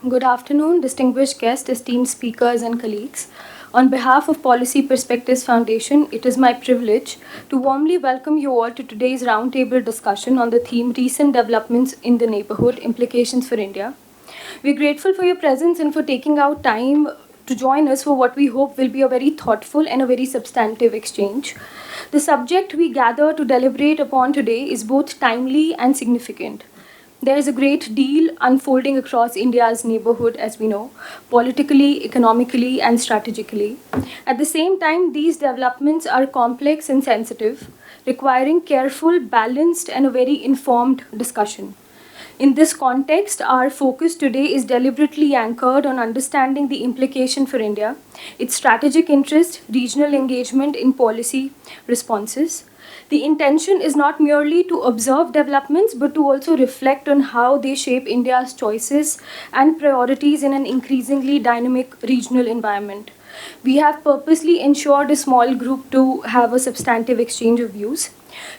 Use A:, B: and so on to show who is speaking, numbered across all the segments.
A: Good afternoon, distinguished guests, esteemed speakers, and colleagues. On behalf of Policy Perspectives Foundation, it is my privilege to warmly welcome you all to today's roundtable discussion on the theme Recent Developments in the Neighbourhood Implications for India. We're grateful for your presence and for taking out time to join us for what we hope will be a very thoughtful and a very substantive exchange. The subject we gather to deliberate upon today is both timely and significant. There is a great deal unfolding across India's neighborhood, as we know, politically, economically, and strategically. At the same time, these developments are complex and sensitive, requiring careful, balanced, and a very informed discussion. In this context, our focus today is deliberately anchored on understanding the implication for India, its strategic interest, regional engagement in policy responses. The intention is not merely to observe developments, but to also reflect on how they shape India's choices and priorities in an increasingly dynamic regional environment. We have purposely ensured a small group to have a substantive exchange of views.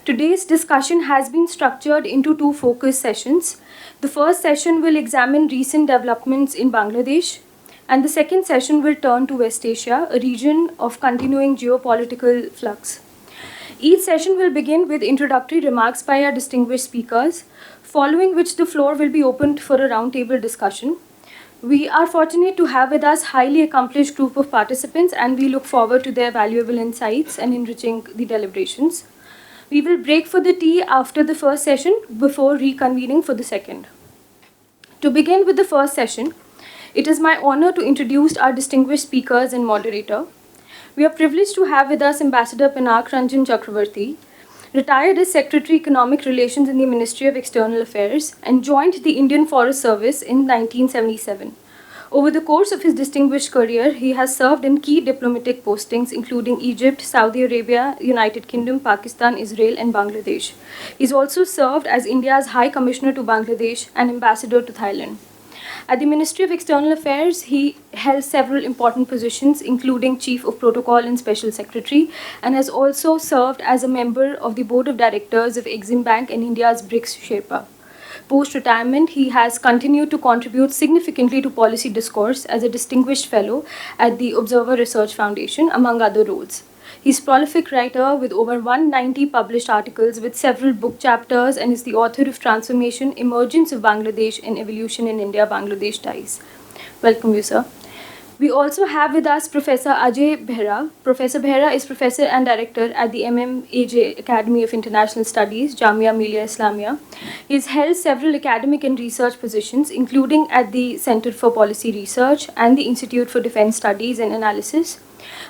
A: Today's discussion has been structured into two focus sessions. The first session will examine recent developments in Bangladesh, and the second session will turn to West Asia, a region of continuing geopolitical flux. Each session will begin with introductory remarks by our distinguished speakers, following which the floor will be opened for a roundtable discussion. We are fortunate to have with us highly accomplished group of participants, and we look forward to their valuable insights and enriching the deliberations. We will break for the tea after the first session before reconvening for the second. To begin with the first session, it is my honor to introduce our distinguished speakers and moderator. We are privileged to have with us Ambassador Pinak Ranjan Chakravarti, retired as Secretary Economic Relations in the Ministry of External Affairs and joined the Indian Forest Service in 1977. Over the course of his distinguished career, he has served in key diplomatic postings including Egypt, Saudi Arabia, United Kingdom, Pakistan, Israel, and Bangladesh. He has also served as India's High Commissioner to Bangladesh and Ambassador to Thailand. At the Ministry of External Affairs, he held several important positions, including Chief of Protocol and Special Secretary, and has also served as a member of the Board of Directors of Exim Bank and India's BRICS Sherpa. Post-retirement, he has continued to contribute significantly to policy discourse as a distinguished fellow at the Observer Research Foundation, among other roles. He's a prolific writer with over 190 published articles with several book chapters and is the author of Transformation, Emergence of Bangladesh and Evolution in India-Bangladesh Ties. Welcome you, sir. We also have with us Professor Ajay Behra. Professor Behra is Professor and Director at the MMAJ Academy of International Studies, Jamia Millia Islamia. He has held several academic and research positions, including at the Center for Policy Research and the Institute for Defense Studies and Analysis.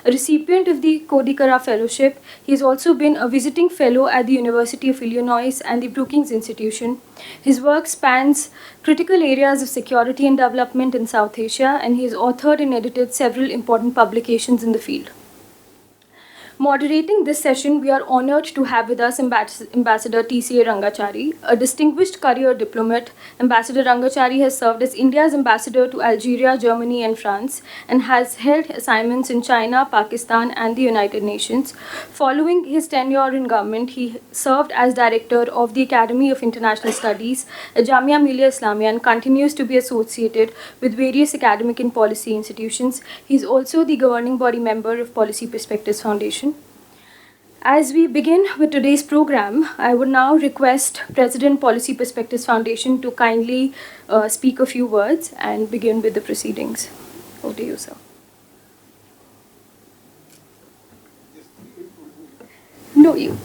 A: A recipient of the Kodikara Fellowship, he has also been a visiting fellow at the University of Illinois and the Brookings Institution. His work spans critical areas of security and development in South Asia, and he has authored and edited several important publications in the field. Moderating this session, we are honored to have with us Ambassador T.C.A. Rangachari, a distinguished career diplomat. Ambassador Rangachari has served as India's ambassador to Algeria, Germany, and France, and has held assignments in China, Pakistan, and the United Nations. Following his tenure in government, he served as director of the Academy of International Studies at Jamia Millia Islamia and continues to be associated with various academic and policy institutions. He is also the governing body member of Policy Perspectives Foundation. As we begin with today's program, I would now request President Policy Perspectives Foundation to kindly speak a few words and begin with the proceedings. Over to you, sir. No, you.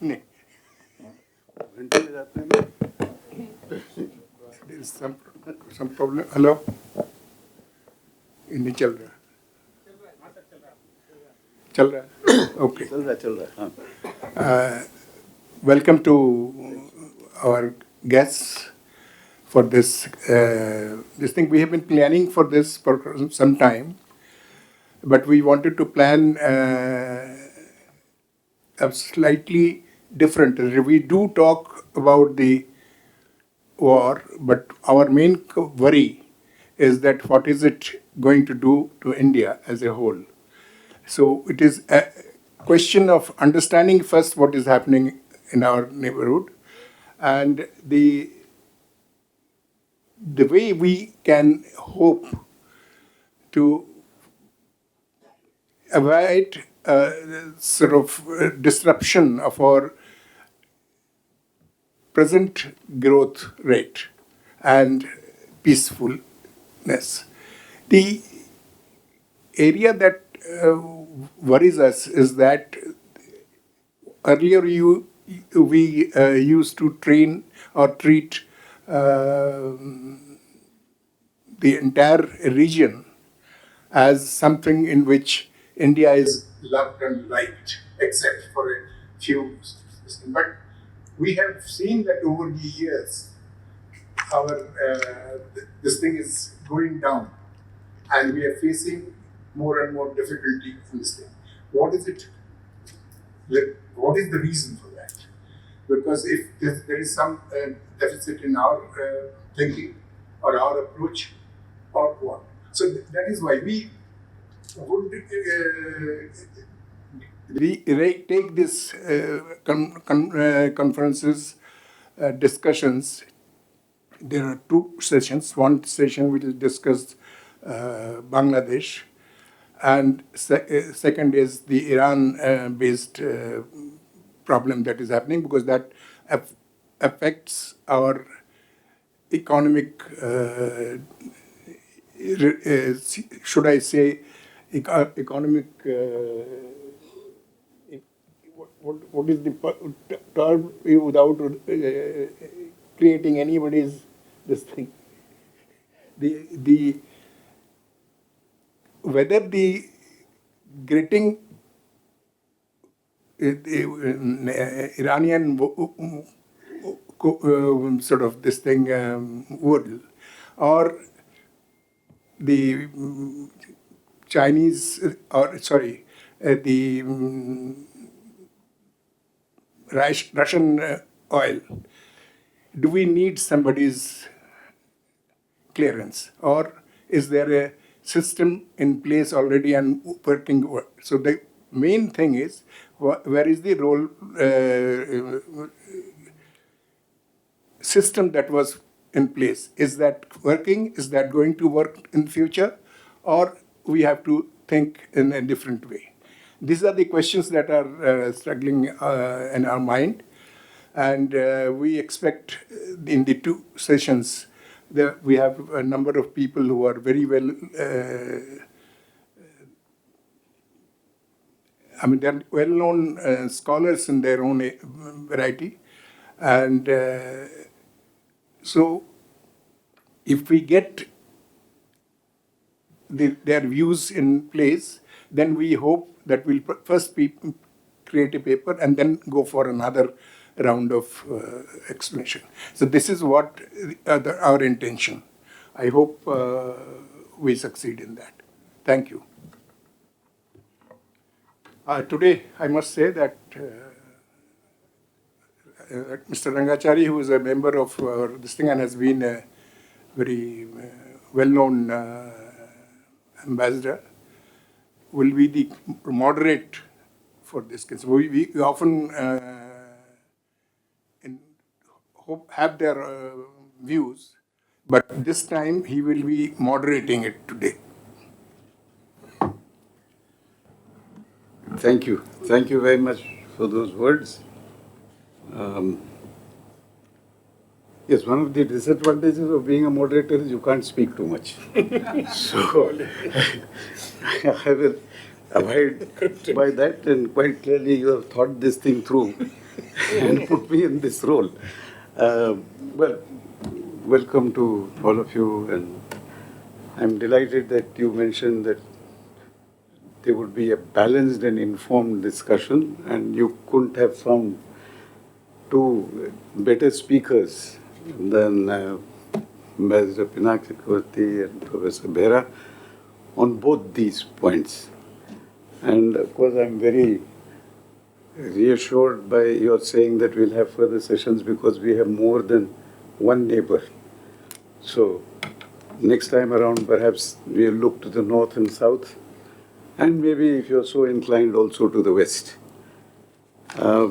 B: नहीं घंटे में जाते हैं there is some problem. Hello, ये नहीं चल रहा है okay
C: चल रहा है
B: welcome to our guests for this this thing. We have been planning for this for some time, but we wanted to plan a slightly different. We do talk about the war, but our main worry is that what is it going to do to India as a whole? So it is a question of understanding first what is happening in our neighborhood, and the way we can hope to avoid sort of disruption of our present growth rate and peacefulness. The area that worries us is that earlier we used to train or treat uh, the entire region as something in which India is loved and liked, except for a few. But we have seen that over the years, our this thing is going down, and we are facing more and more difficulty in this thing. What is it? What is the reason for that? Because if there is some deficit in our thinking or our approach, or what? So that is why we would take this conferences, discussions. There are two sessions. One session will discuss Bangladesh, and second is the Iran-based problem that is happening, because that affects our economic, should I say, economic. What is the term without creating anybody's this thing? The whether the getting Iranian sort of this thing wood, or the Chinese, or sorry, the Russian oil. Do we need somebody's clearance, or is there a system in place already and working? So the main thing is, where is the role system that was in place? Is that working? Is that going to work in future, or we have to think in a different way? These are the questions that are struggling in our mind, and we expect in the two sessions that we have a number of people who are very well. I mean, they're well-known scholars in their own variety, and so if we get their views in place, then we hope that we'll first create a paper and then go for another round of explanation. So this is what our intention. I hope we succeed in that. Thank you. Today, I must say that Mr. Rangachari, who is a member of this thing and has been a very well-known ambassador, will be the moderate for this case. We often have their views, but this time he will be moderating it today.
C: Thank you. Thank you very much for those words. Yes, one of the disadvantages of being a moderator is you can't speak too much. So I will abide by that, and quite clearly you have thought this thing through and put me in this role. Well, welcome to all of you, and I'm delighted that you mentioned that there would be a balanced and informed discussion, and you couldn't have found two better speakers than Ambassador Pinak Chakravarti and Professor Behra on both these points. And of course, I'm very reassured by your saying that we'll have further sessions because we have more than one neighbor. So Next time around, perhaps we'll look to the north and south, and maybe, if you're so inclined, also to the west. Uh,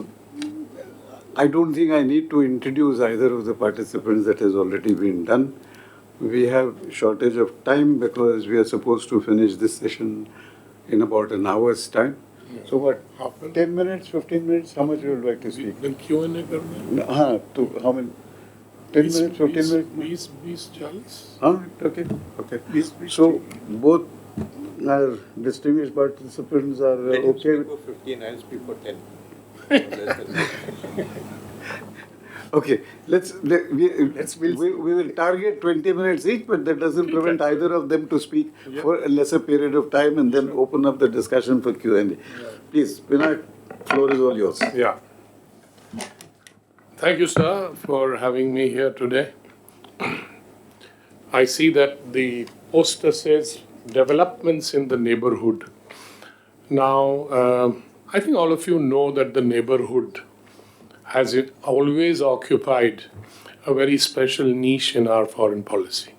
C: I don't think I need to introduce either of the participants. That has already been done. We have shortage of time because we are supposed to finish this session in about an hour's time. So what, 10 minutes, 15 minutes, how much would you like to speak?
D: Then Q&A करना है?
C: To how many? 10 minutes, 15 minutes?
D: 20, 40.
C: Okay, okay. So both our distinguished participants are
E: Let him
C: okay.
E: speak for 15, I'll speak for 10.
C: Okay, we will target 20 minutes each, but that doesn't prevent either of them to speak for a lesser period of time and then open up the discussion for Q&A. Please, Vinayak, floor is all yours.
D: Yeah. Thank you, sir, for having me here today. I see that the poster says developments in the neighborhood. Now, I think all of you know that the neighborhood has always occupied a very special niche in our foreign policy.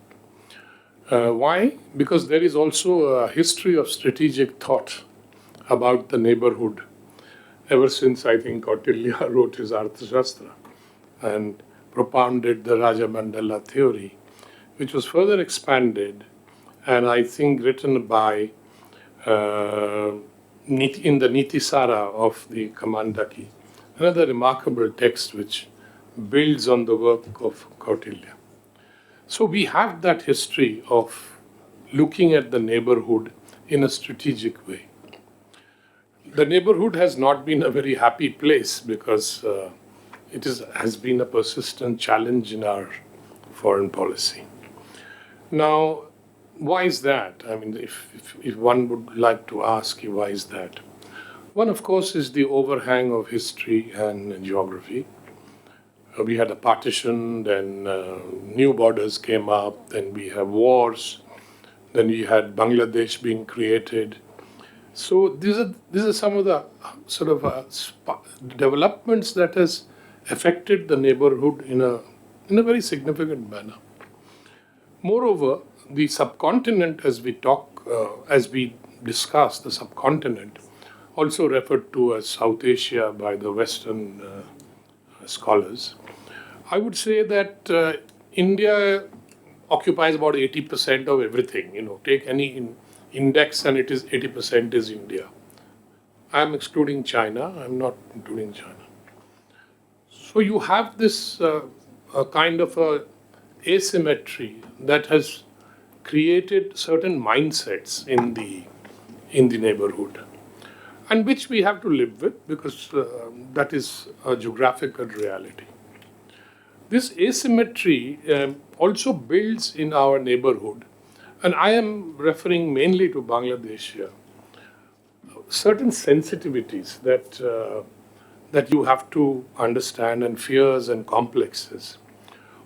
D: Why? Because there is also a history of strategic thought about the neighborhood ever since, I think, Kautilya wrote his Arthashastra and propounded the Rajamandala theory, which was further expanded and I think written by in the Nitisara of the Kamandaki, another remarkable text which builds on the work of Kautilya. So we have that history of looking at the neighborhood in a strategic way. The neighborhood has not been a very happy place because has been a persistent challenge in our foreign policy. Now, why is that? I mean, if one would like to ask you, why is that? One, of course, is the overhang of history and geography. We had a partition, then new borders came up, then we have wars, then we had Bangladesh being created. So these are some of the sort of developments that has affected the neighborhood in a very significant manner. Moreover, the subcontinent, as we discuss, the subcontinent, also referred to as South Asia by the Western scholars. I would say that India occupies about 80% of everything. Take any index and it is 80% is India. I'm excluding China. I'm not including China. So you have this a kind of a asymmetry that has created certain mindsets in the neighborhood, and which we have to live with because that is a geographical reality. This asymmetry also builds in our neighborhood, and I am referring mainly to Bangladesh here, certain sensitivities that you have to understand, and fears and complexes.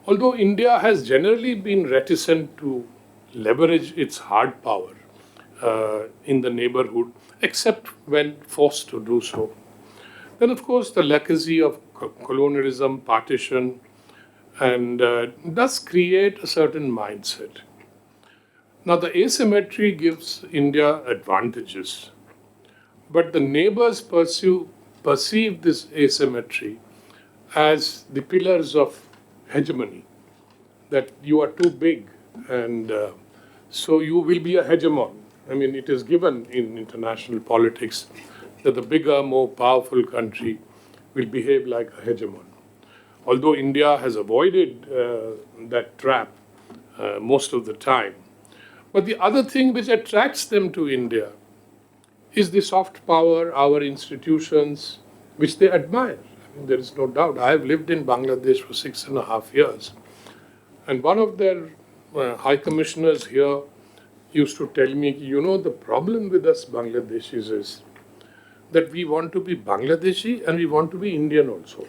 D: Although India has generally been reticent to leverage its hard power in the neighborhood, except when forced to do so. Then, of course, the legacy of colonialism, partition, and does create a certain mindset. Now, the asymmetry gives India advantages, but the neighbors perceive this asymmetry as the pillars of hegemony, that you are too big and so you will be a hegemon. I mean, it is given in international politics that the bigger, more powerful country will behave like a hegemon. Although India has avoided that trap most of the time. But the other thing which attracts them to India is the soft power, our institutions, which they admire. I mean, there is no doubt. I have lived in Bangladesh for 6.5 years. And one of their high commissioners here used to tell me, the problem with us Bangladeshis is that we want to be Bangladeshi and we want to be Indian also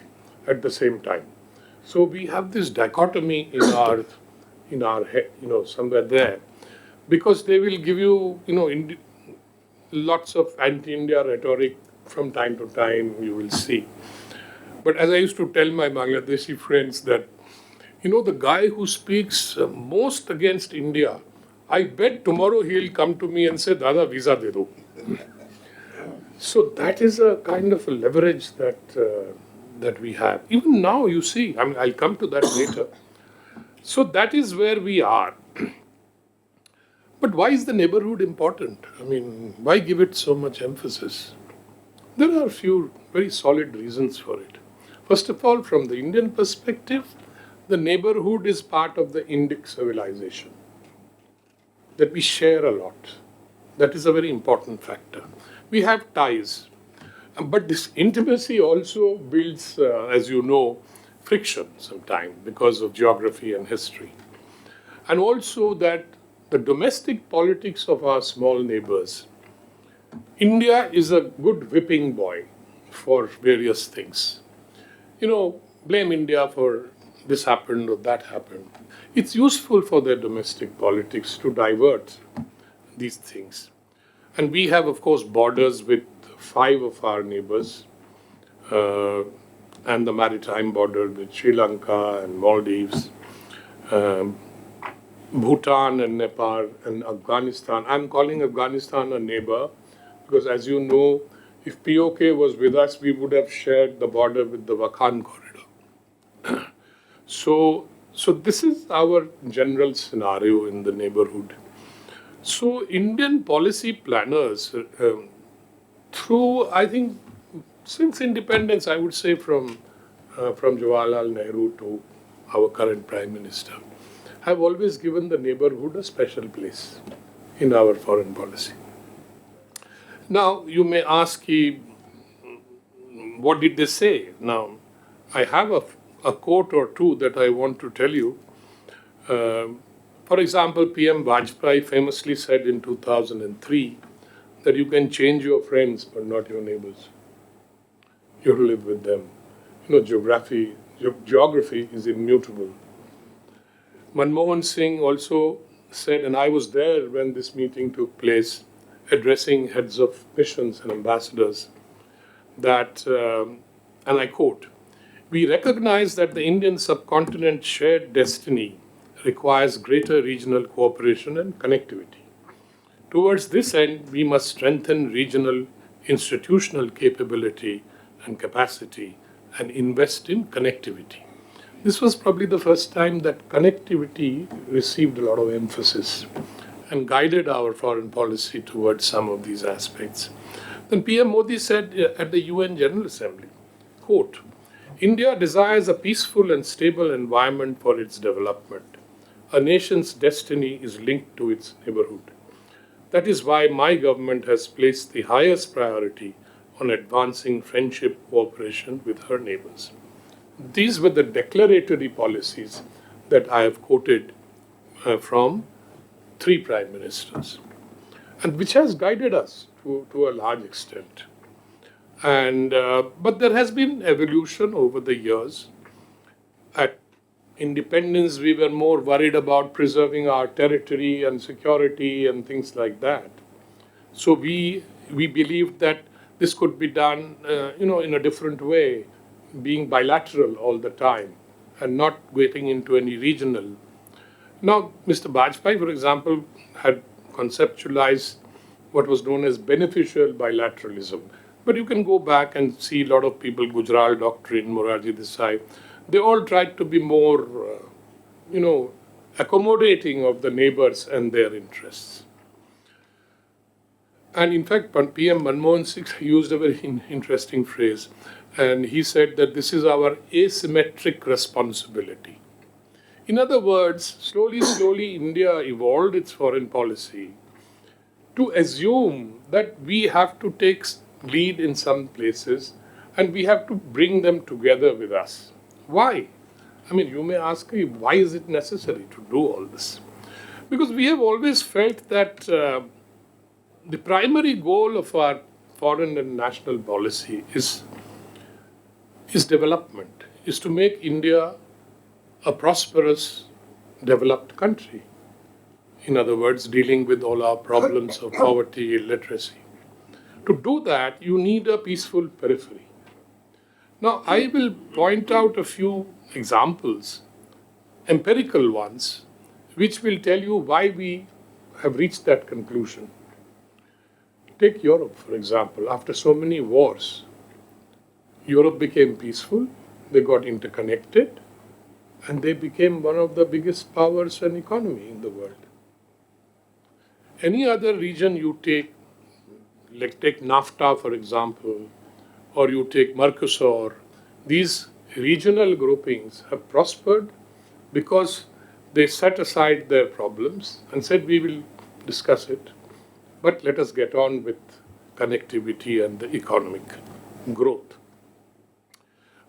D: at the same time. So we have this dichotomy in our head, somewhere there, because they will give you, lots of anti-India rhetoric from time to time, you will see. But as I used to tell my Bangladeshi friends that, You know, the guy who speaks most against India, I bet tomorrow he'll come to me and say, Dada, visa de do. So that is a kind of a leverage that we have. Even now, you see, I mean, I'll come to that later. So that is where we are. But why is the neighborhood important? I mean, why give it so much emphasis? There are a few very solid reasons for it. First of all, from the Indian perspective, the neighborhood is part of the Indic civilization, that we share a lot. That is a very important factor. We have ties, but this intimacy also builds, as you know, friction sometimes because of geography and history. And also that the domestic politics of our small neighbors. India is a good whipping boy for various things. You know, blame India for this happened or that happened. It's useful for their domestic politics to divert these things. And we have, of course, borders with 5 of our neighbors uh, and the maritime border with Sri Lanka and Maldives, um, Bhutan and Nepal and Afghanistan. I'm calling Afghanistan a neighbor because, as you know, if POK was with us, we would have shared the border with the Wakhan corridor. So this is our general scenario in the neighborhood. So Indian policy planners, through I think since independence, I would say from Jawaharlal Nehru to our current Prime Minister, have always given the neighborhood a special place in our foreign policy. Now you may ask, what did they say? Now I have a quote or two that I want to tell you. For example, PM Vajpayee famously said in 2003 that you can change your friends but not your neighbors. You have to live with them. You know, geography is immutable. Manmohan Singh also said, and I was there when this meeting took place, addressing heads of missions and ambassadors, that, and I quote, we recognize that the Indian subcontinent's shared destiny requires greater regional cooperation and connectivity. Towards this end, we must strengthen regional institutional capability and capacity and invest in connectivity. This was probably the first time that connectivity received a lot of emphasis and guided our foreign policy towards some of these aspects. Then PM Modi said at the UN General Assembly, quote, India desires a peaceful and stable environment for its development. A nation's destiny is linked to its neighborhood. That is why my government has placed the highest priority on advancing friendship cooperation with her neighbors. These were the declaratory policies that I have quoted from 3 prime ministers, and which has guided us to a large extent. And but there has been evolution over the years. At independence, we were more worried about preserving our territory and security and things like that. So we believed that this could be done, in a different way, being bilateral all the time and not getting into any regional. Now, Mr. Vajpayee, for example, had conceptualized what was known as beneficial bilateralism. But you can go back and see a lot of people, Gujarat Doctrine, Morarji Desai, they all tried to be more, accommodating of the neighbors and their interests. And in fact, PM Manmohan Singh used a very interesting phrase. And he said that this is our asymmetric responsibility. In other words, slowly, India evolved its foreign policy to assume that we have to take lead in some places and we have to bring them together with us. Why? I mean, you may ask me, why is it necessary to do all this? Because we have always felt that the primary goal of our foreign and national policy is development, is to make India a prosperous, developed country. In other words, dealing with all our problems of poverty, illiteracy. To do that, you need a peaceful periphery. Now, I will point out a few examples empirical ones, which will tell you why we have reached that conclusion. Take Europe, for example. After so many wars, Europe became peaceful, they got interconnected, and they became one of the biggest powers and economy in the world. Any other region you take, like take NAFTA, for example, or you take Mercosur, these regional groupings have prospered because they set aside their problems and said, we will discuss it, but let us get on with connectivity and the economic growth.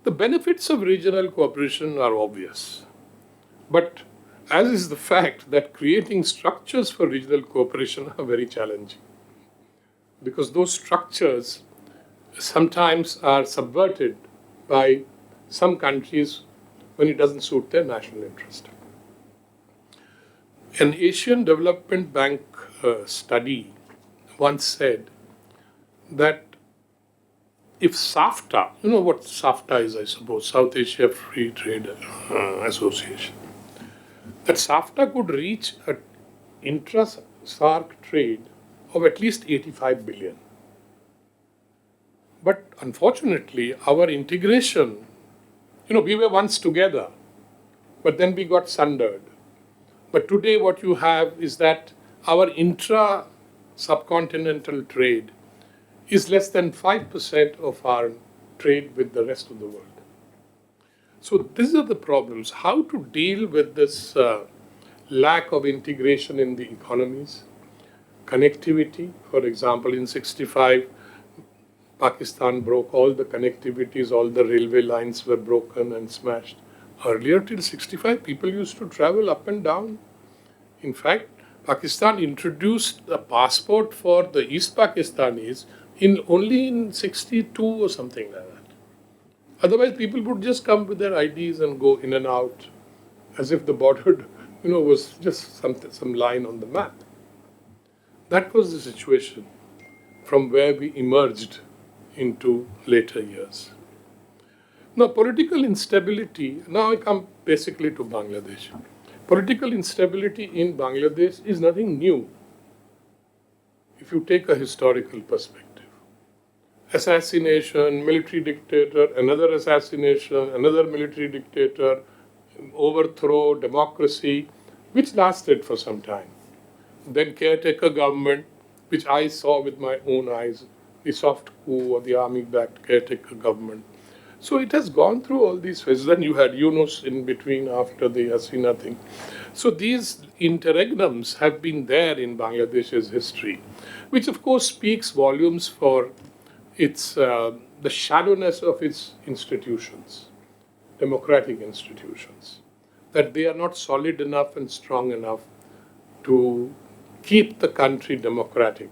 D: The benefits of regional cooperation are obvious, but as is the fact that creating structures for regional cooperation are very challenging, because those structures sometimes are subverted by some countries when it doesn't suit their national interest. An Asian Development Bank study once said that if SAFTA, you know what SAFTA is, I suppose, South Asia Free Trade Association, that SAFTA could reach an intra-SAARC trade of at least 85 billion. But unfortunately, our integration, we were once together, but then we got sundered. But today what you have is that our intra-subcontinental trade is less than 5% of our trade with the rest of the world. So these are the problems. How to deal with this lack of integration in the economies, connectivity. For example, in 65, Pakistan broke all the connectivities, all the railway lines were broken and smashed. Earlier till 65, people used to travel up and down. In fact, Pakistan introduced a passport for the East Pakistanis only in 62 or something like that. Otherwise, people would just come with their IDs and go in and out as if the border, was just some line on the map. That was the situation from where we emerged into later years. Now, political instability, now I come basically to Bangladesh. Political instability in Bangladesh is nothing new if you take a historical perspective. Assassination, military dictator, another assassination, another military dictator, overthrow, democracy, which lasted for some time. Then caretaker government, which I saw with my own eyes, the soft coup or the army-backed caretaker government. So it has gone through all these phases. Then you had Yunus in between after the Hasina thing. So these interregnums have been there in Bangladesh's history, which of course speaks volumes for the shallowness of its institutions, democratic institutions, that they are not solid enough and strong enough to keep the country democratic.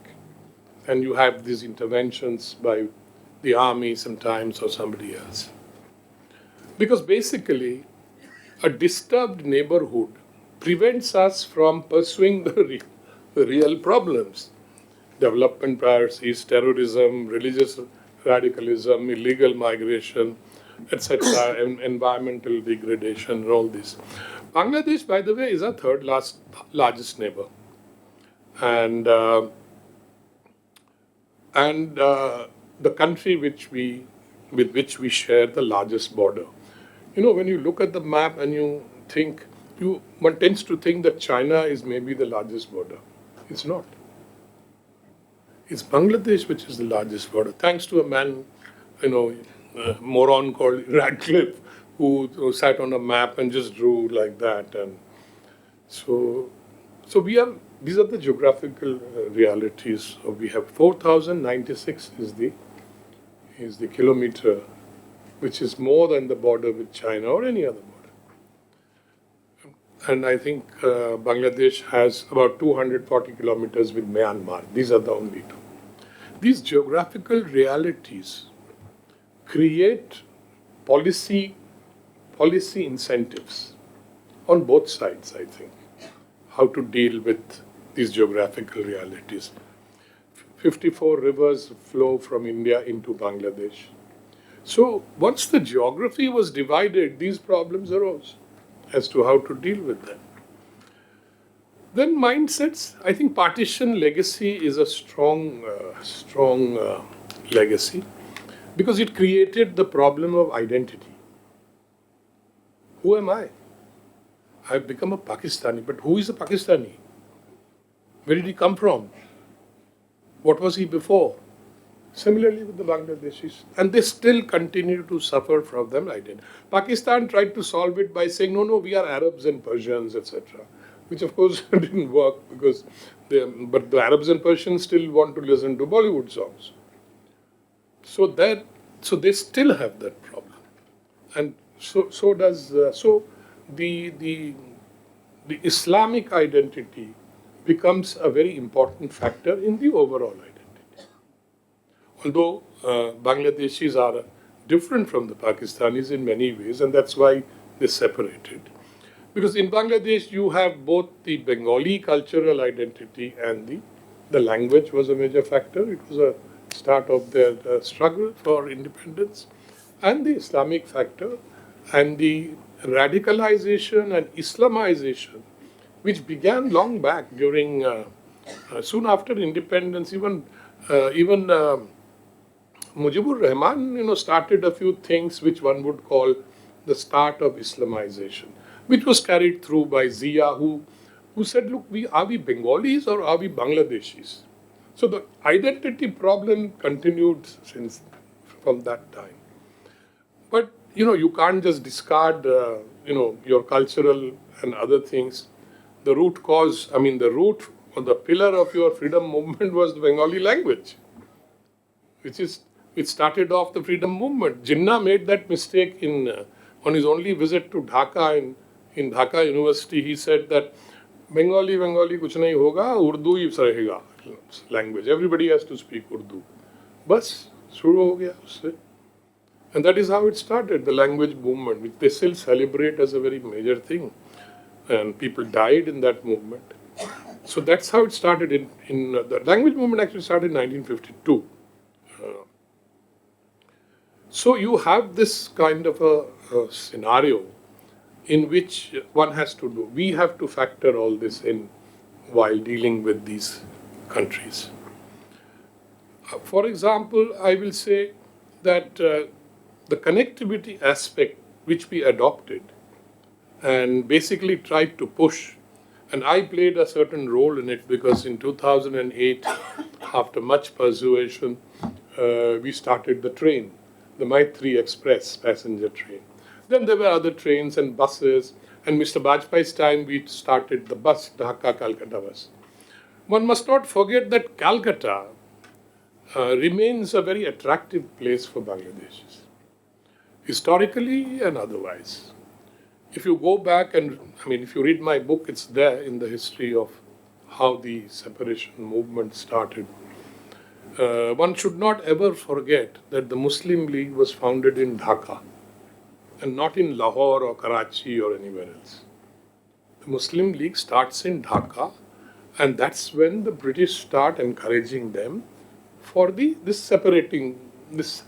D: And you have these interventions by the army sometimes or somebody else. Because basically, a disturbed neighborhood prevents us from pursuing the real problems. Development priorities, terrorism, religious radicalism, illegal migration, etc., environmental degradation, and all this. Bangladesh, by the way, is our third largest neighbor. And the country with which we share the largest border. When you look at the map and you think, one tends to think that China is maybe the largest border. It's not. It's Bangladesh which is the largest border, thanks to a man, a moron called Radcliffe, who sat on a map and just drew like that. And so these are the geographical realities. We have 4,096 is the kilometer, which is more than the border with China or any other border. And I think Bangladesh has about 240 kilometers with Myanmar. These are the only two. These geographical realities create policy incentives on both sides, I think, how to deal with these geographical realities. 54 rivers flow from India into Bangladesh. So once the geography was divided, these problems arose. as to how to deal with them. Then mindsets, I think partition legacy is a strong legacy because it created the problem of identity. Who am I? I've become a Pakistani, but who is a Pakistani? Where did he come from? What was he before? Similarly with the Bangladeshis. And they still continue to suffer from them identity. Pakistan tried to solve it by saying, no, we are Arabs and Persians, etc. Which of course didn't work because but the Arabs and Persians still want to listen to Bollywood songs. So they still have that problem. And so the Islamic identity becomes a very important factor in the overall identity. Although Bangladeshis are different from the Pakistanis in many ways, and that's why they separated. Because in Bangladesh, you have both the Bengali cultural identity and the language was a major factor. It was a start of their struggle for independence, and the Islamic factor, and the radicalization and Islamization, which began long back during, soon after independence, even Mujibur Rahman, started a few things which one would call the start of Islamization, which was carried through by Zia, who said, look, are we Bengalis or are we Bangladeshis? So the identity problem continued from that time. But, you can't just discard, your cultural and other things. The root cause, the root or the pillar of your freedom movement was the Bengali language, which started off the freedom movement. Jinnah made that mistake on his only visit to Dhaka. In Dhaka University, he said that Bengali kuch nahi hoga, Urdu hi rahega language. Everybody has to speak Urdu. Bas, shuru ho gaya usse. And that is how it started, the language movement, which they still celebrate as a very major thing. And people died in that movement. So that's how it started. The language movement actually started in 1952. So you have this kind of a scenario in which one has to do. We have to factor all this in while dealing with these countries. For example, I will say that the connectivity aspect which we adopted and basically tried to push, and I played a certain role in it because in 2008, after much persuasion, we started the train, the Maitri Express passenger train. Then there were other trains and buses, and Mr. Bajpayee's time we started the bus, Dhaka-Calcutta bus. One must not forget that Calcutta remains a very attractive place for Bangladeshis, historically and otherwise. If you go back and, if you read my book, it's there in the history of how the separation movement started. One should not ever forget that the Muslim League was founded in Dhaka and not in Lahore or Karachi or anywhere else. The Muslim League starts in Dhaka, and that's when the British start encouraging them for the separatism, was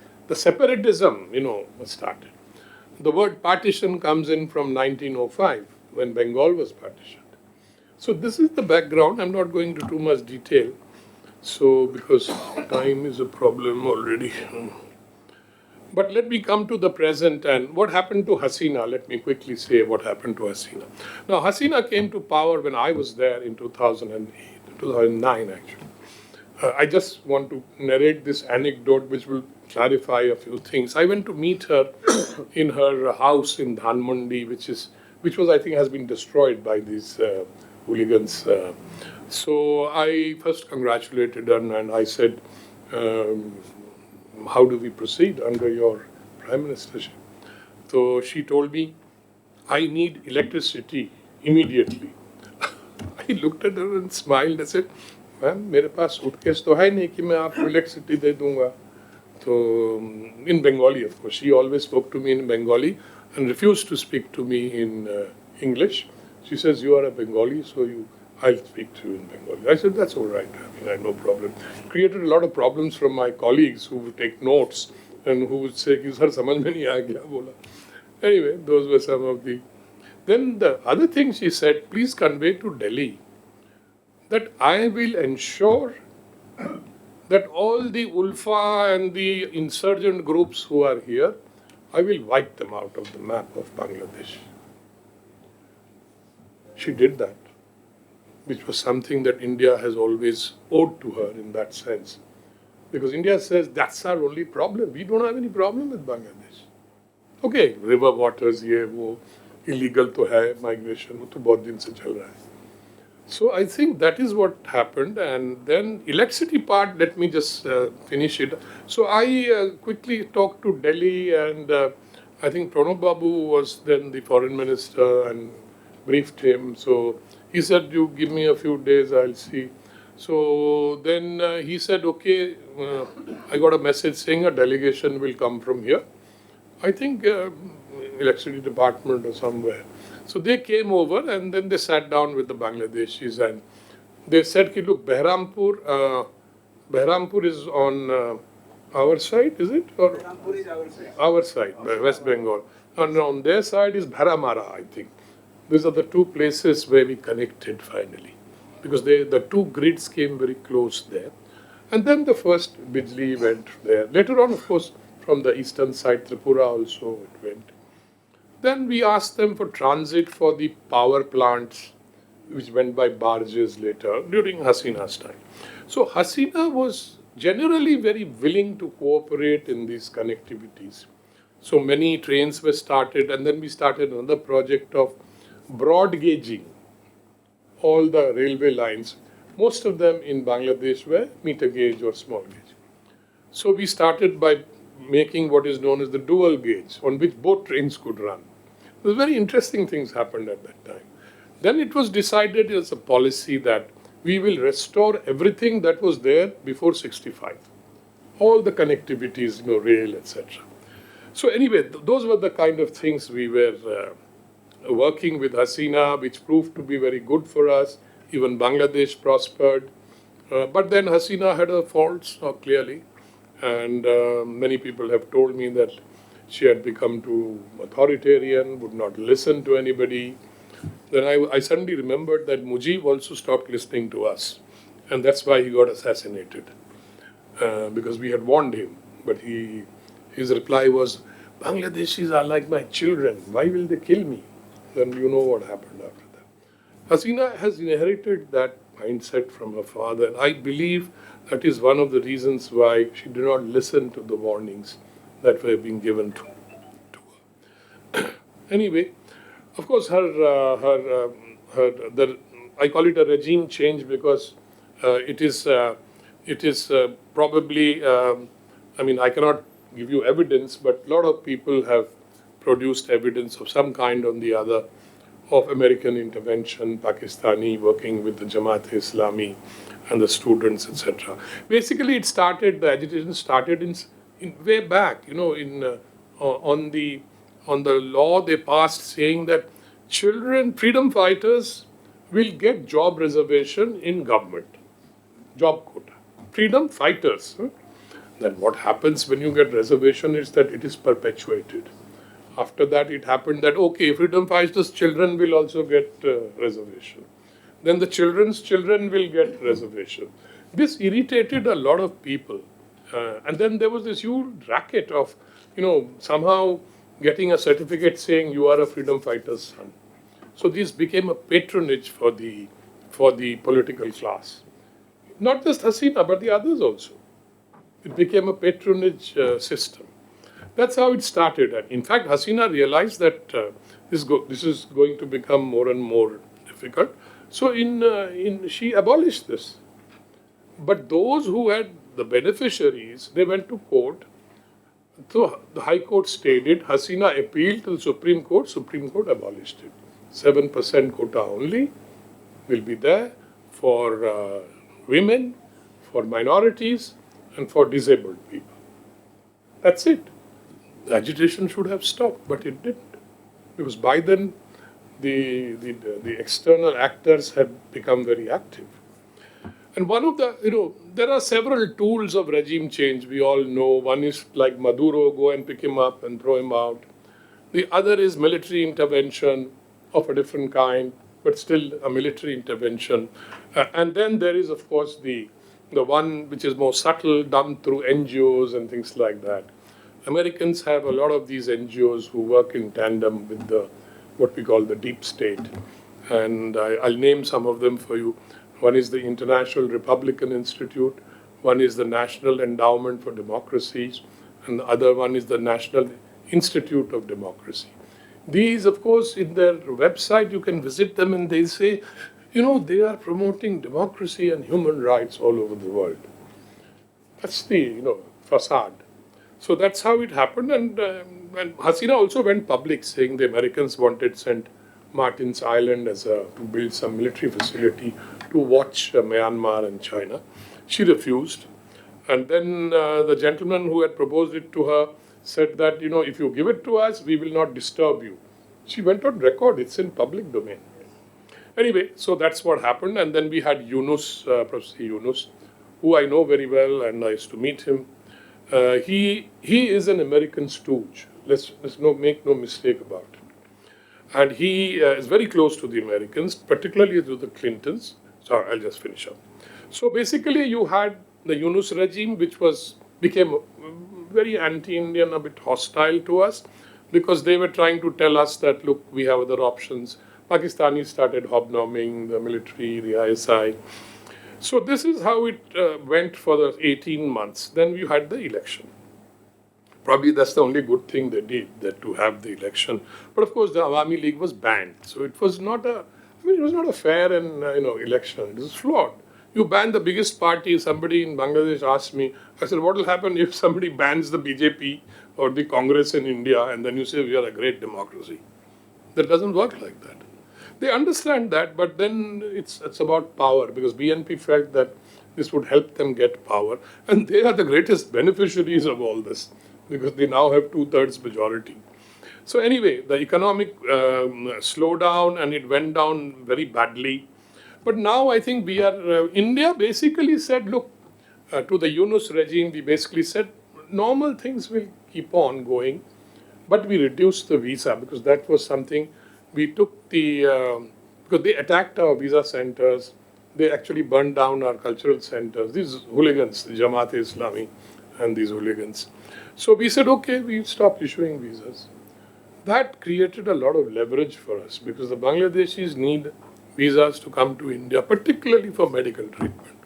D: started. The word partition comes in from 1905 when Bengal was partitioned. So this is the background. I'm not going into too much detail. So because time is a problem already. But let me come to the present and what happened to Hasina. Let me quickly say what happened to Hasina. Now, Hasina came to power when I was there in 2009 actually. I just want to narrate this anecdote which will clarify a few things. I went to meet her in her house in Dhanmondi, which was I think has been destroyed by these hooligans. So I first congratulated her and I said, how do we proceed under your prime ministership? So she told me, I need electricity immediately. I looked at her and smiled. I said, ma'am, मेरे पास suitcase तो है नहीं कि मैं आपको electricity दे दूँगा. So in Bengali, of course, she always spoke to me in Bengali and refused to speak to me in English. She says, you are a Bengali, so I'll speak to you in Bengali. I said, that's all right. I had no problem. Created a lot of problems from my colleagues who would take notes and who would say, sir, samajh mein nahi aaya kya bola. Anyway, those were some of the Then the other thing she said, please convey to Delhi that I will ensure that all the Ulfa and the insurgent groups who are here, I will wipe them out of the map of Bangladesh. She did that, which was something that India has always owed to her in that sense. Because India says that's our only problem. We don't have any problem with Bangladesh. Okay, river waters, ये वो illegal तो है, migration वो तो बहुत दिन से चल रहा है. So I think that is what happened. And then electricity part, let me just finish it. So I quickly talked to Delhi, and I think Pranab Babu was then the foreign minister, and briefed him. So he said, you give me a few days, I'll see. So then he said, okay, I got a message saying a delegation will come from here. I think electricity department or somewhere. So they came over, and then they sat down with the Bangladeshis, and they said, ki, look, Behrampur is on our side, is it? Or
E: Behrampur is our side.
D: our side, West Bengal. And on their side is Bharamara, I think. These are the two places where we connected finally, because the two grids came very close there. And then the first Bijli went there. Later on, of course, from the eastern side, Tripura also it went. Then we asked them for transit for the power plants, which went by barges later during Hasina's time. So Hasina was generally very willing to cooperate in these connectivities. So many trains were started, and then we started another project of broad gauging all the railway lines. Most of them in Bangladesh were meter gauge or small gauge. So we started by making what is known as the dual gauge, on which both trains could run. Very interesting things happened at that time. Then it was decided as a policy that we will restore everything that was there before 65. All the connectivities, rail, etc. So anyway, those were the kind of things we were working with Hasina, which proved to be very good for us. Even Bangladesh prospered. But then Hasina had her faults, clearly. And many people have told me that she had become too authoritarian, would not listen to anybody. Then I suddenly remembered that Mujib also stopped listening to us. And that's why he got assassinated. Because we had warned him. But his reply was, Bangladeshis are like my children. Why will they kill me? Then you know what happened after that. Hasina has inherited that mindset from her father. And I believe that is one of the reasons why she did not listen to the warnings that were being given to her. Anyway, of course, I call it a regime change because it is probably, I cannot give you evidence, but a lot of people have produced evidence of some kind or the other of American intervention, Pakistani working with the Jamaat-e-Islami and the students, etc. Basically, the agitation started in way back, on the law they passed saying that freedom fighters will get job reservation in government, job quota. Freedom fighters. Then what happens when you get reservation is that it is perpetuated. After that, it happened that, okay, freedom fighters' children will also get reservation. Then the children's children will get reservation. This irritated a lot of people. And then there was this huge racket of, somehow getting a certificate saying you are a freedom fighter's son. So this became a patronage for the political class. Not just Hasina, but the others also. It became a patronage system. That's how it started. And in fact, Hasina realized that this is going to become more and more difficult. So she abolished this. But those who had the beneficiaries, they went to court. So the High Court stayed it. Hasina appealed to the Supreme Court. Supreme Court abolished it. 7% quota only will be there for women, for minorities, and for disabled people. That's it. The agitation should have stopped, but it didn't. Because by then, the external actors had become very active. And one of there are several tools of regime change we all know. One is like Maduro, go and pick him up and throw him out. The other is military intervention, of a different kind, but still a military intervention. And then there is, of course, the one which is more subtle, done through NGOs and things like that. Americans have a lot of these NGOs who work in tandem with the what we call the deep state. And I'll name some of them for you. One is the International Republican Institute, one is the National Endowment for Democracies, and the other one is the National Institute of Democracy. These, of course, in their website, you can visit them and they say, they are promoting democracy and human rights all over the world. That's the, facade. So that's how it happened. And Hasina also went public saying the Americans wanted St. Martin's Island to build some military facility to watch Myanmar and China. She refused. And then the gentleman who had proposed it to her said that, if you give it to us, we will not disturb you. She went on record. It's in public domain. Anyway, so that's what happened. And then we had Yunus, Professor Yunus, who I know very well, and I used to meet him. He is an American stooge. Let's make no mistake about it. And he is very close to the Americans, particularly to the Clintons. Sorry, I'll just finish up. So basically, you had the Yunus regime, which became very anti-Indian, a bit hostile to us, because they were trying to tell us that, look, we have other options. Pakistanis started hobnobbing the military, the ISI. So this is how it went for the 18 months. Then we had the election. Probably that's the only good thing they did, that to have the election. But of course, the Awami League was banned. So it was not a fair and election. It was flawed. You ban the biggest party. Somebody in Bangladesh asked me, I said, what will happen if somebody bans the BJP or the Congress in India, and then you say we are a great democracy? That doesn't work like that. They understand that, but then it's about power, because BNP felt that this would help them get power. And they are the greatest beneficiaries of all this, because they now have 2/3 majority. So anyway, the economic slowed down, and it went down very badly. But now I think India basically said, look, to the Yunus regime, we basically said, normal things will keep on going, but we reduced the visa, because that was something we took because they attacked our visa centers. They actually burned down our cultural centers. These hooligans, the Jamaat-e-Islami and these hooligans. So we said, okay, we stopped issuing visas. That created a lot of leverage for us, because the Bangladeshis need visas to come to India, particularly for medical treatment.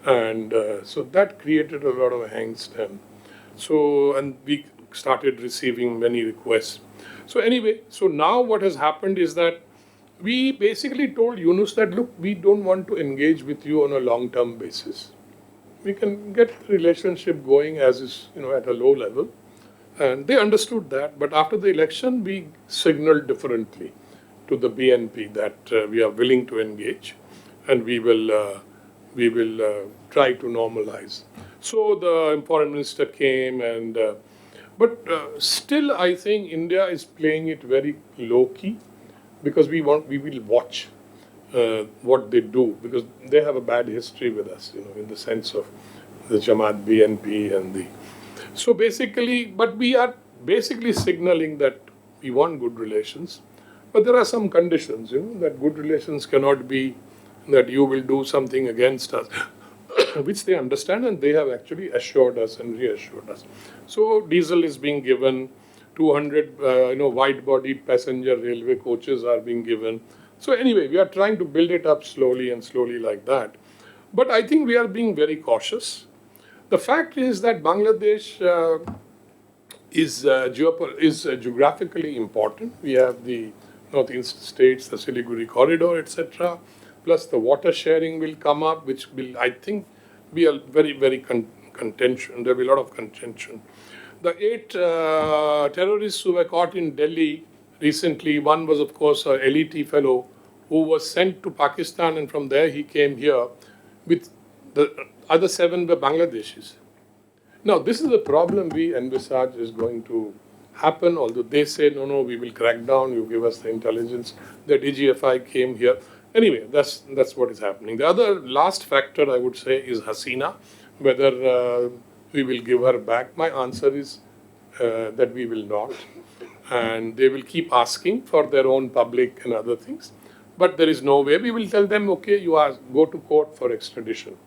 D: And so that created a lot of angst. And we started receiving many requests. So anyway, so now what has happened is that we basically told Yunus that, look, we don't want to engage with you on a long-term basis. We can get the relationship going as is, at a low level. And they understood that. But after the election, we signaled differently to the BNP that we are willing to engage, and we will try to normalize. So the foreign minister came, but still I think India is playing it very low key, because we will watch what they do, because they have a bad history with us, in the sense of the Jamaat, BNP, and so basically, but we are basically signaling that we want good relations, but there are some conditions, that good relations cannot be that you will do something against us, which they understand, and they have actually assured us and reassured us. So diesel is being given, 200 wide-body passenger railway coaches are being given. So anyway, we are trying to build it up slowly like that. But I think we are being very cautious. The fact is that Bangladesh is geographically important. We have the northeast states, the Siliguri corridor, etc. Plus the water sharing will come up, which will, I think, be a very, very contention. There will be a lot of contention. The 8 terrorists who were caught in Delhi recently, one was, of course, a LET fellow who was sent to Pakistan, and from there he came here. With the other 7 were Bangladeshis. Now, this is a problem we envisage is going to happen, although they say, no, we will crack down, you give us the intelligence. The DGFI came here. Anyway, that's what is happening. The other last factor, I would say, is Hasina, whether we will give her back. My answer is that we will not. and they will keep asking for their own public and other things. But there is no way. We will tell them, okay, go to court for extradition.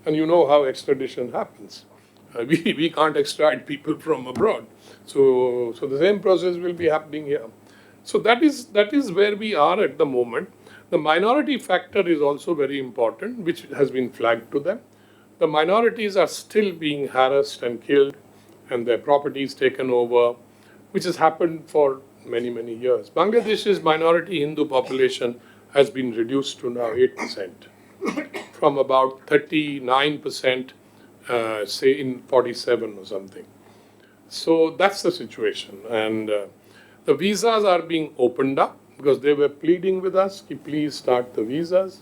D: And you know how extradition happens. We can't extradite people from abroad. So the same process will be happening here. So that is where we are at the moment. The minority factor is also very important, which has been flagged to them. The minorities are still being harassed and killed, and their properties taken over, which has happened for many, many years. Bangladesh's minority Hindu population has been reduced to now 8%, from about 39%, say in 47 or something. So that's the situation. And the visas are being opened up because they were pleading with us, please start the visas.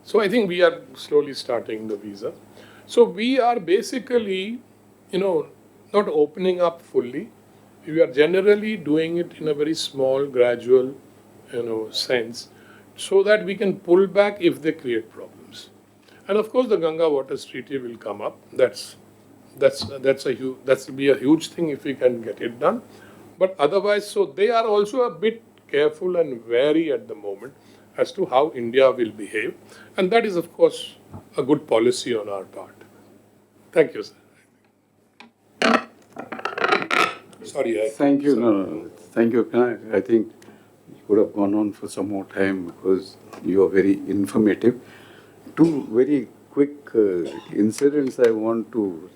D: So I think we are slowly starting the visa. So we are basically, not opening up fully. We are generally doing it in a very small, gradual, sense, so that we can pull back if they create problems. And of course, the Ganga Waters Treaty will come up. That will be a huge thing if we can get it done. But otherwise, so they are also a bit careful and wary at the moment as to how India will behave. And that is, of course, a good policy on our part. Thank you, sir. Sorry.
C: Thank you. No. Thank you. I think you could have gone on for some more time because you are very informative. Two very quick incidents I want to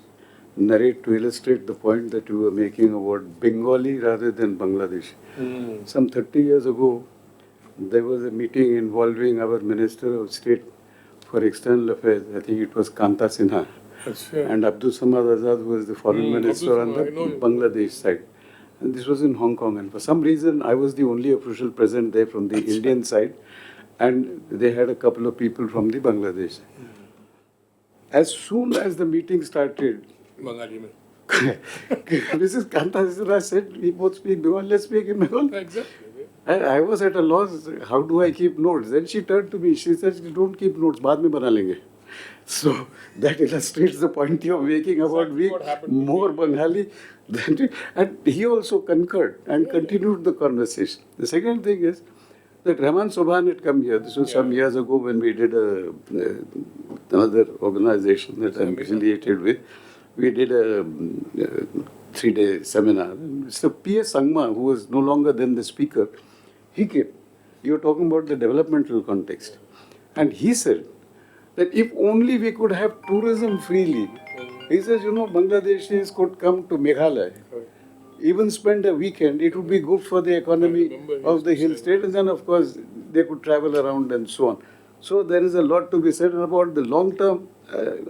C: narrate to illustrate the point that you were making about Bengali rather than Bangladesh. Some 30 years ago, there was a meeting involving our Minister of State for External Affairs. I think it was Kanta Sinha. And Abdul Samad Azad was the foreign minister on the Bangladesh side. And this was in Hong Kong. And for some reason, I was the only official present there from the Indian side. And they had a couple of people from the Bangladesh. As soon as the meeting started, Mrs. Kanta Sinha said, we both speak Bengali, let's speak in Bengali.
D: Exactly.
C: And I was at a loss, how do I keep notes? Then she turned to me, she said, don't keep notes, baad mein bana lenge. So that illustrates the point you're making about being more Bengali than, and he also concurred and continued the conversation. The second thing is that Rahman Sobhan had come here. This was some years ago when we did another organization that I'm affiliated with. We did a 3-day seminar. Mr. P.S. Sangma, who was no longer then the speaker, he came. You were talking about the developmental context. And he said that if only we could have tourism freely, he says, Bangladeshis could come to Meghalaya, even spend a weekend, it would be good for the economy of the hill state, and then of course they could travel around and so on. So there is a lot to be said about the long term.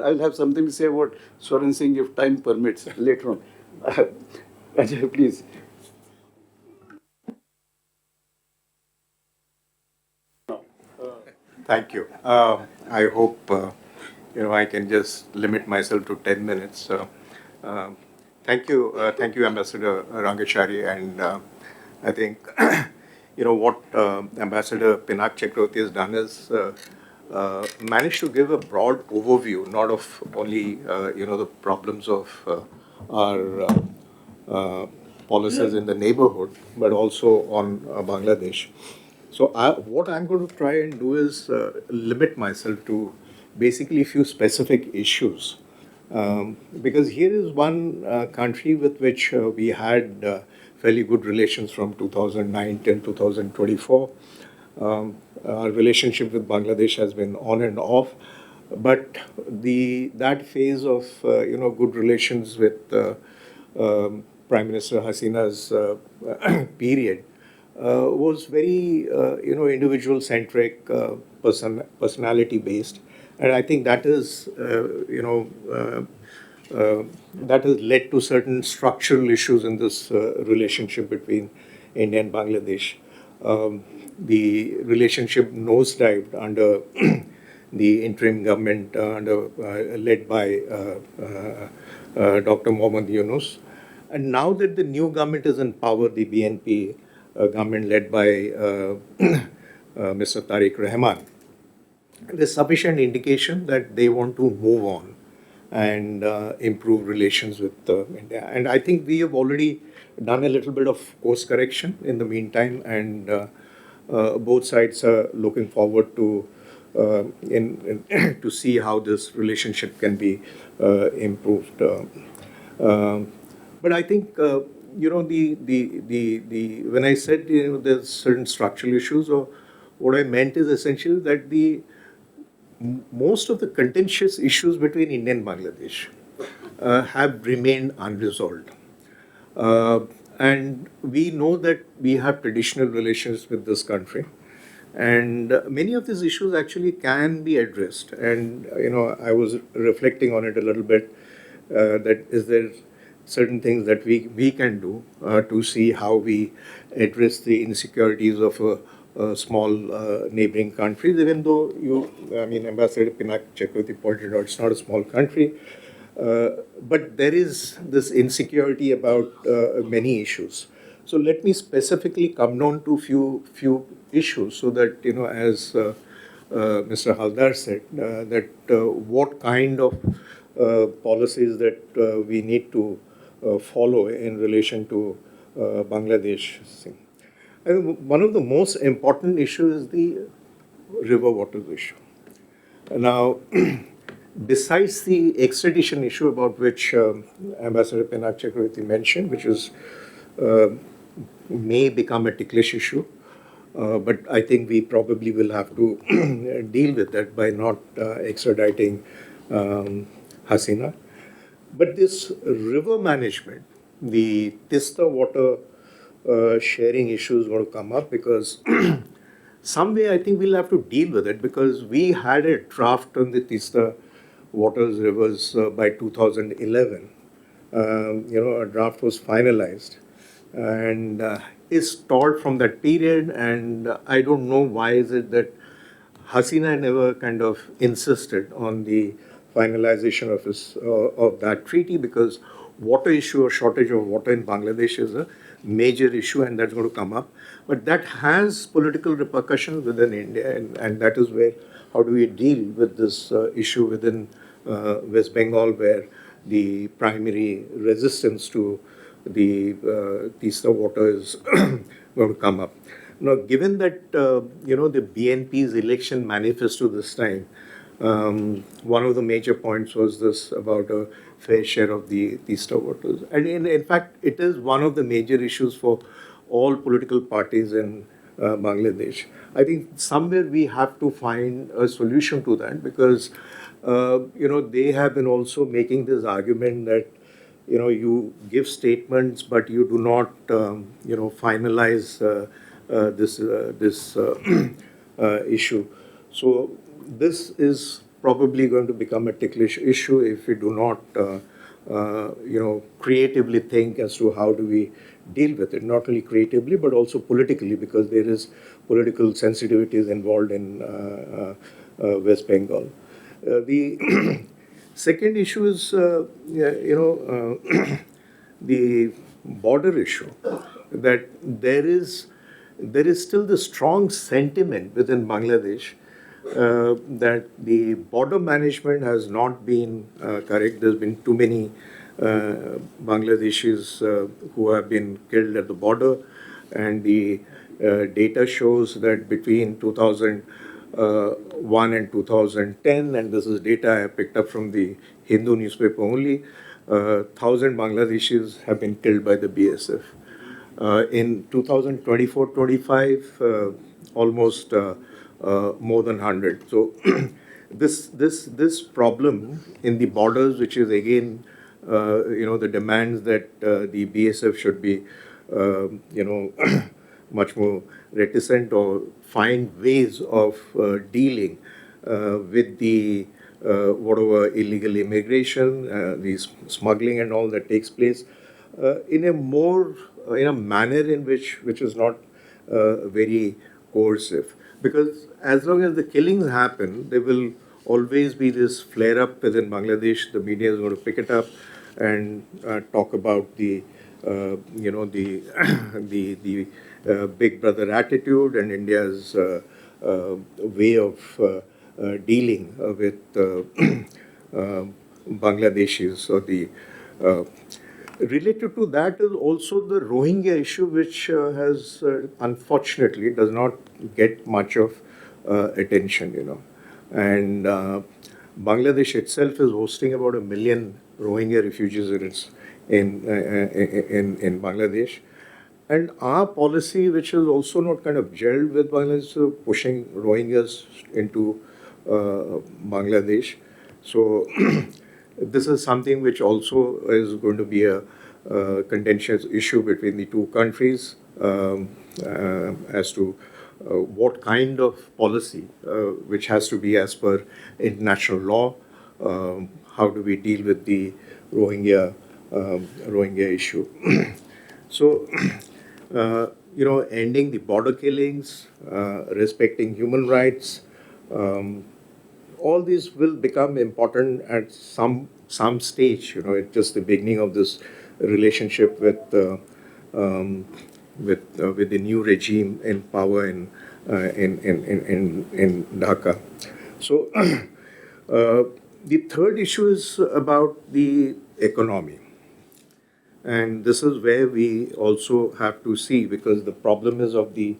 C: I'll have something to say about Swaran Singh if time permits later on. Ajay, please.
B: Thank you. I hope I can just limit myself to 10 minutes. Thank you, Ambassador Rangachari, and I think what Ambassador Pinak Chakravarti has done is managed to give a broad overview, not of only the problems of our policies in the neighborhood, but also on Bangladesh. So what I'm going to try and do is limit myself to basically a few specific issues. Because here is one country with which we had fairly good relations from 2009 till 2024. Our relationship with Bangladesh has been on and off, but that phase of good relations with Prime Minister Hasina's period was very individual centric, personality based, and I think that is that has led to certain structural issues in this relationship between India and Bangladesh. The relationship nosedived under the interim government led by Dr. Mohammad Yunus. And now that the new government is in power, the BNP government led by Mr. Tariq Rahman, there's sufficient indication that they want to move on
E: and improve relations with India. And I think we have already done a little bit of course correction in the meantime, and both sides are looking forward to to see how this relationship can be improved. But I think when I said there's certain structural issues, or what I meant is essentially that the most of the contentious issues between India and Bangladesh have remained unresolved. Uh, and we know that we have traditional relations with this country. And many of these issues actually can be addressed. And, I was reflecting on it a little bit, that is there certain things that we can do to see how we address the insecurities of a small neighboring countries, even though Ambassador Pinak Chakravarti pointed out it's not a small country. But there is this insecurity about many issues. So let me specifically come down to few issues, so that as Mr. Haldar said, that what kind of policies that we need to follow in relation to Bangladesh. One of the most important issues is the river waters issue. Now, besides the extradition issue about which Ambassador Pinak Chakravarti mentioned, which is uh, may become a ticklish issue, but I think we probably will have to deal with that by not extraditing Hasina. But this river management, the Tista water sharing issue is going to come up, because some way I think we'll have to deal with it, because we had a draft on the Tista waters rivers by 2011. A draft was finalized and is stalled from that period, and I don't know why is it that Hasina never kind of insisted on the finalization of that treaty, because water issue or shortage of water in Bangladesh is a major issue, and that's going to come up. But that has political repercussions within India, and that is where how do we deal with this issue within West Bengal, where the primary resistance to the Tista water is going to come up. Now, given that the BNP's election manifesto this time, one of the major points was this about a fair share of the Tista waters, and in fact, it is one of the major issues for all political parties in Bangladesh. I think somewhere we have to find a solution to that, because they have been also making this argument that you give statements, but you do not finalize this issue. So this is probably going to become a ticklish issue if we do not creatively think as to how do we deal with it, not only creatively but also politically, because there is political sensitivities involved in West Bengal. The second issue is, the border issue, that there is still the strong sentiment within Bangladesh that the border management has not been correct. There's been too many Bangladeshis who have been killed at the border, and the data shows that between 2001 and 2010, and this is data I picked up from the Hindu newspaper only, 1,000 Bangladeshis have been killed by the BSF. In 2024-25, almost more than 100. So this problem in the borders, which is again, the demands that the BSF should be, much more reticent or find ways of dealing with the whatever illegal immigration, the smuggling and all that takes place in a manner in which is not very coercive. Because as long as the killings happen, there will always be this flare up within Bangladesh. The media is going to pick it up and talk about the the big brother attitude and India's way of dealing with Bangladeshis or the related to that is also the Rohingya issue, which has unfortunately does not get much of attention, and Bangladesh itself is hosting about 1 million Rohingya refugees in Bangladesh. And our policy, which is also not kind of gelled with Bangladesh, so pushing Rohingyas into Bangladesh. So this is something which also is going to be a contentious issue between the two countries as to what kind of policy, which has to be as per international law, how do we deal with the Rohingya issue. So, ending the border killings, respecting human rights, all these will become important at some stage. It's just the beginning of this relationship with the new regime in power in Dhaka. So, the third issue is about the economy. And this is where we also have to see, because the problem is of the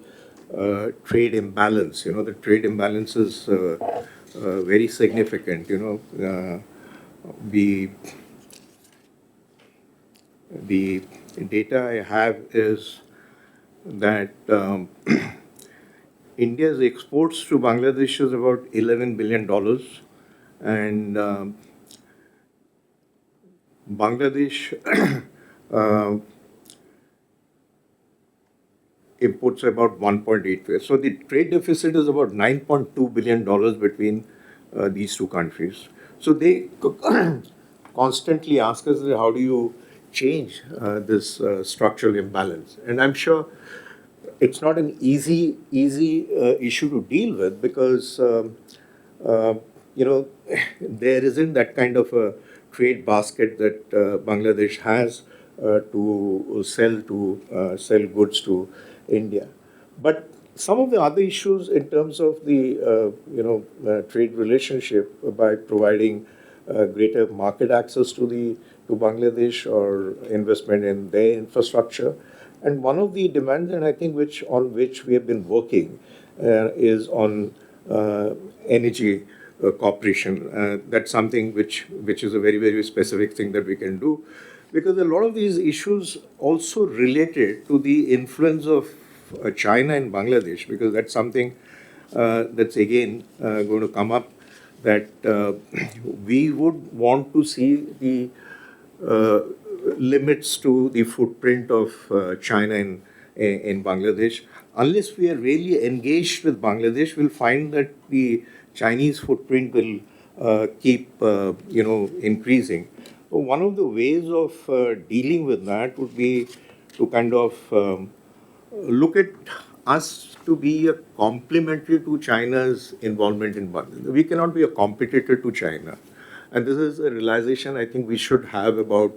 E: trade imbalance. The trade imbalance is very significant. The data I have is that India's exports to Bangladesh is about $11 billion, and Bangladesh imports about 1.8. So the trade deficit is about $9.2 billion between these two countries. So they constantly ask us, how do you change this structural imbalance? And I'm sure it's not an easy issue to deal with, because uh, there isn't that kind of a trade basket that Bangladesh has to sell goods to India. But some of the other issues in terms of the trade relationship, by providing greater market access to Bangladesh, or investment in their infrastructure. And one of the demands, and I think on which we have been working, is on energy cooperation. That's something which is a very, very specific thing that we can do, because a lot of these issues also related to the influence of China in Bangladesh, because that's something that's again going to come up, that we would want to see the limits to the footprint of China in Bangladesh. Unless we are really engaged with Bangladesh, we'll find that the Chinese footprint will keep increasing. So one of the ways of dealing with that would be to kind of look at us to be a complementary to China's involvement in Bangladesh. We cannot be a competitor to China. And this is a realization I think we should have about,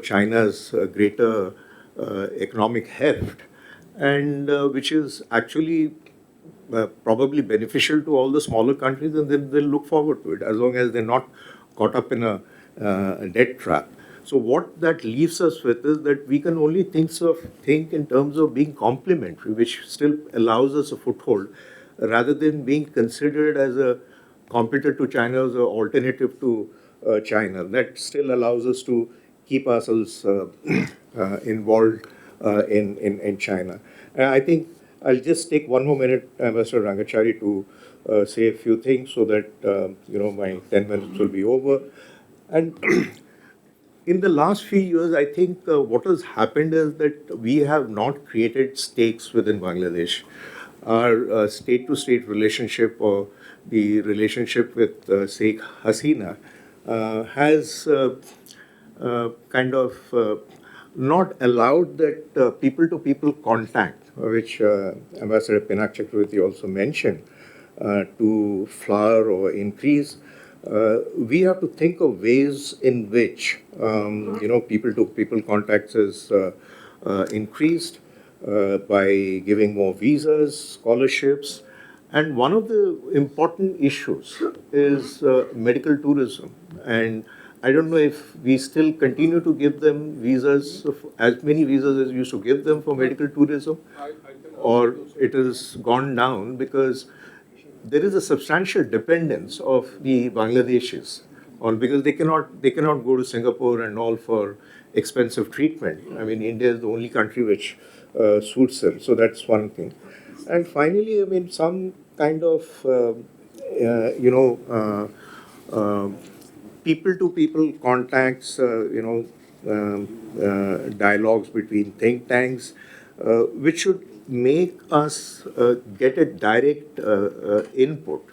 E: China's greater economic heft, and which is actually probably beneficial to all the smaller countries, and then they'll look forward to it, as long as they're not caught up in a debt trap. So what that leaves us with is that we can only think in terms of being complementary, which still allows us a foothold, rather than being considered as a competitor to China, as an alternative to China. That still allows us to keep ourselves involved in China. And I think I'll just take one more minute, Mr. Rangachari, to say a few things, so that my 10 minutes will be over. And in the last few years, I think what has happened is that we have not created stakes within Bangladesh. Our state-to-state relationship, or the relationship with Sheikh Hasina, has kind of not allowed that people-to-people contact, which Ambassador Pinak Chakravarti also mentioned, to flower or increase. We have to think of ways in which people-to-people contacts is increased by giving more visas, scholarships, And one of the important issues is medical tourism. And I don't know if we still continue to give them visas, as many visas as we used to give them for medical tourism, or it has gone down because there is a substantial dependence of the Bangladeshis on, because they cannot go to Singapore and all for expensive treatment. I mean, India is the only country which suits them. So that's one thing. And finally, I mean, some kind of you know people to people contacts, dialogues between think tanks, which should make us get a direct input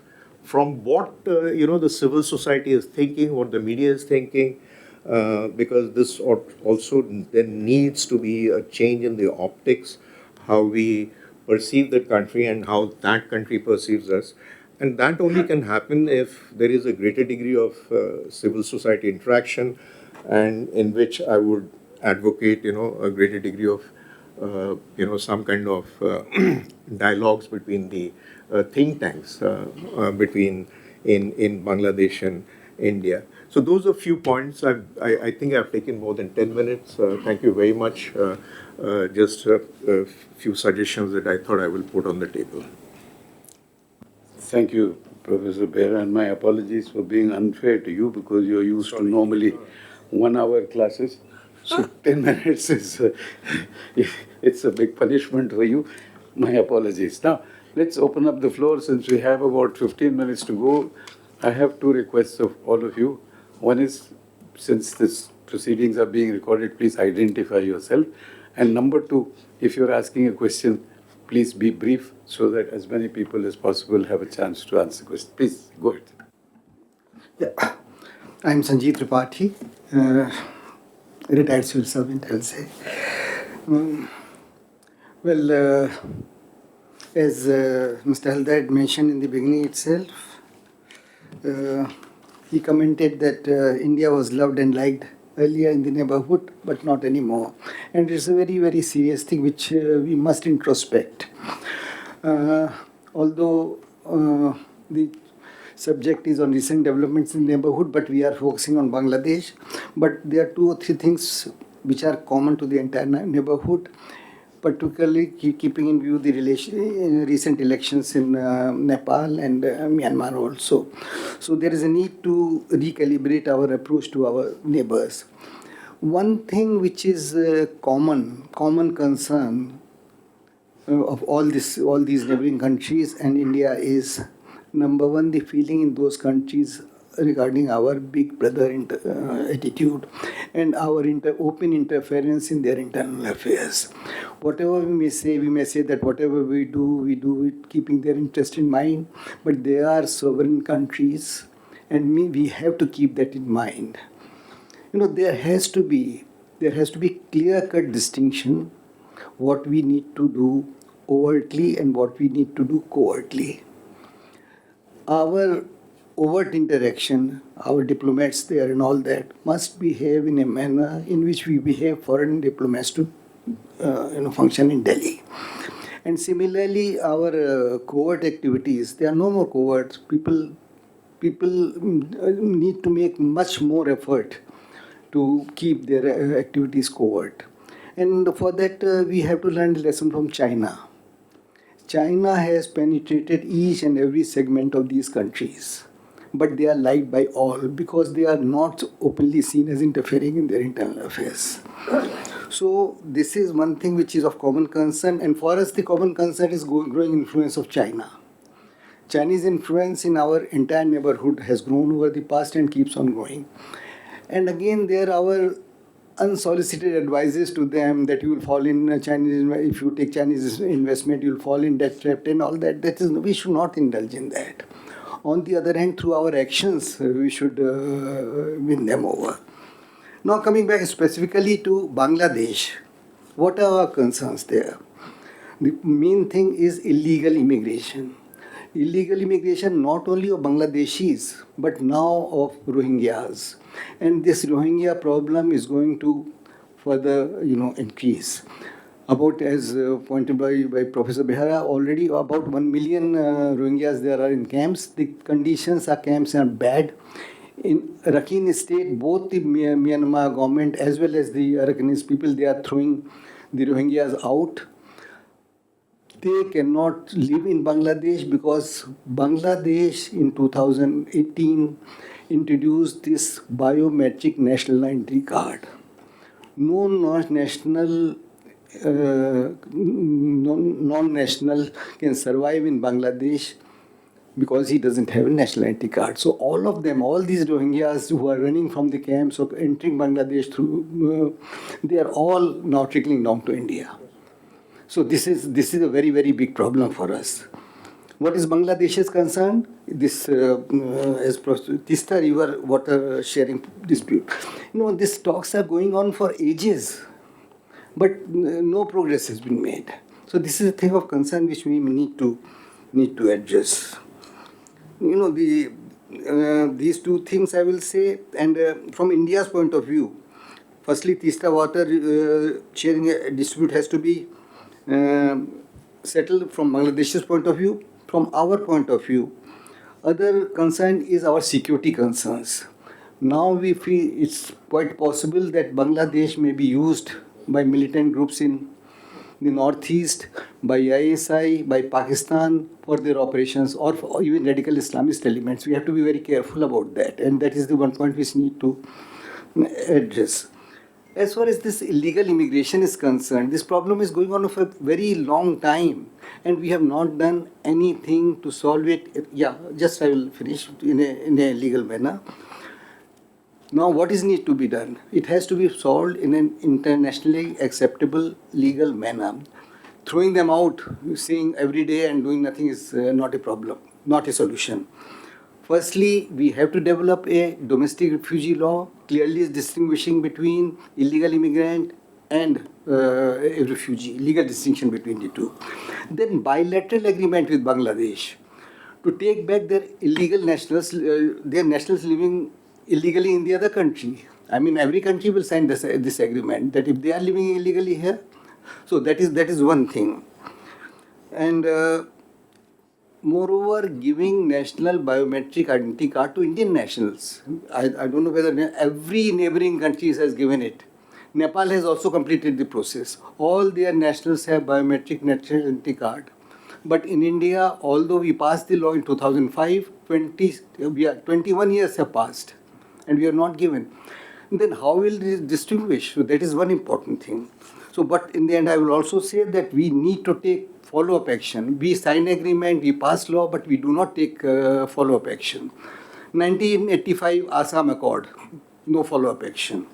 E: from what the civil society is thinking, what the media is thinking, because this also then needs to be a change in the optics, how we perceive that country and how that country perceives us. And that only can happen if there is a greater degree of civil society interaction, and in which I would advocate, a greater degree of, some kind of dialogues between the think tanks between in Bangladesh and India. So those are few points. I think I've taken more than 10 minutes. Thank you very much. Just a few suggestions that I thought I will put on the table.
C: Thank you, Professor Behra, and my apologies for being unfair to you because you're used to normally 1 hour classes. So 10 minutes is, it's a big punishment for you. My apologies. Now, let's open up the floor since we have about 15 minutes to go. I have 2 requests of all of you. One is, since these proceedings are being recorded, please identify yourself. And number 2, if you're asking a question, please be brief so that as many people as possible have a chance to answer the question. Please, go ahead.
F: Yeah. I'm Sanjeev Tripathi, retired civil servant, I'll say. As Mr. Haldad mentioned in the beginning itself, he commented that India was loved and liked earlier in the neighborhood, but not anymore. And it's a very, very serious thing which we must introspect. Although the subject is on recent developments in the neighborhood, but we are focusing on Bangladesh. But there are 2 or 3 things which are common to the entire neighborhood, particularly keeping in view the recent elections in Nepal and Myanmar also. So there is a need to recalibrate our approach to our neighbors. One thing which is common concern of all these neighboring countries and India is, number one, the feeling in those countries regarding our big brother attitude and our open interference in their internal affairs. Whatever we may say that whatever we do it keeping their interest in mind, but they are sovereign countries, and we have to keep that in mind. There has to be clear-cut distinction what we need to do overtly and what we need to do covertly. Our overt interaction, our diplomats there and all that, must behave in a manner in which we behave foreign diplomats to function in Delhi. And similarly, our covert activities, they are no more covert. People need to make much more effort to keep their activities covert. And for that, we have to learn the lesson from China. China has penetrated each and every segment of these countries, but they are liked by all because they are not openly seen as interfering in their internal affairs. So this is one thing which is of common concern, and for us the common concern is growing influence of China. Chinese influence in our entire neighborhood has grown over the past and keeps on growing. And again, there are our unsolicited advices to them that you will fall in Chinese, if you take Chinese investment, you will fall in debt trap and all that. We should not indulge in that. On the other hand, through our actions, we should win them over. Now, coming back specifically to Bangladesh, what are our concerns there? The main thing is illegal immigration. Illegal immigration not only of Bangladeshis, but now of Rohingyas. And this Rohingya problem is going to further, increase. about, as pointed by Professor Behara, already about 1 million Rohingyas there are in camps. The conditions are camps are bad. In Rakhine state, both the Myanmar government as well as the Rakhine people, they are throwing the Rohingyas out. They cannot live in Bangladesh because Bangladesh in 2018 introduced this biometric national identity card. No non-national can survive in Bangladesh because he doesn't have a national identity card. So all of them, all these Rohingyas who are running from the camps or entering Bangladesh through, they are all now trickling down to India. So this is a very, very big problem for us. What is Bangladesh is concerned, this as Tista River water sharing dispute, these talks are going on for ages, but no progress has been made. So this is a thing of concern which we need to address. These two things I will say, and from India's point of view, firstly, Tista water sharing dispute has to be settled from Bangladesh's point of view. From our point of view, other concern is our security concerns. Now we feel it's quite possible that Bangladesh may be used by militant groups in the northeast, by ISI, by Pakistan for their operations, or for even radical Islamist elements. We have to be very careful about that, and that is the one point which need to address. As far as this illegal immigration is concerned, this problem is going on for a very long time, and we have not done anything to solve it. Yeah, just I will finish in a legal manner. Now, what is need to be done? It has to be solved in an internationally acceptable legal manner. Throwing them out, seeing every day and doing nothing is not a problem, not a solution. Firstly, we have to develop a domestic refugee law, clearly distinguishing between illegal immigrant and a refugee, legal distinction between the two. Then bilateral agreement with Bangladesh to take back their illegal nationals, their nationals living illegally in the other country. I mean, every country will sign this agreement that if they are living illegally here, so that is one thing. And moreover, giving national biometric identity card to Indian nationals. I don't know whether every neighboring country has given it. Nepal has also completed the process. All their nationals have biometric national identity card. But in India, although we passed the law in 2005, 21 years have passed and we are not given. Then how will this distinguish? So that is one important thing. So, but in the end, I will also say that we need to take follow-up action. We sign agreement, we pass law, but we do not take follow-up action. 1985 Assam Accord, no follow-up action.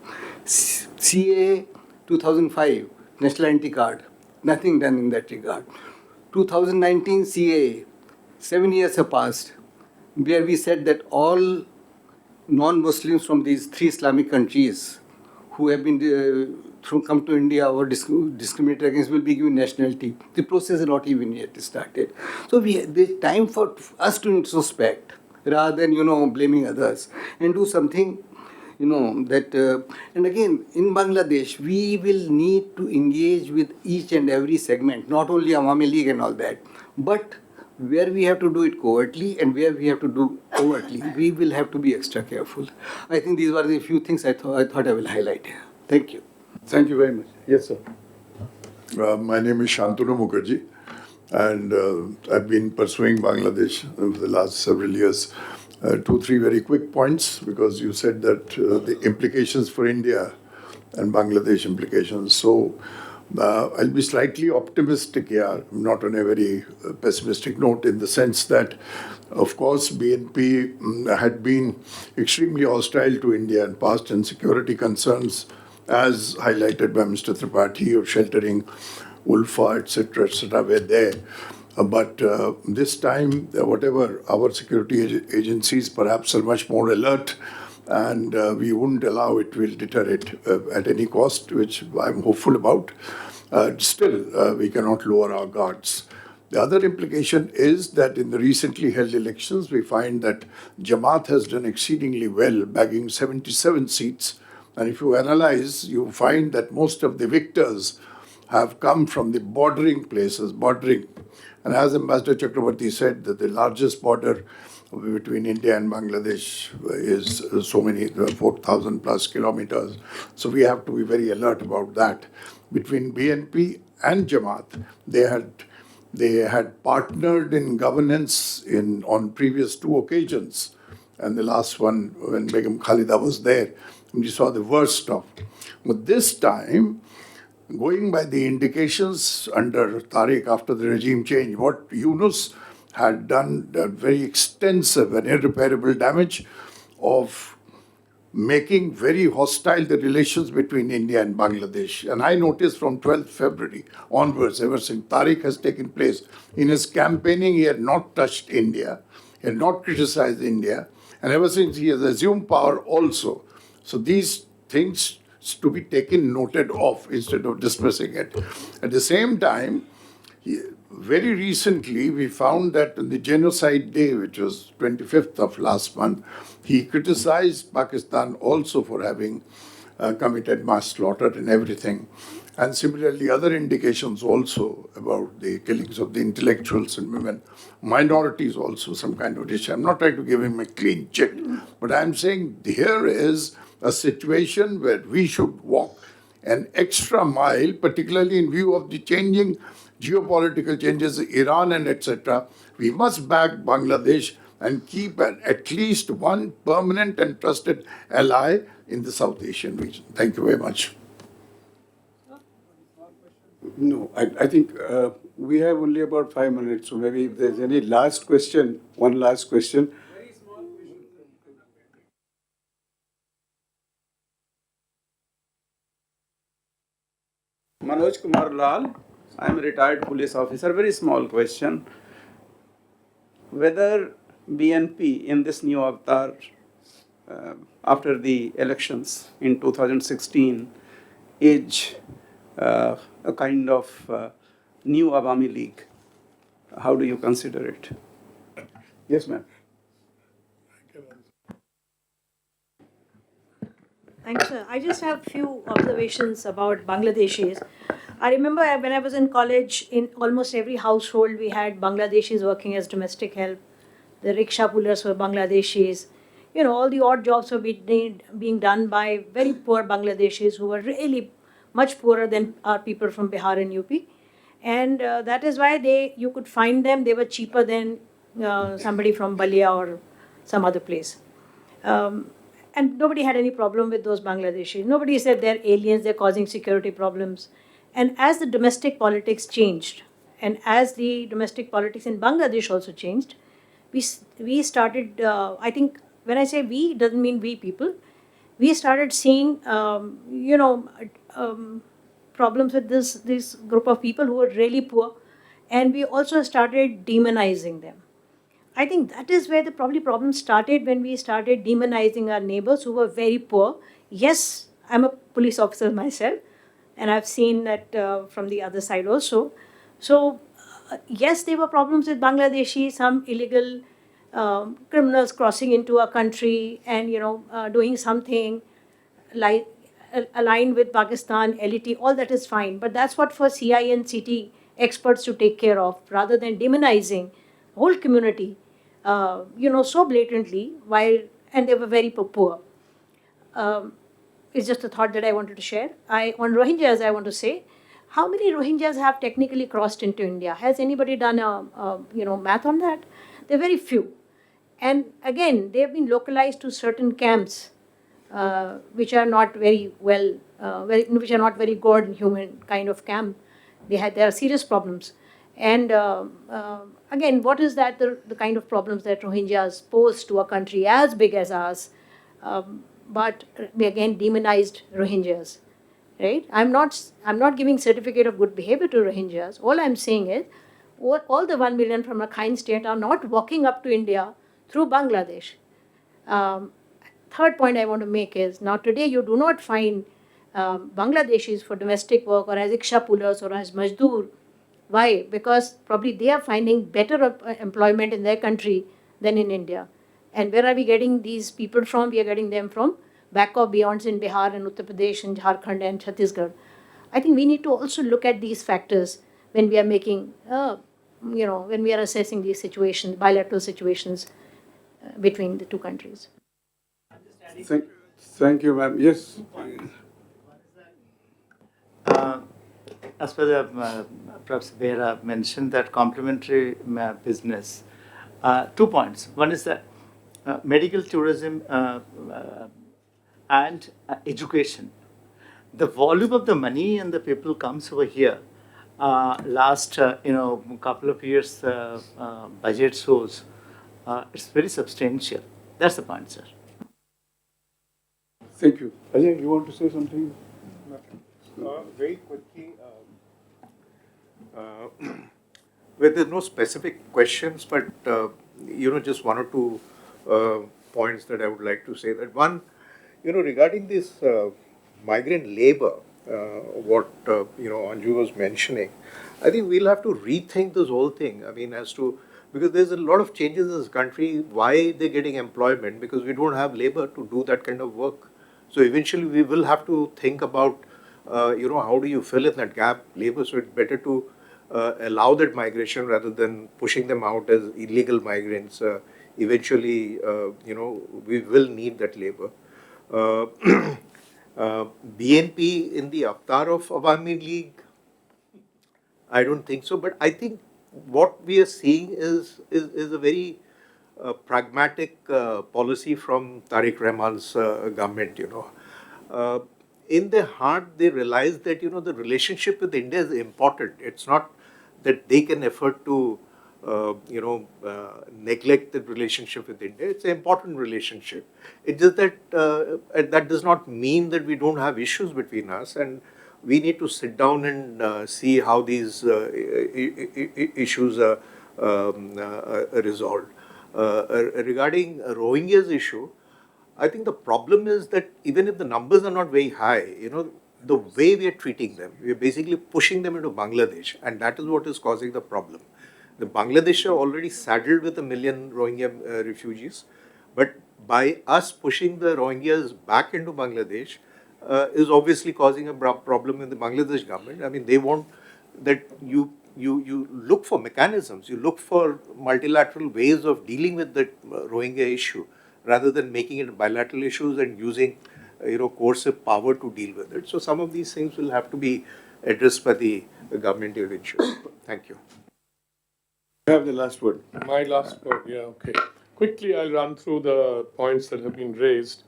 F: CA 2005, National Identity Card, nothing done in that regard. 2019 CA, 7 years have passed, where we said that all non-Muslims from these 3 Islamic countries who have been come to India or discriminated against will be given nationality. The process is not even yet started. So there's time for us to introspect rather than blaming others and do something that. And again, in Bangladesh, we will need to engage with each and every segment, not only Awami League and all that, but where we have to do it covertly and where we have to do overtly, we will have to be extra careful. I think these were the few things I thought I will highlight here. Thank you.
C: Thank you very much. Yes, sir.
B: My name is Shantanu Mukherjee, and I've been pursuing Bangladesh for the last several years. 2-3 very quick points, because you said that the implications for India and Bangladesh implications. So I'll be slightly optimistic here, not on a very pessimistic note, in the sense that, of course, BNP had been extremely hostile to India in past, and security concerns, as highlighted by Mr. Tripathi, of sheltering Ulfa, etc., were there. But this time, whatever, our security agencies perhaps are much more alert, and we wouldn't allow it, we'll deter it at any cost, which I'm hopeful about. Still, we cannot lower our guards. The other implication is that in the recently held elections, we find that Jamaat has done exceedingly well, bagging 77 seats. And if you analyze, you find that most of the victors have come from the bordering places, bordering. And as Ambassador Chakrabarti said, that the largest border between India and Bangladesh is so many, 4,000 plus kilometers. So we have to be very alert about that. Between BNP and Jamaat, they had partnered in governance on previous two occasions. And the last one, when Begum Khalida was there, we saw the worst of. But this time, going by the indications under Tariq after the regime change, what Yunus had done very extensive and irreparable damage of making very hostile the relations between India and Bangladesh. And I noticed from 12th February onwards, ever since Tariq has taken place, in his campaigning, he had not touched India, he had not criticized India, and ever since he has assumed power also. So these things to be taken noted of instead of dismissing it. At the same time, very recently, we found that on the Genocide Day, which was 25th of last month, he criticized Pakistan also for having committed mass slaughter and everything. And similarly, other indications also about the killings of the intellectuals and women, minorities also, some kind of issue. I'm not trying to give him a clean chit, but I'm saying here is a situation where we should walk an extra mile, particularly in view of the changing geopolitical changes, Iran and etc. We must back Bangladesh and keep at least one permanent and trusted ally in the South Asian region. Thank you very much.
C: No, I think we have only about 5 minutes, so maybe if there's any last question, one last question.
G: Manoj Kumar Lal, I am a retired police officer. Very small question. Whether BNP in this new avatar after the elections in 2016 is a kind of new Awami League. How do you consider it?
C: Yes, ma'am.
H: Thanks, sir. I just have a few observations about Bangladeshis. I remember when I was in college, in almost every household, we had Bangladeshis working as domestic help. The rickshaw pullers were Bangladeshis. You know, all the odd jobs were being done by very poor Bangladeshis who were really much poorer than our people from Bihar and UP. And that is why you could find them, they were cheaper than somebody from Balia or some other place. And nobody had any problem with those Bangladeshis. Nobody said they're aliens, they're causing security problems. And as the domestic politics changed, and as the domestic politics in Bangladesh also changed, we started, I think, when I say we, it doesn't mean we people, we started seeing, problems with this group of people who were really poor, and we also started demonizing them. I think that is where the problem started, when we started demonizing our neighbors who were very poor. Yes, I'm a police officer myself, and I've seen that from the other side also. So, yes, there were problems with Bangladeshi, some illegal criminals crossing into our country and doing something like aligned with Pakistan, LET, all that is fine. But that's what for CI and CT experts to take care of, rather than demonizing whole community, so blatantly, and they were very poor. It's just a thought that I wanted to share. On Rohingyas, I want to say, how many Rohingyas have technically crossed into India? Has anybody done math on that? There are very few. And again, they have been localized to certain camps, which are not very which are not very good human kind of camp. There are serious problems. And again, what is that the kind of problems that Rohingyas pose to a country as big as ours? But we again demonized Rohingyas, right? I'm not giving certificate of good behavior to Rohingyas. All I'm saying is, all the 1 million from Rakhine state are not walking up to India through Bangladesh. Third point I want to make is, now today you do not find Bangladeshis for domestic work or as rickshaw pullers or as majdoor. Why? Because probably they are finding better employment in their country than in India. And where are we getting these people from? We are getting them from back of beyonds in Bihar and Uttar Pradesh and Jharkhand and Chhattisgarh. I think we need to also look at these factors when we are making, when we are assessing these situations, bilateral situations between the two countries.
C: Thank, thank you, ma'am. Yes.
I: Uh, as per the Professor Behra mentioned that complementary business, 2 points. One is that medical tourism and education. The volume of the money and the people comes over here. Last couple of years budget shows it's very substantial. That's the point, sir.
C: Thank you. Ajay, you want to say something?
E: Very quickly, well, there's no specific questions, but just one or two points that I would like to say. That one, regarding this migrant labor, what Anju was mentioning, I think we'll have to rethink this whole thing. I mean, as to because there's a lot of changes in this country. Why they're getting employment? Because we don't have labor to do that kind of work. So eventually, we will have to think about, how do you fill in that gap labor? So it's better to allow that migration rather than pushing them out as illegal migrants. Eventually, we will need that labor. Uh, BNP in the avatar of Awami League, I don't think so. But I think what we are seeing is a very pragmatic policy from Tariq Rahman's government. Uh, in their heart, they realize that the relationship with India is important. It's not that they can afford to neglect the relationship with India. It's an important relationship. It's just that that does not mean that we don't have issues between us, and we need to sit down and see how these issues are resolved. Regarding Rohingyas issue, I think the problem is that even if the numbers are not very high, the way we are treating them, we are basically pushing them into Bangladesh, and that is what is causing the problem. The Bangladesh are already saddled with 1 million Rohingya refugees, but by us pushing the Rohingyas back into Bangladesh is obviously causing a problem in the Bangladesh government. I mean, they want that you look for mechanisms, you look for multilateral ways of dealing with the Rohingya issue, rather than making it bilateral issues and using coercive power to deal with it. So some of these things will have to be addressed by the government eventually. Thank you.
C: You have the last word.
D: My last word, yeah, okay. Quickly, I'll run through the points that have been raised.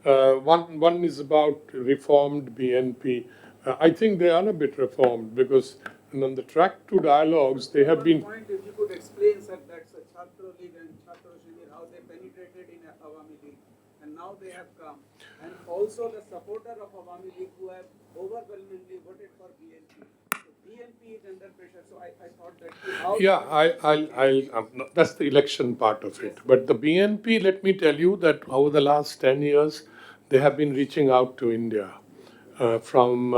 D: One is about reformed BNP. I think they are a bit reformed because on the track to dialogues, they have been.
G: Point, if you could explain, sir, that's a Chhatro League and Chhatro Shibir, how they penetrated in Awami League, and now they have come, and also the supporter of Awami League who have overwhelmingly voted for BNP. So BNP is under pressure. So I thought that.
D: That's the election part of it. But the BNP, let me tell you that over the last 10 years, they have been reaching out to India from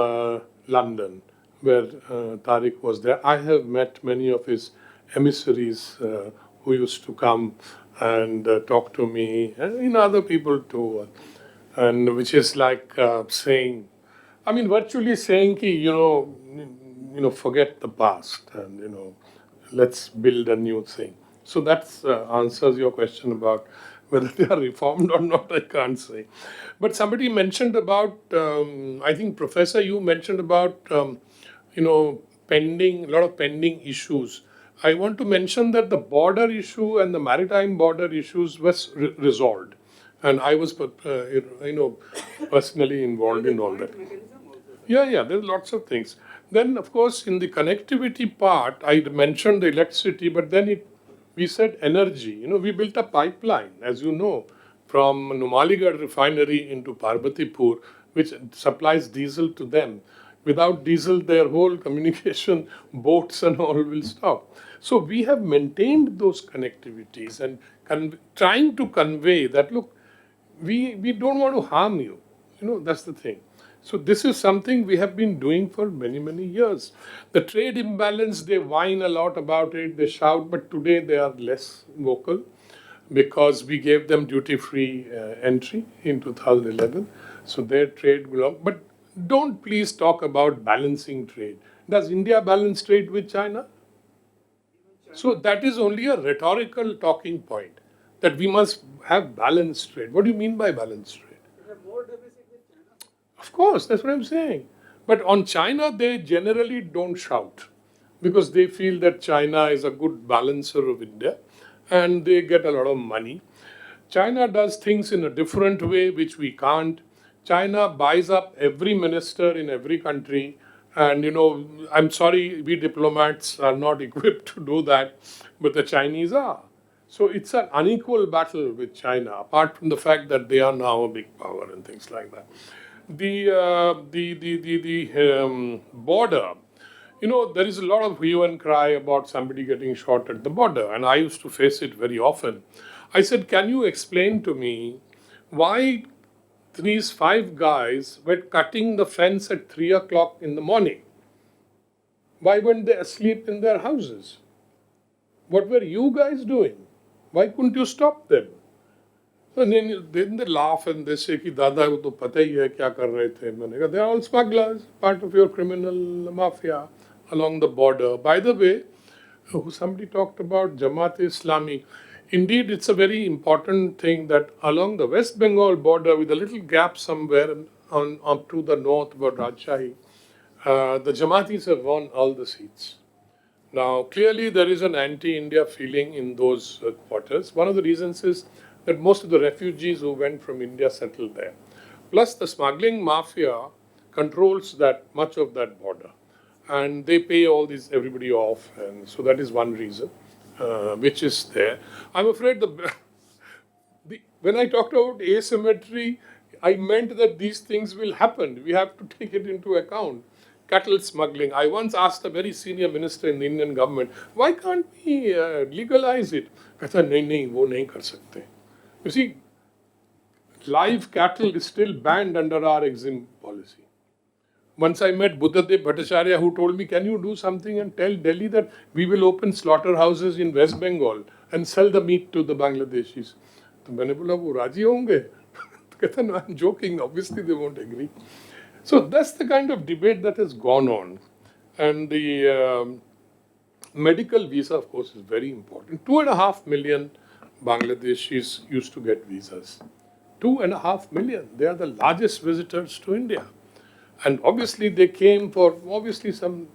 D: London, where Tariq was there. I have met many of his emissaries who used to come and talk to me, and other people too, and which is like saying, I mean, virtually saying, forget the past and let's build a new thing. So that answers your question about whether they are reformed or not. I can't say. But somebody mentioned about, I think Professor, you mentioned about, a lot of pending issues. I want to mention that the border issue and the maritime border issues was resolved, and I was, personally involved in all that. Yeah, there's lots of things. Then, of course, in the connectivity part, I mentioned the electricity, but then we said energy. We built a pipeline, as you know, from Numaligarh refinery into Parbatipur, which supplies diesel to them. Without diesel, their whole communication, boats and all will stop. So we have maintained those connectivities and trying to convey that, look, we don't want to harm you. That's the thing. So this is something we have been doing for many, many years. The trade imbalance, they whine a lot about it, they shout, but today they are less vocal because we gave them duty-free entry in 2011. So their trade will, but don't please talk about balancing trade. Does India balance trade with China? So that is only a rhetorical talking point, that we must have balanced trade. What do you mean by balanced trade? Of course, that's what I'm saying. But on China, they generally don't shout because they feel that China is a good balancer of India and they get a lot of money. China does things in a different way, which we can't. China buys up every minister in every country. And, I'm sorry, we diplomats are not equipped to do that, but the Chinese are. So it's an unequal battle with China, apart from the fact that they are now a big power and things like that. The border, there is a lot of hue and cry about somebody getting shot at the border, and I used to face it very often. I said, can you explain to me why these 5 guys were cutting the fence at 3 o'clock in the morning? Why weren't they asleep in their houses? What were you guys doing? Why couldn't you stop them? And then they laugh and they say, कि दादा को तो पता ही है क्या कर रहे थे. मैंने कहा, they are all smugglers, part of your criminal mafia along the border. By the way, somebody talked about Jamaat-e-Islami. Indeed, it's a very important thing that along the West Bengal border, with a little gap somewhere on up to the north about Rajshahi, the Jamaatis have won all the seats. Now, clearly, there is an anti-India feeling in those quarters. One of the reasons is that most of the refugees who went from India settled there. Plus, the smuggling mafia controls that much of that border, and they pay everybody off, and so that is one reason, which is there. I'm afraid when I talked about asymmetry, I meant that these things will happen. We have to take it into account. Cattle smuggling. I once asked a very senior minister in the Indian government, why can't we legalize it? कहता नहीं नहीं वो नहीं कर सकते. You see, live cattle is still banned under our exim policy. Once I met Buddhadev Bhattacharya, who told me, can you do something and tell Delhi that we will open slaughterhouses in West Bengal and sell the meat to the Bangladeshis? तो मैंने बोला वो राजी होंगे? तो कहता no, I'm joking. Obviously they won't agree. So that's the kind of debate that has gone on. And the medical visa, of course, is very important. 2.5 million Bangladeshis used to get visas. 2.5 million. They are the largest visitors to India. And obviously they came for some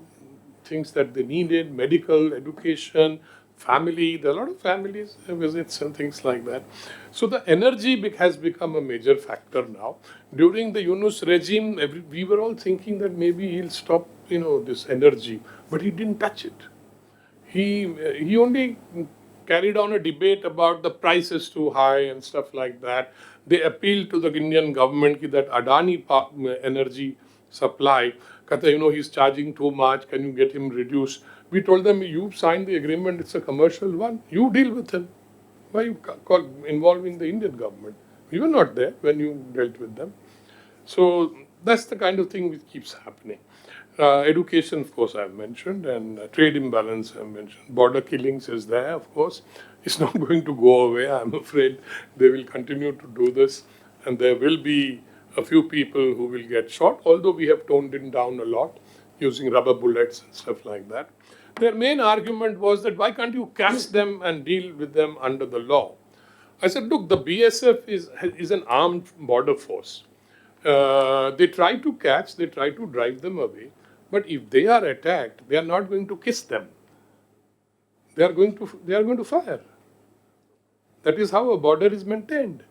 D: things that they needed, medical, education, family. There are a lot of families visits and things like that. So the energy has become a major factor now. During the Yunus regime, we were all thinking that maybe he'll stop, this energy, but he didn't touch it. He only carried on a debate about the price is too high and stuff like that. They appealed to the Indian government that Adani energy supply, he's charging too much, can you get him reduced? We told them, you signed the agreement, it's a commercial one, you deal with him. Why are you involving the Indian government? We were not there when you dealt with them. So that's the kind of thing which keeps happening. Education, of course, I've mentioned, and trade imbalance I've mentioned. Border killings is there, of course. It's not going to go away. I'm afraid they will continue to do this, and there will be a few people who will get shot, although we have toned it down a lot using rubber bullets and stuff like that. Their main argument was that why can't you catch them and deal with them under the law? I said, look, the BSF is an armed border force. They try to catch, they try to drive them away. But if they are attacked, they are not going to kiss them. They are going to fire. That is how a border is maintained.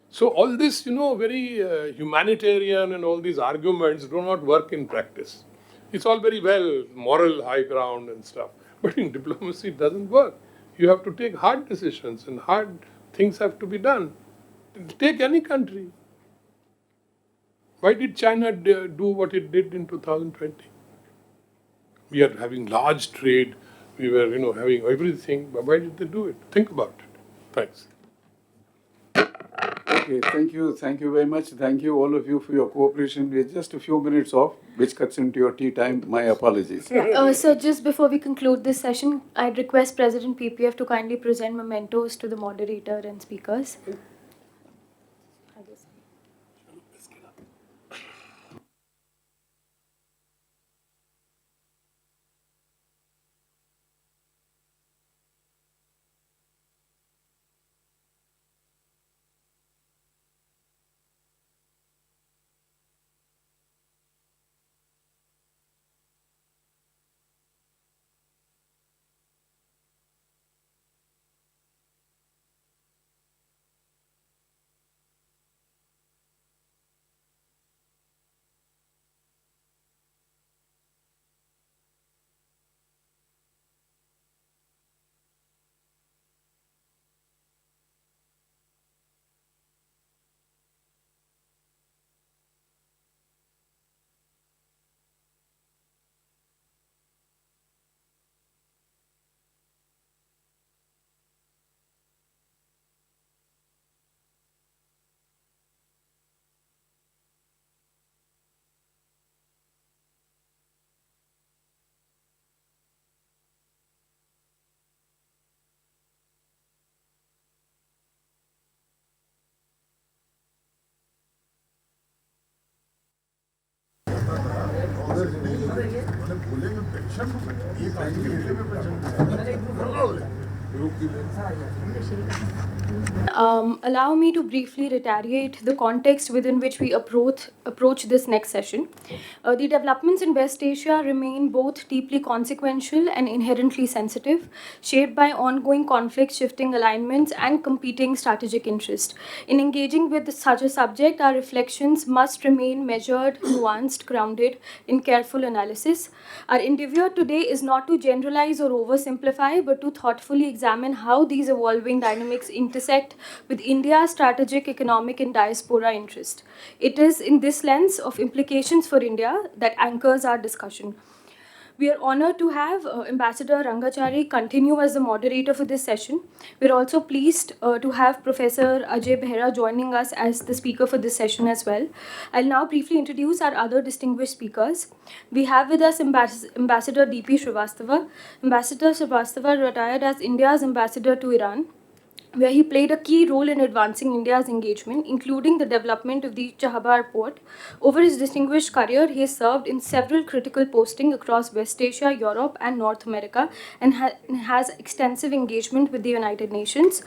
D: So all this, very humanitarian and all these arguments do not work in practice. It's all very well, moral high ground and stuff. But in diplomacy, it doesn't work. You have to take hard decisions and hard things have to be done. Take any country. Why did China do what it did in 2020? We are having large trade. We were, having everything. But why did they do it? Think about it. Thanks.
C: Okay, thank you. Thank you very much. Thank you, all of you, for your cooperation. We're just a few minutes off, which cuts into your tea time. My apologies.
A: So just before we conclude this session, I'd request President PPF to kindly present mementos to the moderator and speakers. Allow me to briefly reiterate the context within which we approach this next session. The developments in West Asia remain both deeply consequential and inherently sensitive, shaped by ongoing conflicts, shifting alignments, and competing strategic interests. In engaging with such a subject, our reflections must remain measured, nuanced, grounded in careful analysis. Our endeavor today is not to generalize or oversimplify, but to thoughtfully examine how these evolving dynamics intersect with India's strategic, economic, and diaspora interest. It is in this lens of implications for India that anchors our discussion. We are honored to have Ambassador Rangachari continue as the moderator for this session. We're also pleased to have Professor Ajay Behra joining us as the speaker for this session as well. I'll now briefly introduce our other distinguished speakers. We have with us Ambassador D.P. Srivastava. Ambassador Srivastava retired as India's ambassador to Iran, where he played a key role in advancing India's engagement, including the development of the Chahabar port. Over his distinguished career, he has served in several critical postings across West Asia, Europe, and North America, and has extensive engagement with the United Nations.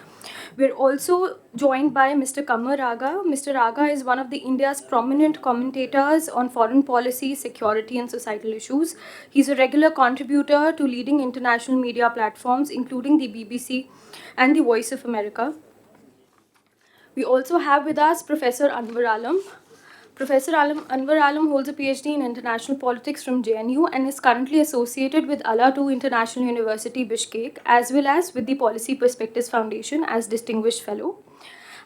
A: We're also joined by Mr. Kamar Raga. Mr. Raga is one of the India's prominent commentators on foreign policy, security, and societal issues. He's a regular contributor to leading international media platforms, including the BBC and the Voice of America. We also have with us Professor Anwar Alam. Anwar Alam holds a PhD in international politics from JNU and is currently associated with Ala II International University, Bishkek, as well as with the Policy Perspectives Foundation as Distinguished Fellow.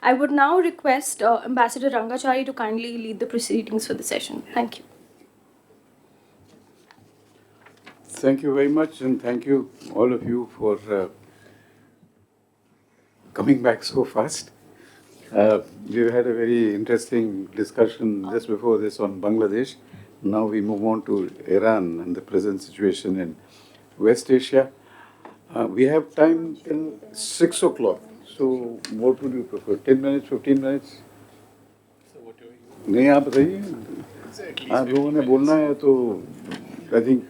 A: I would now request Ambassador Rangachari to kindly lead the proceedings for the session. Thank you.
C: Thank you very much, and thank you, all of you, for coming back so fast. We've had a very interesting discussion just before this on Bangladesh. Now we move on to Iran and the present situation in West Asia. We have time till 6 o'clock. So what would you prefer? 10 minutes, 15 minutes? नहीं आप बताइए आप लोगों ने बोलना है तो I think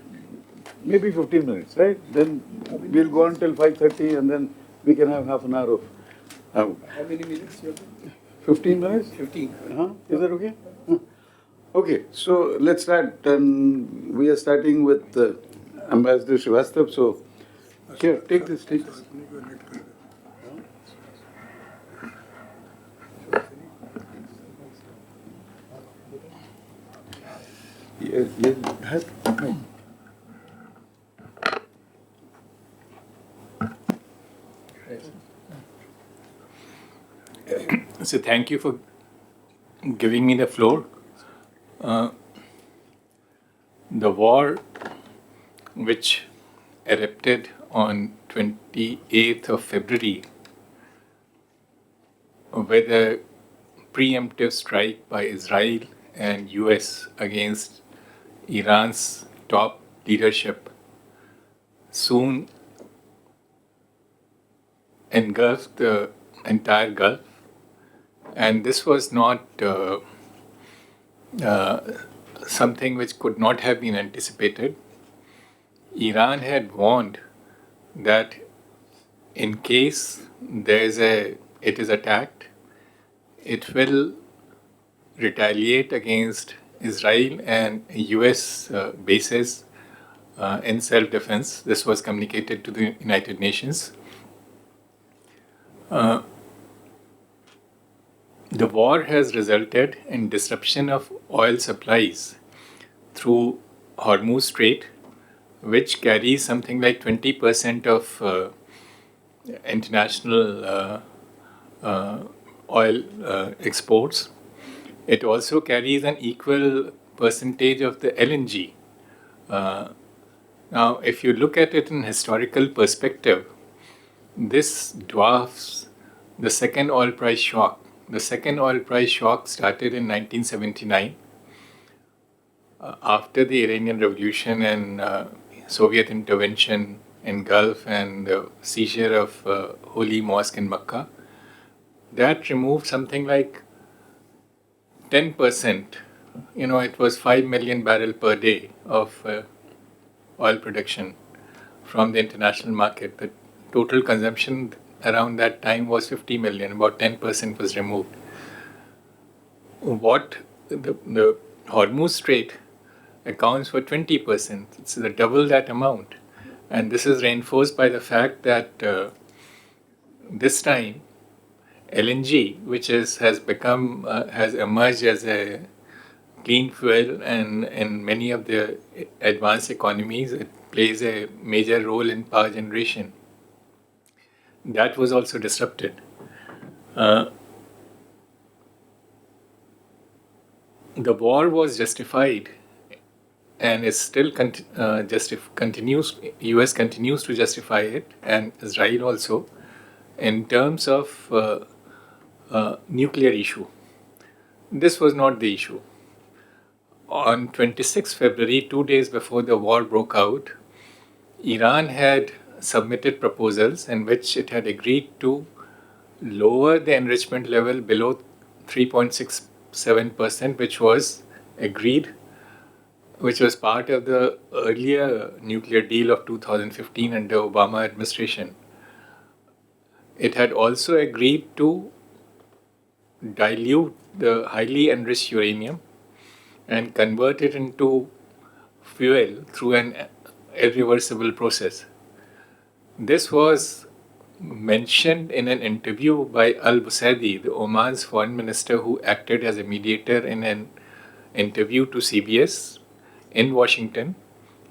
C: maybe 15 minutes, right? Then we'll go on till 5:30 and then we can have half an hour of. How many minutes? 15 minutes? 15. Is that okay? Okay, so let's start. And we are starting with Ambassador Srivastava. So here, take this. Yes. No.
J: So thank you for giving me the floor. The war which erupted on 28th of February with a preemptive strike by Israel and US against Iran's top leadership soon engulfed the entire Gulf. And this was not something which could not have been anticipated. Iran had warned that in case it is attacked, it will retaliate against Israel and US bases in self-defense. This was communicated to the United Nations. The war has resulted in disruption of oil supplies through Hormuz Strait, which carries something like 20% of international oil exports. It also carries an equal percentage of the LNG. Now, if you look at it in historical perspective, this dwarfs the second oil price shock. The second oil price shock started in 1979 after the Iranian Revolution and Soviet intervention in Gulf and the seizure of Holy Mosque in Mecca. That removed something like 10%. It was 5 million barrel per day of oil production from the international market. The total consumption around that time was 50 million, about 10% was removed. What the Hormuz Strait accounts for 20%. It's the double that amount. And this is reinforced by the fact that this time LNG, which has emerged as a clean fuel, and in many of the advanced economies, it plays a major role in power generation. That was also disrupted. The war was justified, and is still continues. US continues to justify it, and Israel also, in terms of nuclear issue. This was not the issue. On 26 February, 2 days before the war broke out, Iran had submitted proposals in which it had agreed to lower the enrichment level below 3.67%, which was agreed, which was part of the earlier nuclear deal of 2015 under Obama administration. It had also agreed to dilute the highly enriched uranium and convert it into fuel through an irreversible process. This was mentioned in an interview by al-Busaidi, the Oman's foreign minister, who acted as a mediator in an interview to CBS in Washington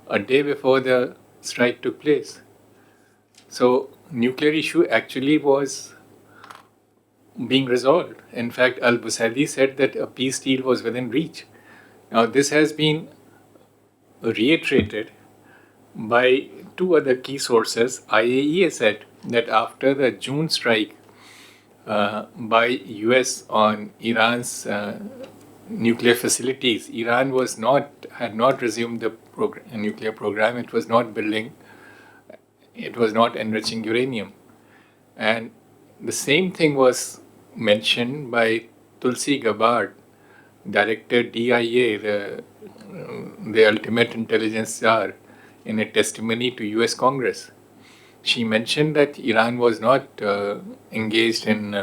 J: a day before the strike took place. So nuclear issue actually was being resolved. In fact, al-Busaidi said that a peace deal was within reach. Now this has been reiterated by two other key sources. IAEA said that after the June strike by US on Iran's nuclear facilities, Iran had not resumed the nuclear program. It was not enriching uranium. And the same thing was mentioned by Tulsi Gabbard, Director DIA, the ultimate intelligence czar, in a testimony to US Congress. She mentioned that Iran was not engaged in,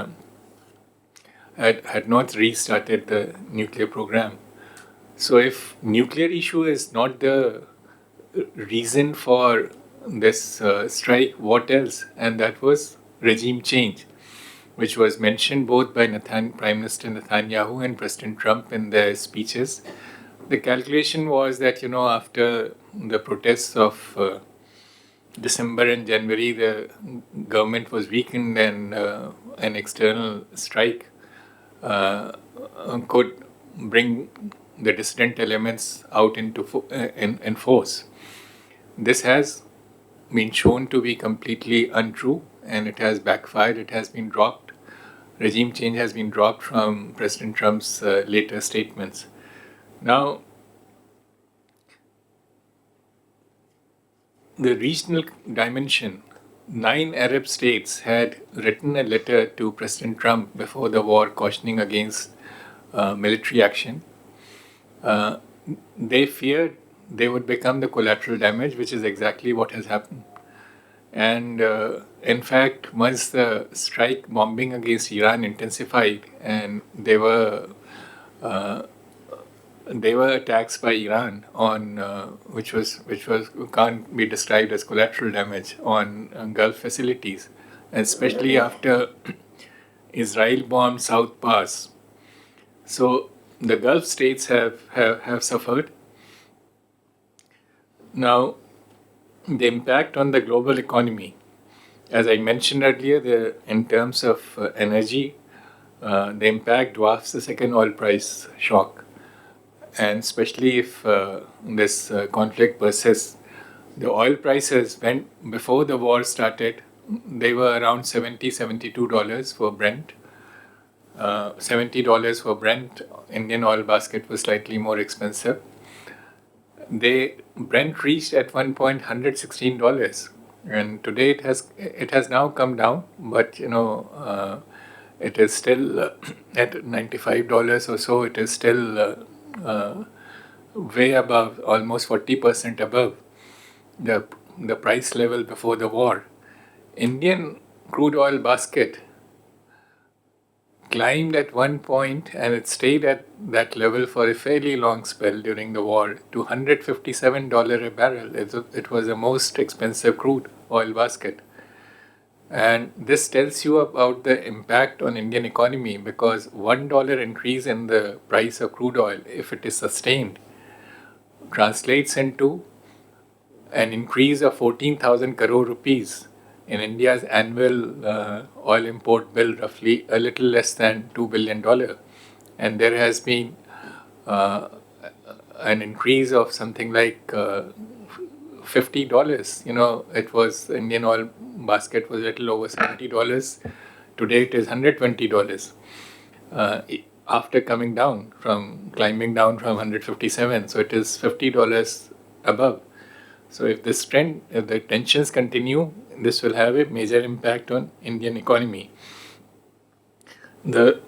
J: had not restarted the nuclear program. So if nuclear issue is not the reason for this strike, what else? And that was regime change, which was mentioned both by Prime Minister Netanyahu and President Trump in their speeches. The calculation was that, after the protests of December and January, the government was weakened, and an external strike could bring the dissident elements out into in force. This has been shown to be completely untrue, and it has backfired. It has been dropped. Regime change has been dropped from President Trump's later statements. Now, the regional dimension, 9 Arab states had written a letter to President Trump before the war cautioning against military action. They feared they would become the collateral damage, which is exactly what has happened. And in fact, once the strike bombing against Iran intensified, and they were attacks by Iran on which can't be described as collateral damage on Gulf facilities, especially after Israel bombed South Pass. So the Gulf states have suffered. Now, the impact on the global economy, as I mentioned earlier, in terms of energy, the impact dwarfs the second oil price shock. And especially if this conflict persists, the oil prices before the war started, they were around $72 for Brent. $70 for Brent. Indian oil basket was slightly more expensive. Brent reached at one point $116, and today it has now come down, but it is still at $95 or so. It is still way above, almost 40% above the price level before the war, Indian crude oil basket climbed at one point and it stayed at that level for a fairly long spell during the war to $157 a barrel. It was the most expensive crude oil basket. And this tells you about the impact on Indian economy because $1 increase in the price of crude oil, if it is sustained, translates into an increase of 14,000 crore rupees in India's annual oil import bill, roughly a little less than $2 billion. And there has been uh, an increase of something like $50. It was Indian oil basket was a little over $70. Today it is $120. After climbing down from 157, so it is $50 above. So if the tensions continue, this will have a major impact on Indian economy. The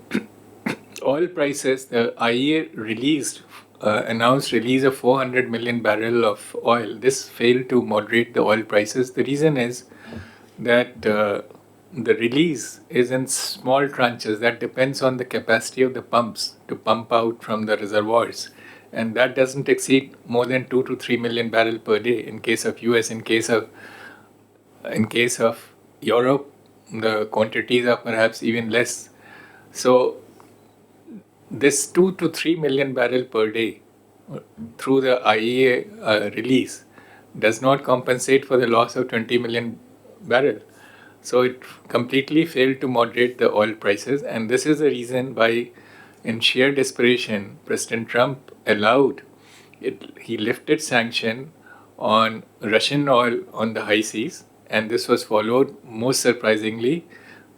J: oil prices, the IEA announced release of 400 million barrel of oil. This failed to moderate the oil prices. The reason is that the release is in small tranches. That depends on the capacity of the pumps to pump out from the reservoirs. And that doesn't exceed more than 2 to 3 million barrel per day in case of US. In case of Europe, the quantities are perhaps even less. So this 2 to 3 million barrel per day through the IEA release does not compensate for the loss of 20 million barrel. So it completely failed to moderate the oil prices, and this is the reason why, in sheer desperation, President Trump he lifted sanction on Russian oil on the high seas, and this was followed, most surprisingly,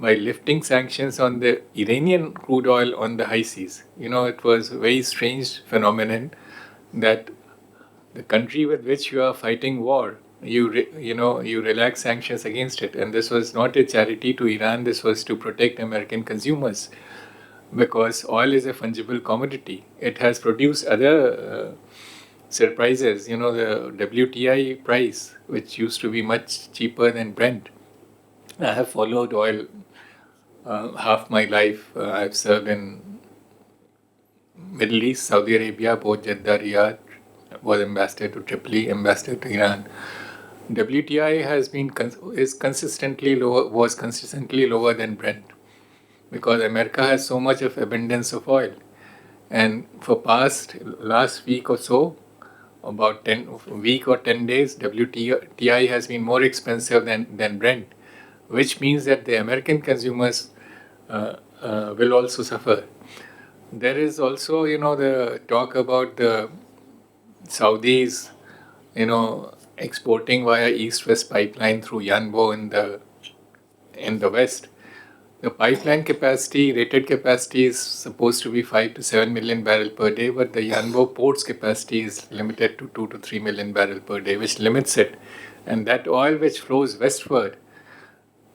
J: by lifting sanctions on the Iranian crude oil on the high seas. It was a very strange phenomenon that the country with which you are fighting war, you relax sanctions against it. And this was not a charity to Iran, this was to protect American consumers. Because oil is a fungible commodity. It has produced other surprises. The WTI price, which used to be much cheaper than Brent. I have followed oil half my life. I've served in Middle East, Saudi Arabia, both Jeddah, Riyadh, was ambassador to Tripoli, ambassador to Iran. WTI was consistently lower than Brent because America has so much of abundance of oil. And for last week or so, about 10 days, WTI has been more expensive than Brent, which means that the American consumers will also suffer. There is also, the talk about the Saudis, exporting via East-West pipeline through Yanbo in the West. The pipeline rated capacity is supposed to be 5 to 7 million barrel per day, but the Yanbo port's capacity is limited to 2 to 3 million barrel per day, which limits it. And that oil which flows westward,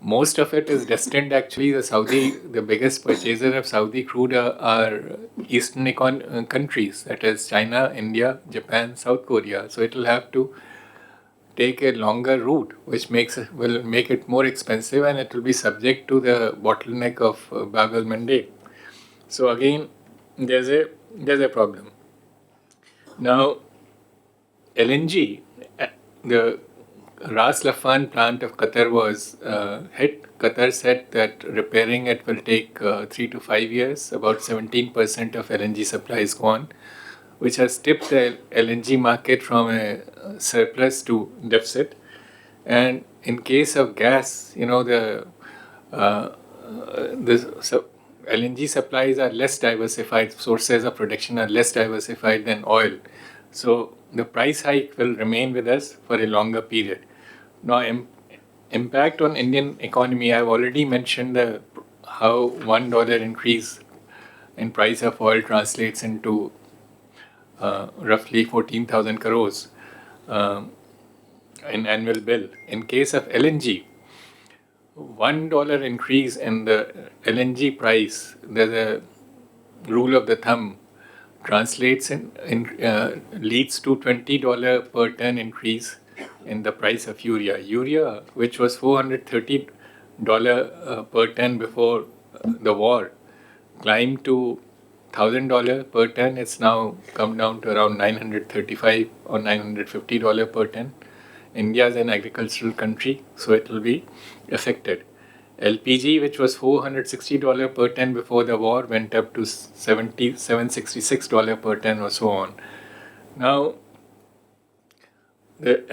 J: most of it is destined actually, the biggest purchaser of Saudi crude are Eastern countries, that is China, India, Japan, South Korea. So it will have to take a longer route, which will make it more expensive, and it will be subject to the bottleneck of Bab el Mandeb. So again, there's a problem. Now, LNG, the Ras Laffan plant of Qatar was hit. Qatar said that repairing it will take 3 to 5 years. About 17% of LNG supply is gone, which has tipped the LNG market from a surplus to deficit. And in case of gas, the LNG supplies are less diversified, sources of production are less diversified than oil. So the price hike will remain with us for a longer period. Now, impact on Indian economy, I've already mentioned how $1 increase in price of oil translates into roughly 14,000 crores in annual bill. In case of LNG, $1 increase in the LNG price, there's a rule of the thumb, translates leads to $20 per ton increase in the price of urea. Urea, which was $430 per ton before the war, climbed to $1,000 per ton. It's now come down to around $935 or $950 per ton. India is an agricultural country, so it will be affected. LPG, which was $460 per ton before the war, went up to $766 per ton or so on. Now, the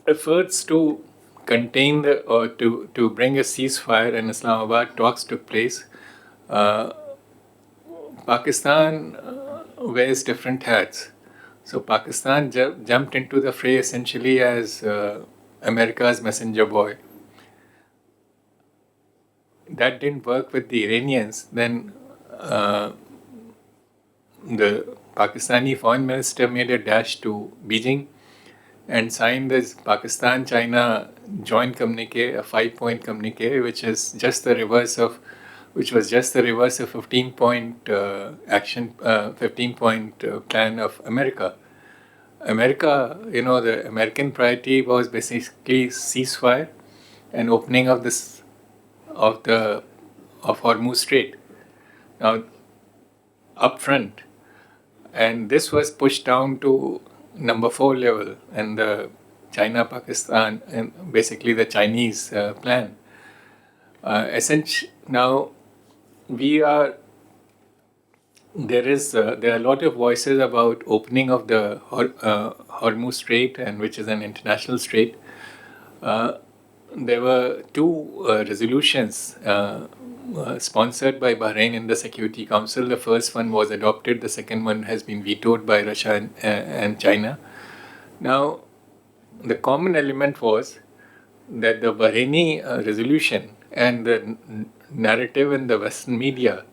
J: efforts to contain or to bring a ceasefire in Islamabad talks took place. Pakistan wears different hats. So Pakistan jumped into the fray essentially as America's messenger boy. That didn't work with the Iranians. Then the Pakistani foreign minister made a dash to Beijing and signed this Pakistan-China joint communique, a 5-point communique, which was just the reverse of 15-point action, 15-point plan of America. The American priority was basically ceasefire and opening of Hormuz Strait. Now, upfront, and this was pushed down to number 4 level, and the China-Pakistan and basically the Chinese plan. Now, there are a lot of voices about opening of the Hormuz Strait, and which is an international strait. There were 2 resolutions sponsored by Bahrain in the Security Council. The first one was adopted. The second one has been vetoed by Russia and China. Now, the common element was that the Bahraini resolution and the narrative in the Western media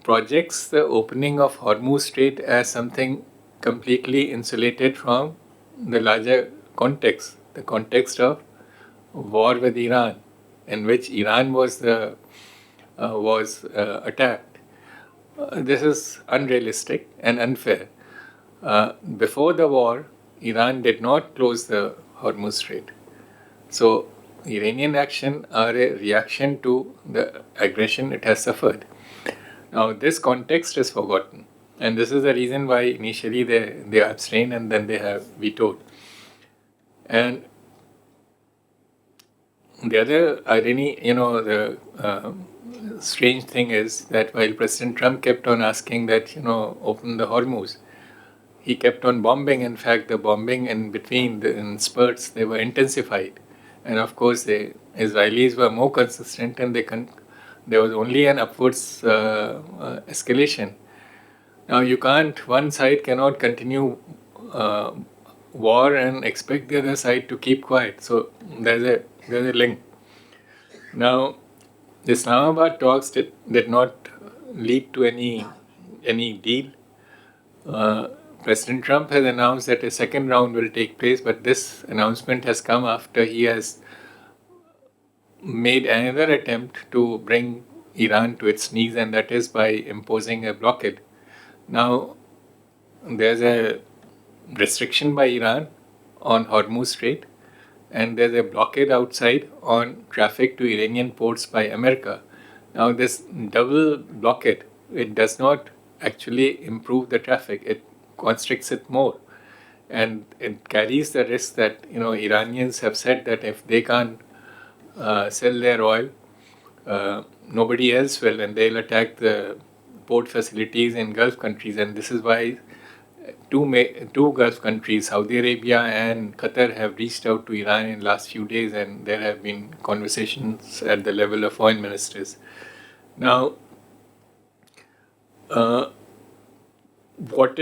J: projects the opening of Hormuz Strait as something completely insulated from the larger context, the context of war with Iran, in which Iran was attacked. This is unrealistic and unfair. Before the war, Iran did not close the Hormuz Strait. So, Iranian action are a reaction to the aggression it has suffered. Now, this context is forgotten, and this is the reason why initially they abstained and then they have vetoed. And the other irony, the strange thing is that while President Trump kept on asking that, open the Hormuz, he kept on bombing. In fact, the bombing in between, in spurts, they were intensified. And of course, the Israelis were more consistent, and there was only an upwards escalation. Now, one side cannot continue war and expect the other side to keep quiet. So there's a link. Now, the Islamabad talks did not lead to any deal. President Trump has announced that a second round will take place, but this announcement has come after he has made another attempt to bring Iran to its knees, and that is by imposing a blockade. Now, there's a restriction by Iran on Hormuz Strait, and there's a blockade outside on traffic to Iranian ports by America. Now, this double blockade, it does not actually improve the traffic. It constricts it more. And it carries the risk that, Iranians have said that if they can't sell their oil, nobody else will, and they'll attack the port facilities in Gulf countries. And this is why two Gulf countries, Saudi Arabia and Qatar, have reached out to Iran in the last few days, and there have been conversations at the level of foreign ministers. Now, what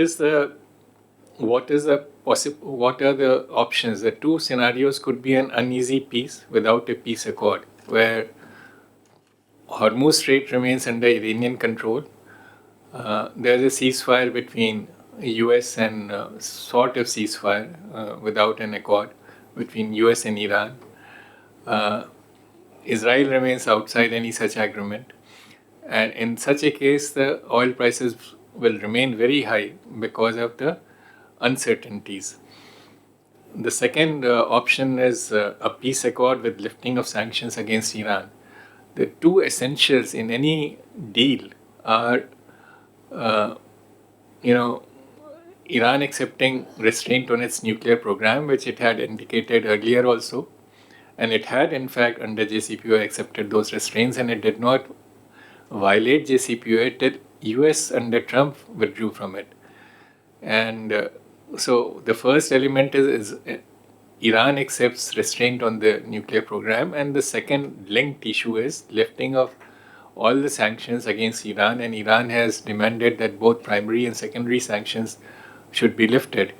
J: are the options? The 2 scenarios could be an uneasy peace without a peace accord, where Hormuz Strait remains under Iranian control. There's a ceasefire between US and sort of ceasefire without an accord between US and Iran. Israel remains outside any such agreement. And in such a case, the oil prices will remain very high because of the uncertainties. The second option is a peace accord with lifting of sanctions against Iran. The two essentials in any deal are, uh, you know, Iran accepting restraint on its nuclear program, which it had indicated earlier also, and it had in fact under JCPOA accepted those restraints, and it did not violate JCPOA till US under Trump withdrew from it. And so the first element is Iran accepts restraint on the nuclear program, and the second linked issue is lifting of all the sanctions against Iran, and Iran has demanded that both primary and secondary sanctions should be lifted.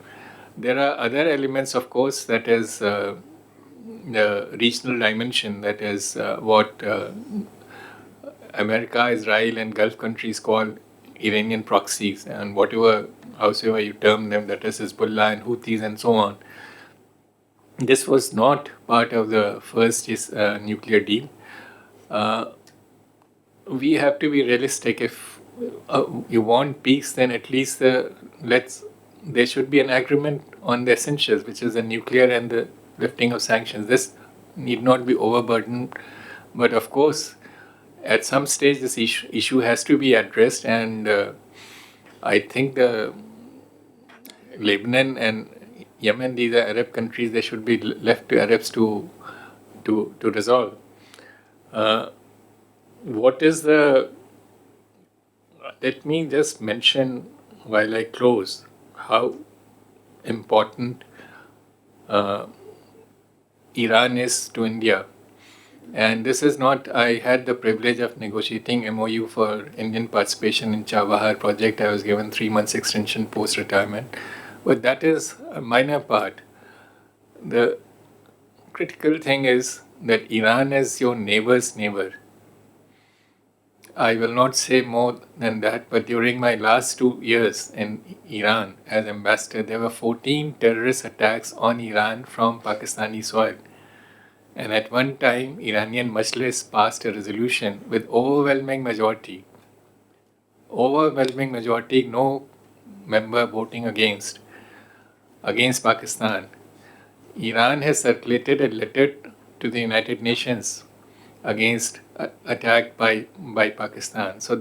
J: There are other elements, of course, that is the regional dimension, that is what America, Israel, and Gulf countries call Iranian proxies, and however you term them, that is Hezbollah and Houthis and so on. This was not part of the first nuclear deal. We have to be realistic. If you want peace, then at least there should be an agreement on the essentials, which is the nuclear and the lifting of sanctions. This need not be overburdened, but of course, at some stage, this issue has to be addressed, and I think the Lebanon and Yemen, these are Arab countries, they should be left to Arabs to resolve. What is the? Let me just mention while I close how important Iran is to India. And this is not, I had the privilege of negotiating MOU for Indian participation in Chabahar project. I was given 3 months extension post-retirement. But that is a minor part. The critical thing is that Iran is your neighbor's neighbor. I will not say more than that, but during my last 2 years in Iran as ambassador, there were 14 terrorist attacks on Iran from Pakistani soil. And at one time, Iranian Majlis passed a resolution with overwhelming majority, no member voting against Pakistan. Iran has circulated a letter to the United Nations against attack by Pakistan. So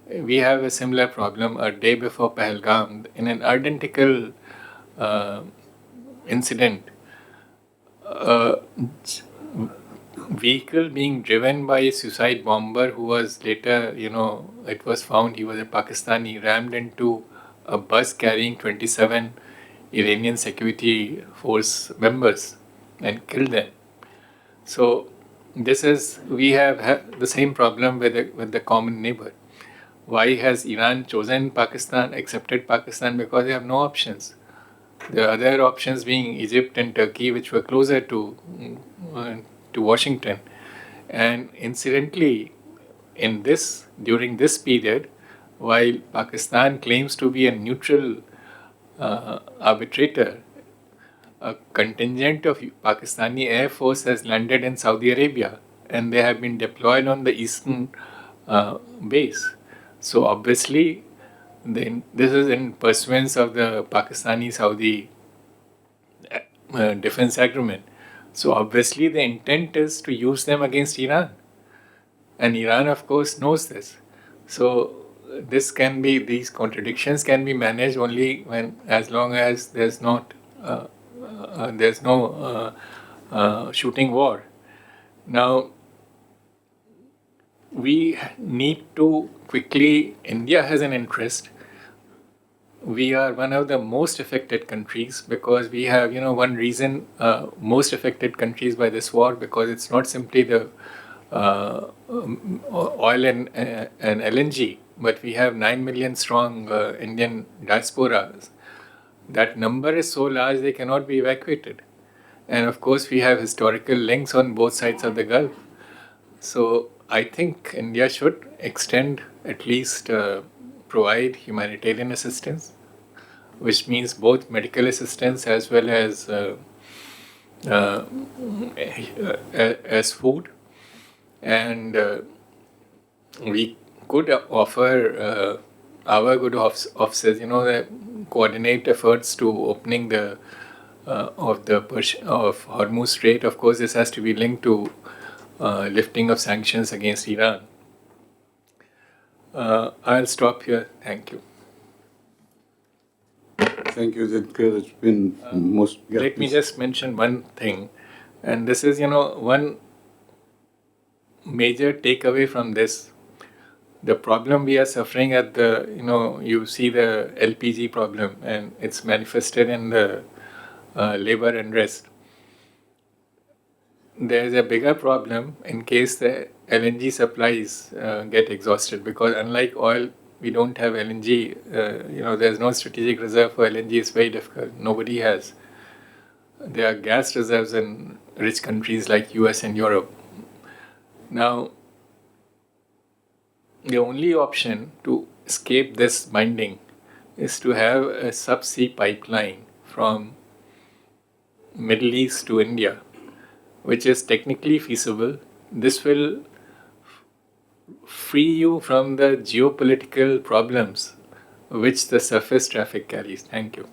J: we have a similar problem. A day before Pahalgam, in an identical incident, a vehicle being driven by a suicide bomber who was later, it was found he was a Pakistani, rammed into a bus carrying 27 Iranian security force members and killed them. So we have the same problem with the common neighbor. Why has Iran chosen Pakistan, accepted Pakistan? Because they have no options. The other options being Egypt and Turkey, which were closer to Washington. And incidentally, during this period, while Pakistan claims to be a neutral arbitrator, a contingent of Pakistani Air Force has landed in Saudi Arabia, and they have been deployed on the eastern base. So obviously, this is in pursuance of the Pakistani-Saudi defense agreement. So obviously, the intent is to use them against Iran, and Iran, of course, knows this. So these contradictions can be managed only as long as there's no shooting war. Now, we need to quickly, India has an interest. We are one of the most affected countries because we have, one reason most affected countries by this war, because it's not simply the oil and LNG, but we have 9 million strong Indian diaspora. That number is so large they cannot be evacuated. And of course, we have historical links on both sides of the Gulf. So I think India should extend, at least provide humanitarian assistance, which means both medical assistance as well as food. And we could offer our good officers, coordinate efforts to opening the of Hormuz Strait. Of course, this has to be linked to lifting of sanctions against Iran. I'll stop here. Thank you.
C: Thank you, Zitkar. It's been most. Yeah,
J: Let me
C: please.
J: just mention one thing, and this is, one major takeaway from this. The problem we are suffering at the, you see the LPG problem, and it's manifested in the labor unrest. There's a bigger problem in case the LNG supplies get exhausted, because unlike oil, we don't have LNG. There's no strategic reserve for LNG. It's very difficult. Nobody has. There are gas reserves in rich countries like US and Europe. Now, the only option to escape this binding is to have a subsea pipeline from Middle East to India, which is technically feasible. This will free you from the geopolitical problems which the surface traffic carries. Thank you.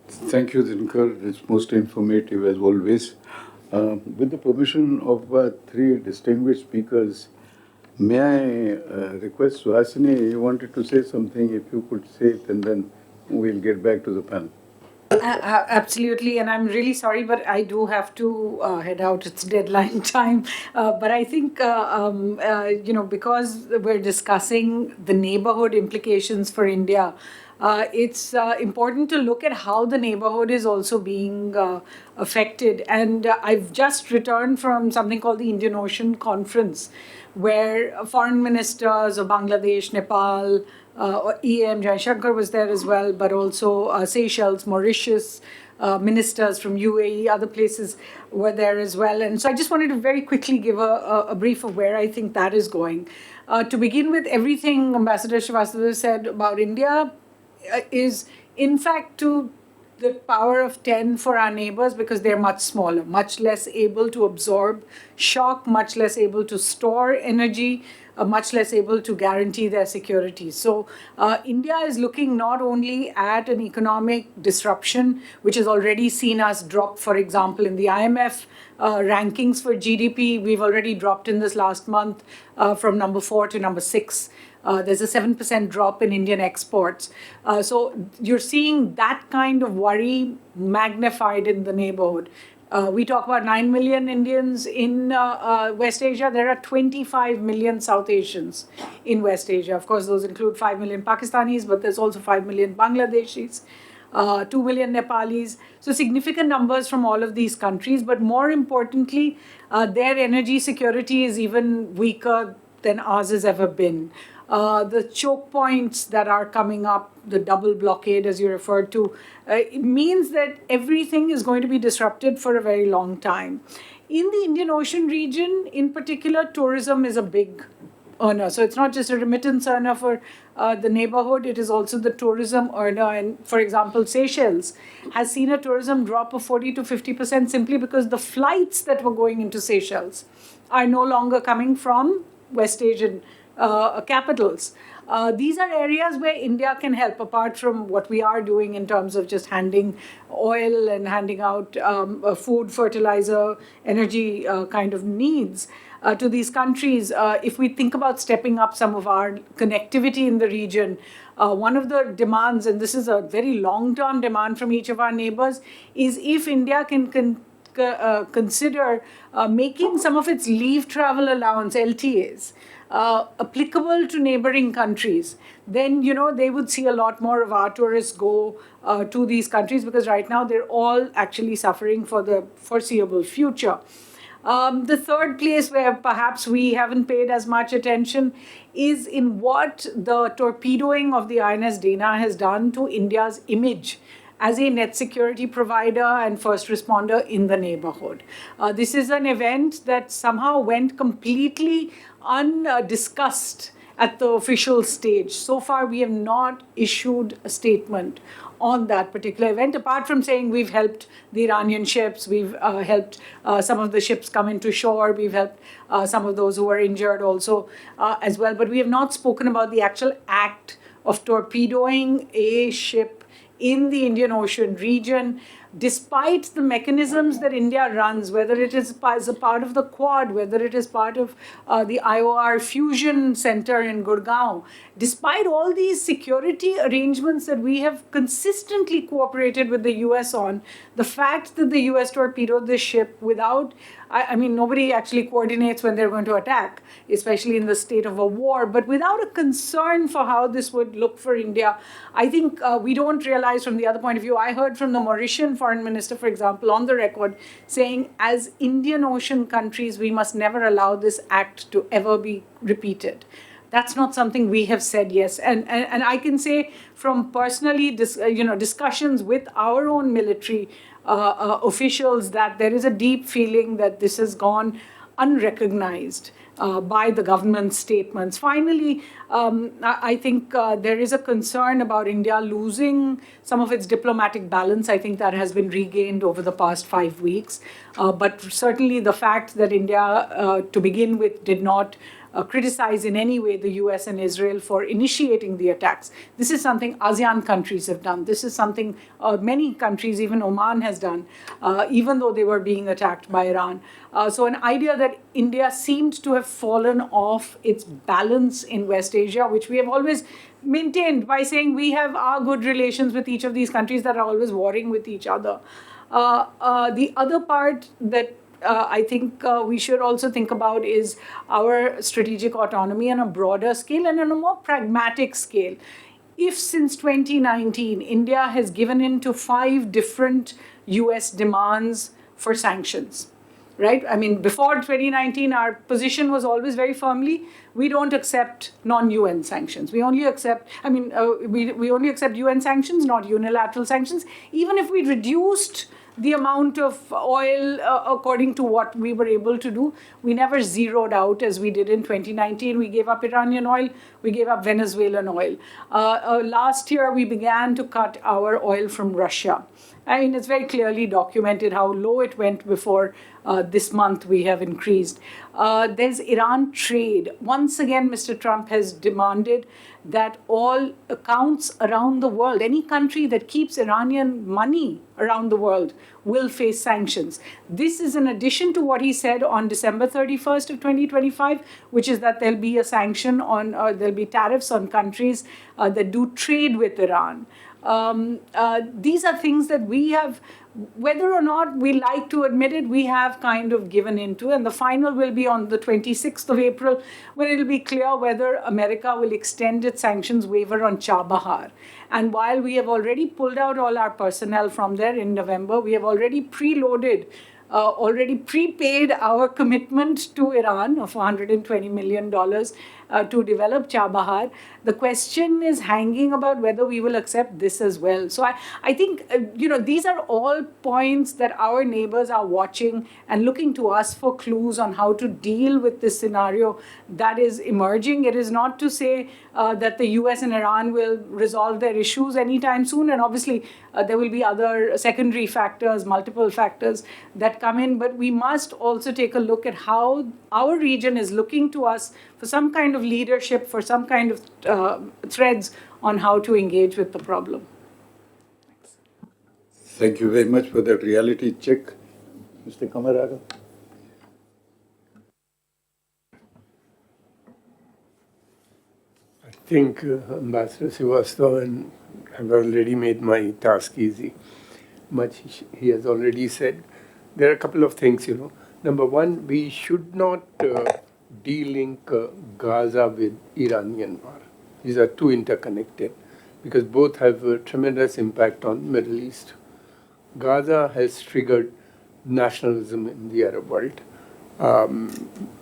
C: Thank you, Zitkar. It's most informative as always. With the permission of three distinguished speakers, may I request Suhasini, you wanted to say something, if you could say it, and then we'll get back to the panel.
K: Absolutely, and I'm really sorry, but I do have to head out. It's deadline time. But I think, because we're discussing the neighborhood implications for India, it's important to look at how the neighborhood is also being affected. And I've just returned from something called the Indian Ocean Conference, where foreign ministers of Bangladesh, Nepal, EM Jaishankar was there as well, but also Seychelles, Mauritius, ministers from UAE, other places were there as well. And so I just wanted to very quickly give a brief of where I think that is going. To begin with, everything Ambassador Srivastava said about India is, in fact, to the power of 10 for our neighbors, because they're much smaller, much less able to absorb shock, much less able to store energy, much less able to guarantee their security. So India is looking not only at an economic disruption, which has already seen us drop, for example, in the IMF rankings for GDP, we've already dropped in this last month from number 4 to number 6. There's a 7% drop in Indian exports. So you're seeing that kind of worry magnified in the neighborhood. We talk about 9 million Indians in West Asia. There are 25 million South Asians in West Asia. Of course, those include 5 million Pakistanis, but there's also 5 million Bangladeshis, 2 million Nepalis. So significant numbers from all of these countries. But more importantly, their energy security is even weaker than ours has ever been. The choke points that are coming up, the double blockade, as you referred to, it means that everything is going to be disrupted for a very long time. In the Indian Ocean region, in particular, tourism is a big earner. So it's not just a remittance earner for the neighborhood, it is also the tourism earner. And for example, Seychelles has seen a tourism drop of 40 to 50% simply because the flights that were going into Seychelles are no longer coming from West Asian capitals. These are areas where India can help, apart from what we are doing in terms of just handing oil and handing out food, fertilizer, energy kind of needs to these countries. If we think about stepping up some of our connectivity in the region, one of the demands, and this is a very long-term demand from each of our neighbors, is if India can consider making some of its leave travel allowance, LTAs, applicable to neighboring countries, then, they would see a lot more of our tourists go to these countries, because right now they're all actually suffering for the foreseeable future. The third place where perhaps we haven't paid as much attention is in what the torpedoing of the INS Dana has done to India's image as a net security provider and first responder in the neighborhood. This is an event that somehow went completely undiscussed at the official stage. So far, we have not issued a statement on that particular event, apart from saying we've helped the Iranian ships, we've helped some of the ships come into shore, we've helped some of those who were injured also as well. But we have not spoken about the actual act of torpedoing a ship in the Indian Ocean region, despite the mechanisms that India runs, whether it is as a part of the Quad, whether it is part of the IOR Fusion Center in Gurgaon, despite all these security arrangements that we have consistently cooperated with the US on, the fact that the US torpedoed this ship without, I mean, nobody actually coordinates when they're going to attack, especially in the state of a war, but without a concern for how this would look for India, I think we don't realize from the other point of view. I heard from the Mauritian foreign minister, for example, on the record, saying as Indian Ocean countries, we must never allow this act to ever be repeated. That's not something we have said, yes. And I can say from personally discussions with our own military officials that there is a deep feeling that this has gone unrecognized by the government statements. Finally, I think there is a concern about India losing some of its diplomatic balance. I think that has been regained over the past 5 weeks. But certainly the fact that India, to begin with, did not criticize in any way the US and Israel for initiating the attacks. This is something ASEAN countries have done. This is something many countries, even Oman, has done, even though they were being attacked by Iran. So an idea that India seemed to have fallen off its balance in West Asia, which we have always maintained by saying we have our good relations with each of these countries that are always warring with each other. The other part that I think we should also think about is our strategic autonomy on a broader scale and on a more pragmatic scale. If since 2019, India has given in to 5 different US demands for sanctions, right? I mean, before 2019, our position was always very firmly, we don't accept non-UN sanctions. We only accept, we only accept UN sanctions, not unilateral sanctions. Even if we reduced the amount of oil according to what we were able to do, we never zeroed out as we did in 2019. We gave up Iranian oil, we gave up Venezuelan oil. Last year, we began to cut our oil from Russia. I mean, it's very clearly documented how low it went before this month we have increased. There's Iran trade. Once again, Mr. Trump has demanded that all accounts around the world, any country that keeps Iranian money around the world, will face sanctions. This is in addition to what he said on December 31st of 2025, which is that there'll be a sanction on, there'll be tariffs on countries that do trade with Iran. These are things that we have, whether or not we like to admit it, we have kind of given into. And the final will be on the 26th of April, when it'll be clear whether America will extend its sanctions waiver on Chabahar. And while we have already pulled out all our personnel from there in November, we have already preloaded, already prepaid our commitment to Iran of $120 million to develop Chabahar. The question is hanging about whether we will accept this as well. So I think, these are all points that our neighbors are watching and looking to us for clues on how to deal with this scenario that is emerging. It is not to say that the US and Iran will resolve their issues anytime soon. And obviously, there will be other secondary factors, multiple factors that come in. But we must also take a look at how our region is looking to us for some kind of leadership, for some kind of threads on how to engage with the problem.
C: Thank you very much for that reality check, Mr. Kamaraga.
B: I think Ambassador Srivastava have already made my task easy. Much he has already said. There are a couple of things, Number one, we should not de-link Gaza with Iranian war. These are two interconnected because both have a tremendous impact on the Middle East. Gaza has triggered nationalism in the Arab world. And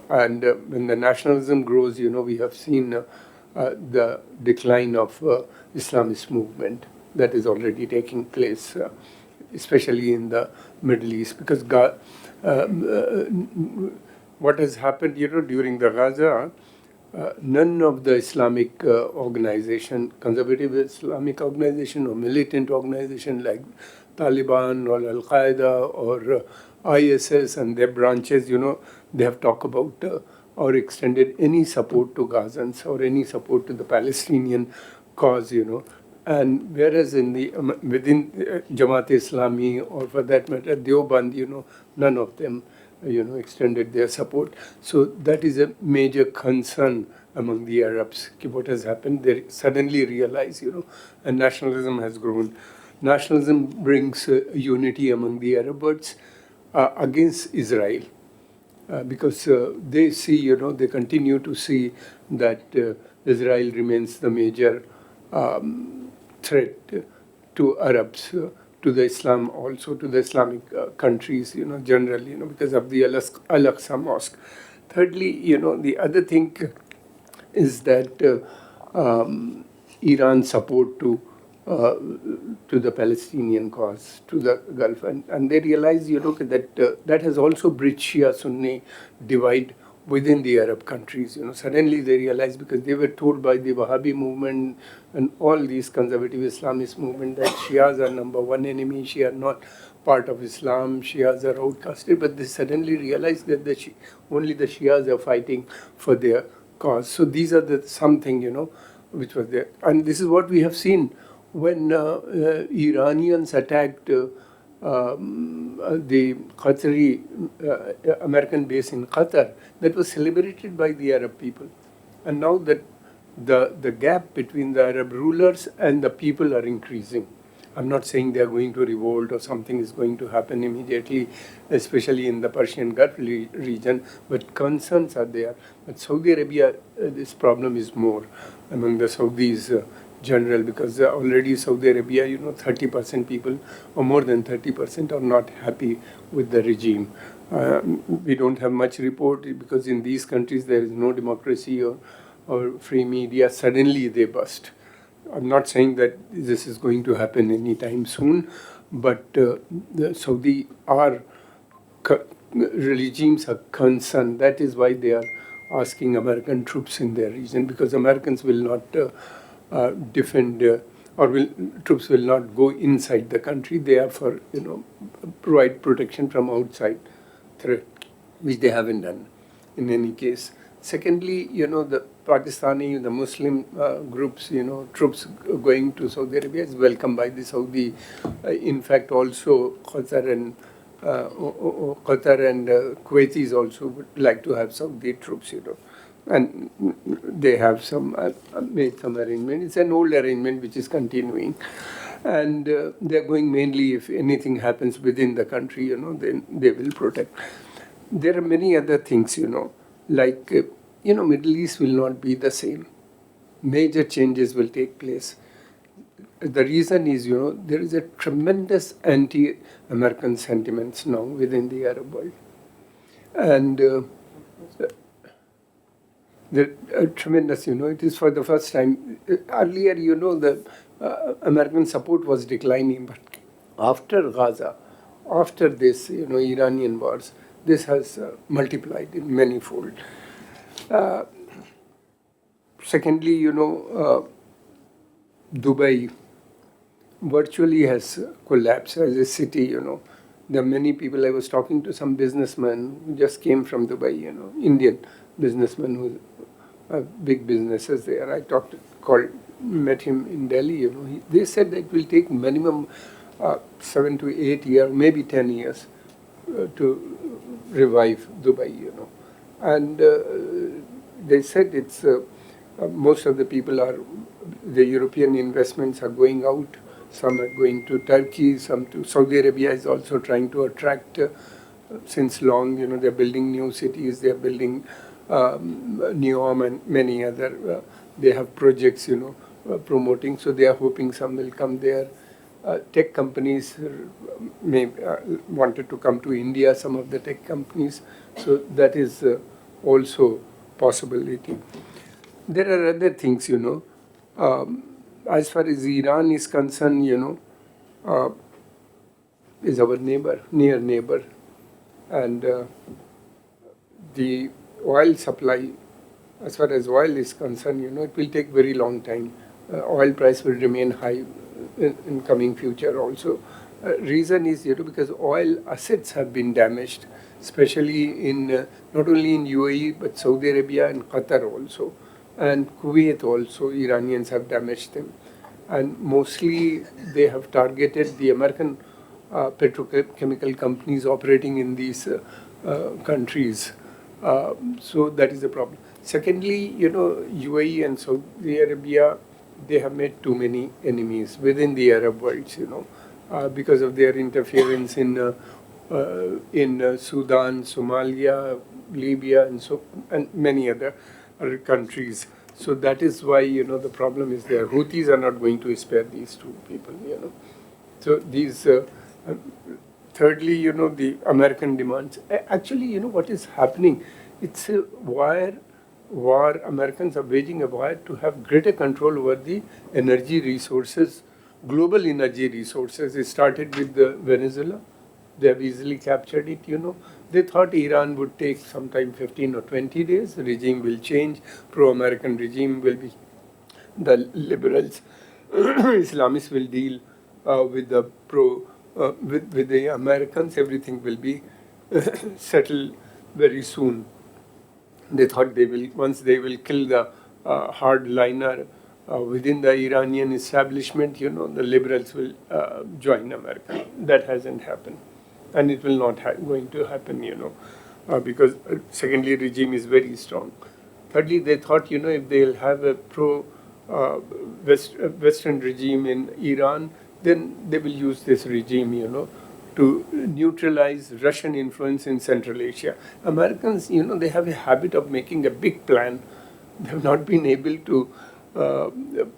B: when the nationalism grows, we have seen the decline of Islamist movement that is already taking place, especially in the Middle East. Because what has happened, during the Gaza, none of the Islamic organization, conservative Islamic organization or militant organization like Taliban or Al-Qaeda or ISS and their branches, they have talked about or extended any support to Gazans or any support to the Palestinian cause,
L: And whereas in the within Jamaat-e-Islami, or for that matter Deoband, none of them extended their support. So that is a major concern among the Arabs. What has happened? They suddenly realize, and nationalism has grown. Nationalism brings unity among the Arabs against Israel. Because they see, they continue to see that Israel remains the major threat to Arabs, to the Islam, also to the Islamic countries, generally, because of the Al-Aqsa Mosque. Thirdly, the other thing is that Iran's support to the Palestinian cause, to the Gulf, and they realize, that that has also bridged Shia-Sunni divide within the Arab countries. Suddenly they realize, because they were told by the Wahhabi movement and all these conservative Islamist movement that Shias are number one enemy, Shia are not part of Islam, Shias are outcasted, but they suddenly realize that only the Shias are fighting for their cause. So these are the something, which was there. And this is what we have seen when Iranians attacked the Qatari American base in Qatar. That was celebrated by the Arab people. And now that the gap between the Arab rulers and the people are increasing. I'm not saying they are going to revolt or something is going to happen immediately, especially in the Persian Gulf region, but concerns are there. But Saudi Arabia, this problem is more among the Saudis general, because already Saudi Arabia, 30% people or more than 30% are not happy with the regime. We don't have much report because in these countries there is no democracy or free media. Suddenly they bust. I'm not saying that this is going to happen anytime soon, but the Saudi regimes are concerned. That is why they are asking American troops in their region, because Americans will not defend troops will not go inside the country. They are for provide protection from outside threat, which they haven't done in any case. Secondly, the Pakistani, the Muslim groups, troops going to Saudi Arabia is welcomed by the Saudi. In fact, also Qatar and Kuwaitis also would like to have Saudi troops, and they have made some arrangement. It's an old arrangement which is continuing, and they're going mainly if anything happens within the country, then they will protect. There are many other things, like, Middle East will not be the same. Major changes will take place. The reason is, there is a tremendous anti-American sentiments now within the Arab world. And tremendous, it is for the first time. Earlier, the American support was declining, but after Gaza, after this, Iranian wars, this has multiplied in manifold. Secondly, Dubai virtually has collapsed as a city, There are many people. I was talking to some businessmen who just came from Dubai, Indian businessmen who have big businesses there. Met him in Delhi, they said that it will take minimum 7 to 8 years, maybe 10 years to revive Dubai, And they said it's most of the people the European investments are going out. Some are going to Turkey, some to Saudi Arabia is also trying to attract since long. They're building new cities, they're building Neom and many other. They have projects, promoting. So they are hoping some will come there. Tech companies may wanted to come to India. Some of the tech companies. So that is also possibility. There are other things, as far as Iran is concerned, is our near neighbor, and the oil supply, as far as oil is concerned, it will take very long time. Oil price will remain high in coming future also. Reason is, because oil assets have been damaged, especially in not only in UAE but Saudi Arabia and Qatar also, and Kuwait also. Iranians have damaged them, and mostly they have targeted the American petrochemical companies operating in these countries. So that is the problem. Secondly, UAE and Saudi Arabia, they have made too many enemies within the Arab world, because of their interference in Sudan, Somalia, Libya, and many other countries. So that is why the problem is there. Houthis are not going to spare these two people. So these. Uh, Thirdly, the American demands. Actually, what is happening? It's a war. Americans are waging a war to have greater control over the energy resources, global energy resources. It started with Venezuela. They have easily captured it. They thought Iran would take sometime 15 or 20 days. The regime will change. Pro-American regime will be the liberals. Islamists will deal with the with the Americans. Everything will be settled very soon. They thought once they will kill the hardliner within the Iranian establishment, the liberals will join America. That hasn't happened, and it will not going to happen, because secondly, regime is very strong. Thirdly, they thought, if they'll have a Western regime in Iran, then they will use this regime, to neutralize Russian influence in Central Asia. Americans, they have a habit of making a big plan. They have not been able to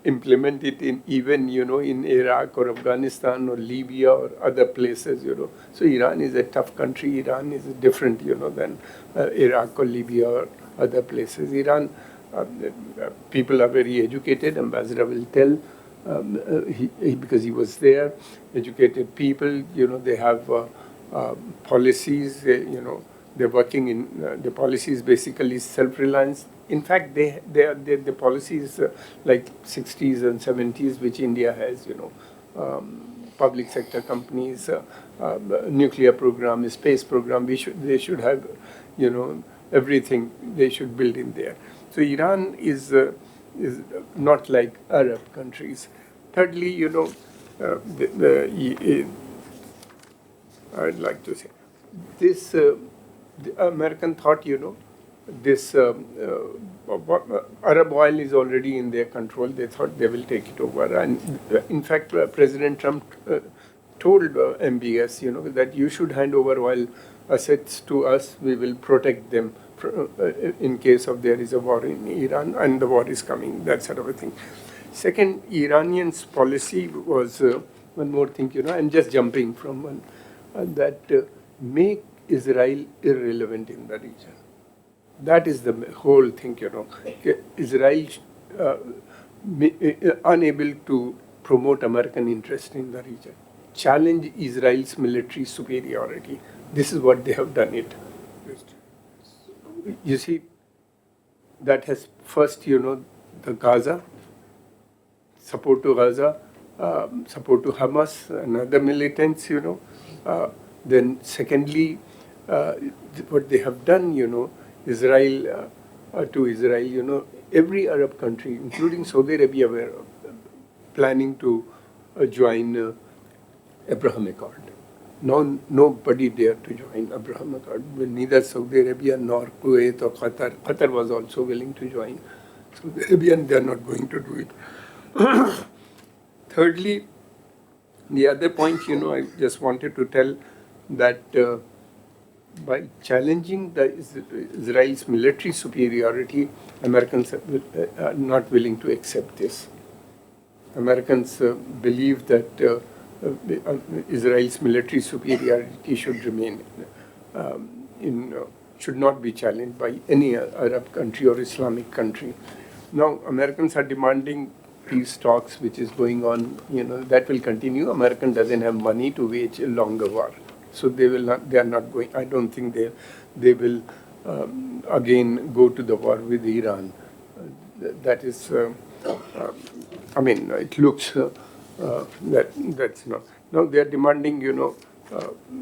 L: implement it in even, in Iraq or Afghanistan or Libya or other places, So Iran is a tough country. Iran is different, than Iraq or Libya or other places. Iran, people are very educated. Ambassador will tell. Because he was there, educated people, they have policies, they're working in, the policies basically self-reliance. In fact, the policies like 60s and 70s, which India has, public sector companies, nuclear program, space program, they should have, everything they should build in there. So Iran is not like Arab countries. Thirdly, I'd like to say this: the American thought, this Arab oil is already in their control. They thought they will take it over, and in fact, President Trump told MBS, that you should hand over oil assets to us. We will protect them in case of there is a war in Iran and the war is coming, that sort of a thing. Second, Iranians' policy was one more thing, I'm just jumping from one, that make Israel irrelevant in the region. That is the whole thing, Israel unable to promote American interest in the region. Challenge Israel's military superiority. This is what they have done it. You see, that has first, the Gaza, support to Gaza, support to Hamas and other militants, then secondly, what they have done, Israel, to Israel, every Arab country, including Saudi Arabia, were planning to join Abraham Accord. No, nobody dared to join Abraham Accord. Neither Saudi Arabia nor Kuwait or Qatar. Qatar was also willing to join. Saudi Arabia, they are not going to do it. Thirdly, the other point, I just wanted to tell that by challenging Israel's military superiority, Americans are not willing to accept this. Americans believe that Israel's military superiority should remain should not be challenged by any Arab country or Islamic country. Now, Americans are demanding peace talks, which is going on. That will continue. American doesn't have money to wage a longer war, so they will not. They are not going. I don't think they will again go to the war with Iran. That is. I mean, it looks. That's not. Now they are demanding,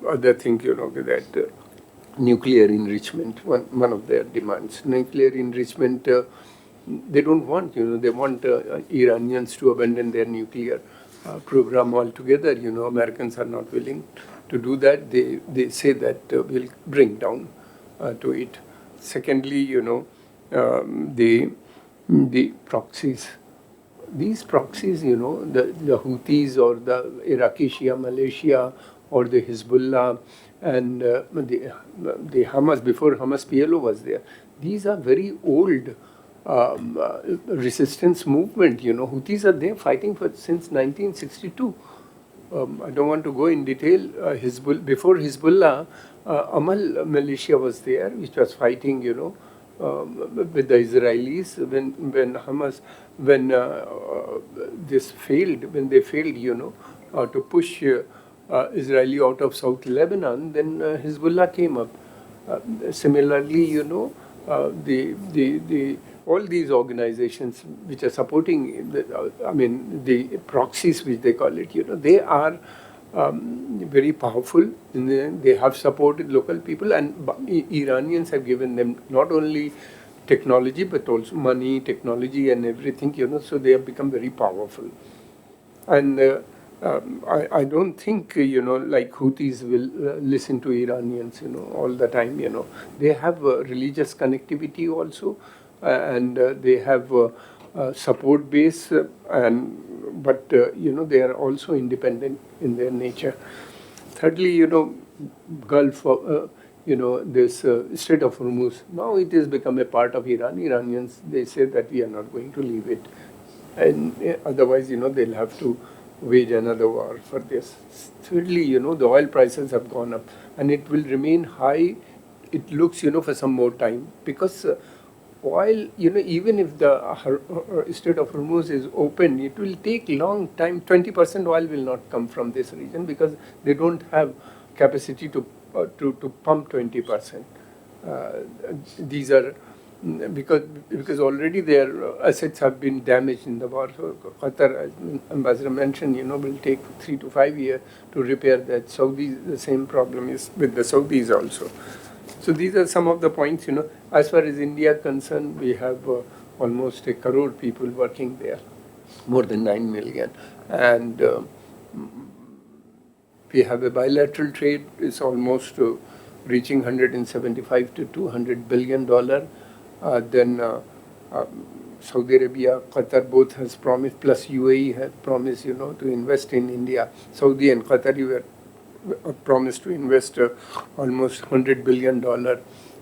L: other thing, that nuclear enrichment. One of their demands. Nuclear enrichment they don't want, they want Iranians to abandon their nuclear program altogether. Americans are not willing to do that. They say that we'll bring down to it. Secondly, the proxies. These proxies, the Houthis or the Iraqi Shia militia or the Hezbollah and the Hamas, before Hamas PLO was there, these are very old resistance movement. Houthis are there fighting since 1962. I don't want to go in detail. Before Hezbollah, Amal militia was there, which was fighting, with the Israelis when they failed, to push Israeli out of South Lebanon, then Hezbollah came up. Similarly, the all these organizations which are supporting, the proxies, which they call it, they are very powerful. They have supported local people, and Iranians have given them not only technology but also money, technology, and everything. So they have become very powerful. And I don't think like Houthis will listen to Iranians all the time. They have religious connectivity also, and they have support base, but they are also independent in their nature. Thirdly, Gulf, this Strait of Hormuz. Now it has become a part of Iran. Iranians, they say that we are not going to leave it, and otherwise, they'll have to wage another war for this. Thirdly, the oil prices have gone up, and it will remain high. It looks, for some more time, because oil, even if the Strait of Hormuz is open, it will take long time. 20% oil will not come from this region because they don't have capacity to pump 20%. These are because already their assets have been damaged in the war. So Qatar, as Ambassador mentioned, will take 3 to 5 years to repair that. Saudis, the same problem is with the Saudis also. So these are some of the points. As far as India is concerned, we have almost 1 crore people working there, more than 9 million, and we have a bilateral trade. It's almost reaching 175 to 200 billion dollar. Then Saudi Arabia, Qatar both has promised, plus UAE has promised, to invest in India. Saudi and Qatar were promised to invest almost $100 billion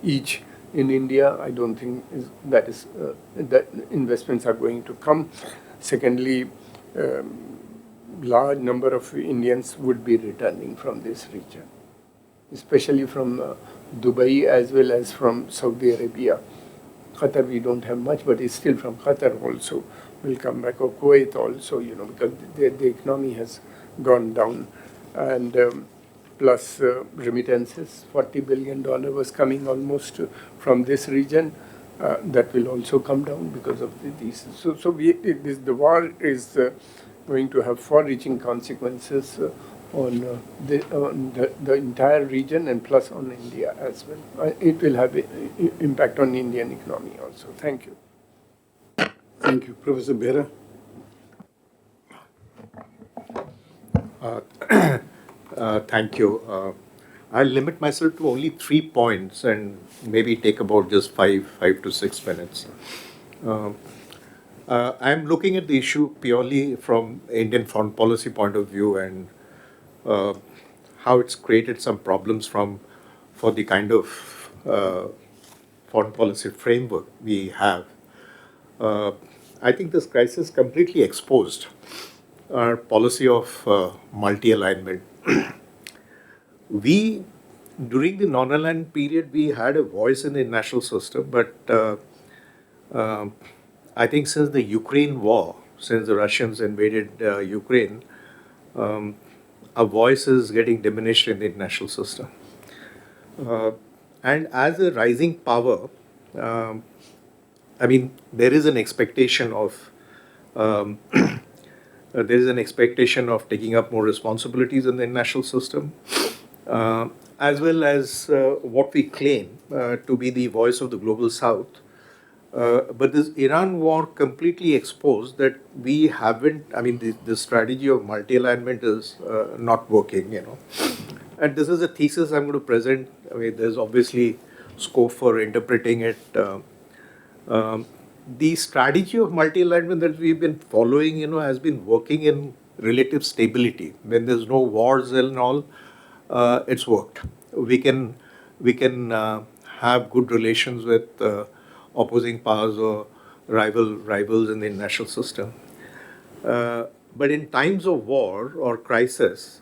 L: each in India. I don't think that investments are going to come. Secondly, large number of Indians would be returning from this region, especially from Dubai as well as from Saudi Arabia. Qatar, we don't have much, but it's still from Qatar also will come back, or Kuwait also, because the economy has gone down. And plus remittances, $40 billion was coming almost from this region. That will also come down because of these. So the war is going to have far-reaching consequences on the entire region, and plus on India as well. It will have an impact on Indian economy also. Thank you.
C: Thank you. Professor Behra.
E: Thank you. I'll limit myself to only 3 points and maybe take about just 5 to 6 minutes. I'm looking at the issue purely from Indian foreign policy point of view, and how it's created some problems for the kind of foreign policy framework we have. I think this crisis completely exposed our policy of multi-alignment. During the non-aligned period, we had a voice in the international system, but I think since the Ukraine war, since the Russians invaded Ukraine, our voice is getting diminished in the international system. And as a rising power, there is an expectation of taking up more responsibilities in the international system, as well as what we claim to be the voice of the global South. But this Iran war completely exposed that we haven't, I mean, the strategy of multi-alignment is not working, you know. And this is a thesis I'm going to present. I mean, there's obviously scope for interpreting it. The strategy of multi-alignment that we've been following, you know, has been working in relative stability. When there's no wars and all, it's worked. We can have good relations with opposing powers or rivals in the international system. But in times of war or crisis,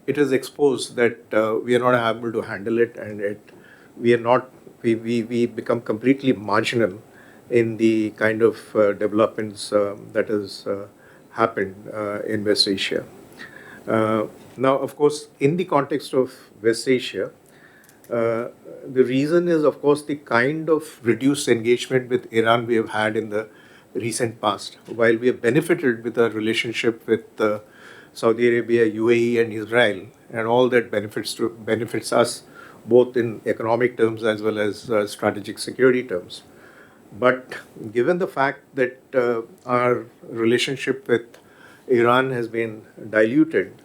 E: it is exposed that we are not able to handle it, and we are not we become completely marginal in the kind of developments that has happened in West Asia. Now, of course, in the context of West Asia, the reason is, of course, the kind of reduced engagement with Iran we have had in the recent past. While we have benefited with our relationship with Saudi Arabia, UAE, and Israel, and all that benefits us both in economic terms as well as strategic security terms. But given the fact that our relationship with Iran has been diluted,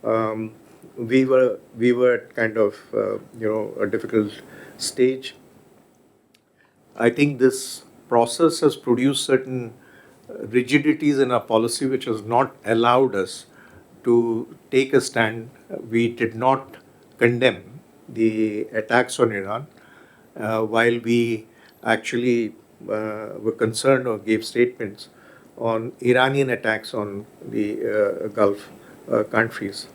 E: we were at kind of a difficult stage. I think this process has produced certain rigidities in our policy which has not allowed us to take a stand. We did not condemn the attacks on Iran, while we actually were concerned or gave statements on Iranian attacks on the Gulf countries.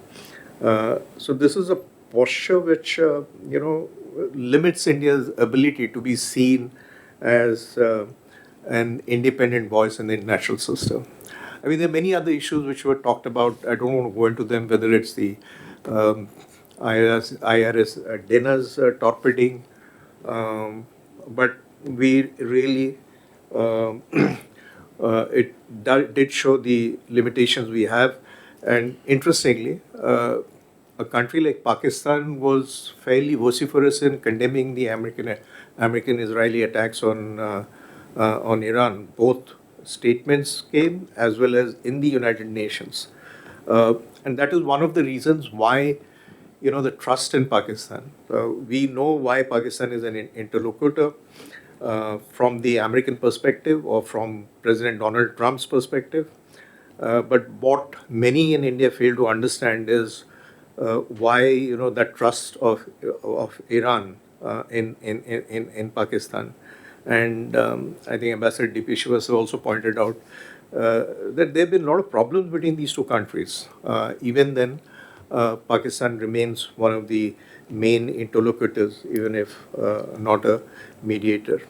E: So this is a posture which limits India's ability to be seen as an independent voice in the international system. I mean, there are many other issues which were talked about. I don't want to go into them, whether it's the IRS dinners torpedoing, but we really, did show the limitations we have. And interestingly, a country like Pakistan was fairly vociferous in condemning the American-Israeli attacks on Iran. Both statements came as well as in the United Nations, and that is one of the reasons why the trust in Pakistan. We know why Pakistan is an interlocutor from the American perspective or from President Donald Trump's perspective. But what many in India fail to understand is why that trust of Iran in Pakistan. And I think Ambassador D.P. Srivastava also pointed out that there have been a lot of problems between these two countries. Even then, Pakistan remains one of the main interlocutors, even if not a mediator.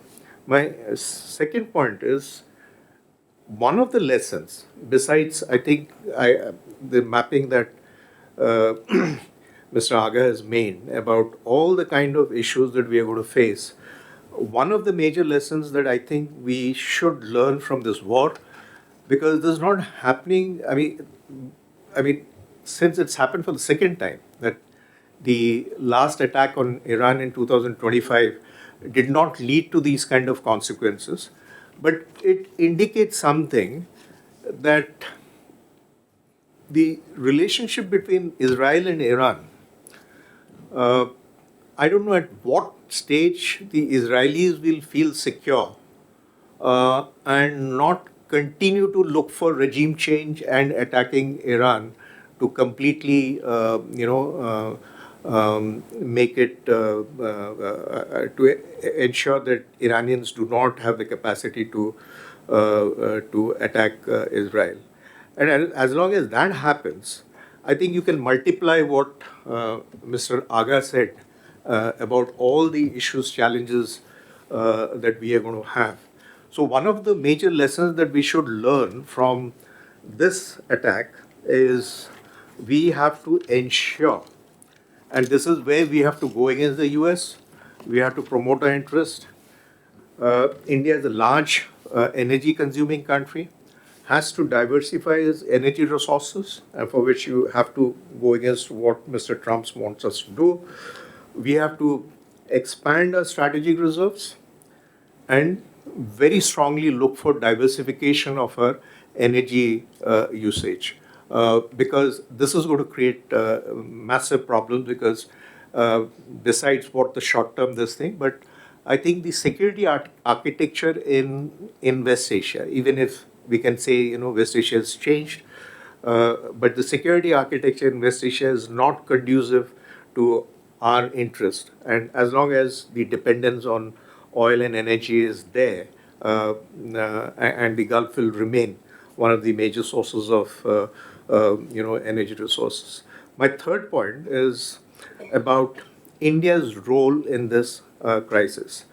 E: My second point is, one of the lessons, besides, I think, the mapping that Mr. Aga has made about all the kind of issues that we are going to face, one of the major lessons that I think we should learn from this war, because this is not happening, I mean, since it's happened for the second time, that the last attack on Iran in 2025 did not lead to these kind of consequences, but it indicates something, that the relationship between Israel and Iran, I don't know at what stage the Israelis will feel secure and not continue to look for regime change and attacking Iran to completely, make it to ensure that Iranians do not have the capacity to attack Israel. And as long as that happens, I think you can multiply what Mr. Aga said about all the issues, challenges that we are going to have. So one of the major lessons that we should learn from this attack is we have to ensure, and this is where we have to go against the US, we have to promote our interest. India is a large energy consuming country, has to diversify its energy resources, and for which you have to go against what Mr. Trump wants us to do. We have to expand our strategic reserves, and very strongly look for diversification of our energy usage. Because this is going to create massive problems because besides what the short term this thing, but I think the security architecture in West Asia, even if we can say, West Asia has changed, but the security architecture in West Asia is not conducive to our interest. And as long as the dependence on oil and energy is there, and the Gulf will remain one of the major sources of energy resources. My third point is about India's role in this crisis.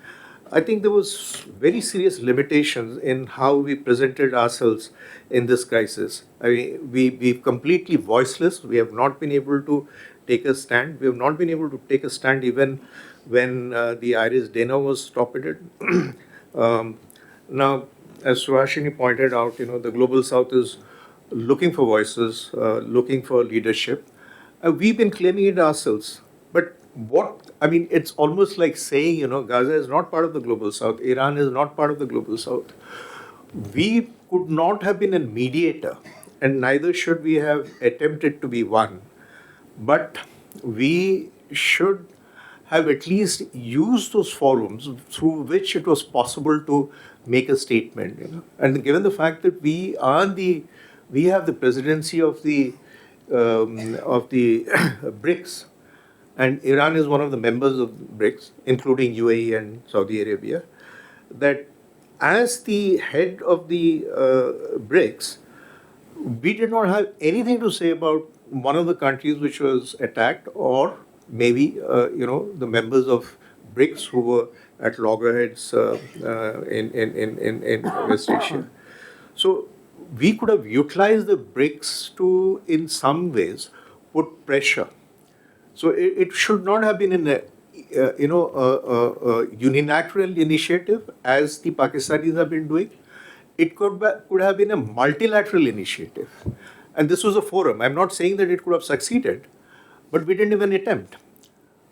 E: I think there was very serious limitations in how we presented ourselves in this crisis. I mean, we've completely voiceless. We have not been able to take a stand. We have not been able to take a stand even when the Iris Dana was torpedoed. Now, as Suhashini pointed out, the Global South is looking for voices, looking for leadership. We've been claiming it ourselves. But it's almost like saying, Gaza is not part of the Global South, Iran is not part of the Global South. We could not have been a mediator, and neither should we have attempted to be one. But we should have at least used those forums through which it was possible to make a statement. And given the fact that we have the presidency of the BRICS, and Iran is one of the members of BRICS, including UAE and Saudi Arabia, that as the head of the BRICS, we did not have anything to say about one of the countries which was attacked, or maybe the members of BRICS who were at loggerheads in West Asia. So we could have utilized the BRICS to, in some ways, put pressure. So it should not have been a unilateral initiative as the Pakistanis have been doing. It could have been a multilateral initiative. And this was a forum. I'm not saying that it could have succeeded, but we didn't even attempt.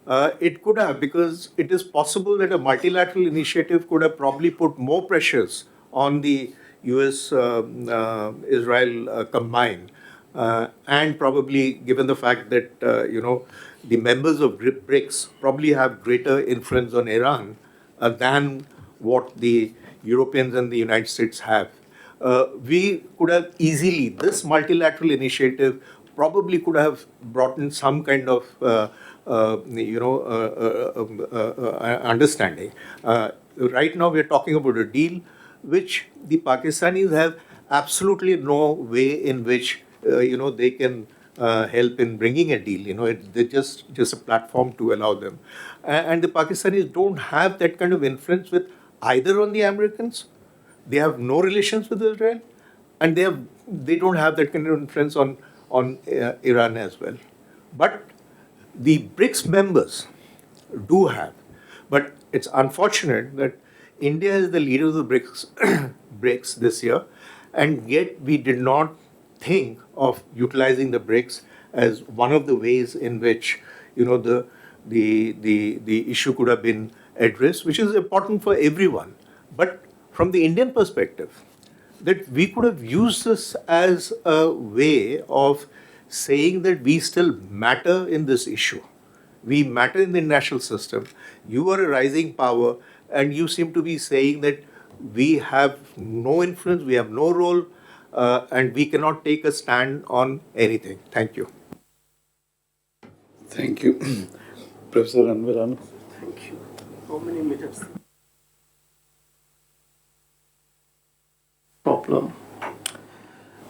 E: It could have, because it is possible that a multilateral initiative could have probably put more pressures on the US-Israel combined. And probably, given the fact that, the members of BRICS probably have greater influence on Iran than what the Europeans and the United States have. We could have easily, this multilateral initiative probably could have brought in some kind of, understanding. Right now, we're talking about a deal which the Pakistanis have absolutely no way in which, they can help in bringing a deal. They're just a platform to allow them. And the Pakistanis don't have that kind of influence with either on the Americans. They have no relations with Israel, and they don't have that kind of influence on Iran as well. But the BRICS members do have. But it's unfortunate that India is the leader of the BRICS this year, and yet we did not think of utilizing the BRICS as one of the ways in which the issue could have been addressed, which is important for everyone. But from the Indian perspective, that we could have used this as a way of saying that we still matter in this issue. We matter in the international system. You are a rising power, and you seem to be saying that we have no influence, we have no role, and we cannot take a stand on anything. Thank you.
C: Thank you. Professor Anvarano.
M: Thank you. How many minutes? Problem.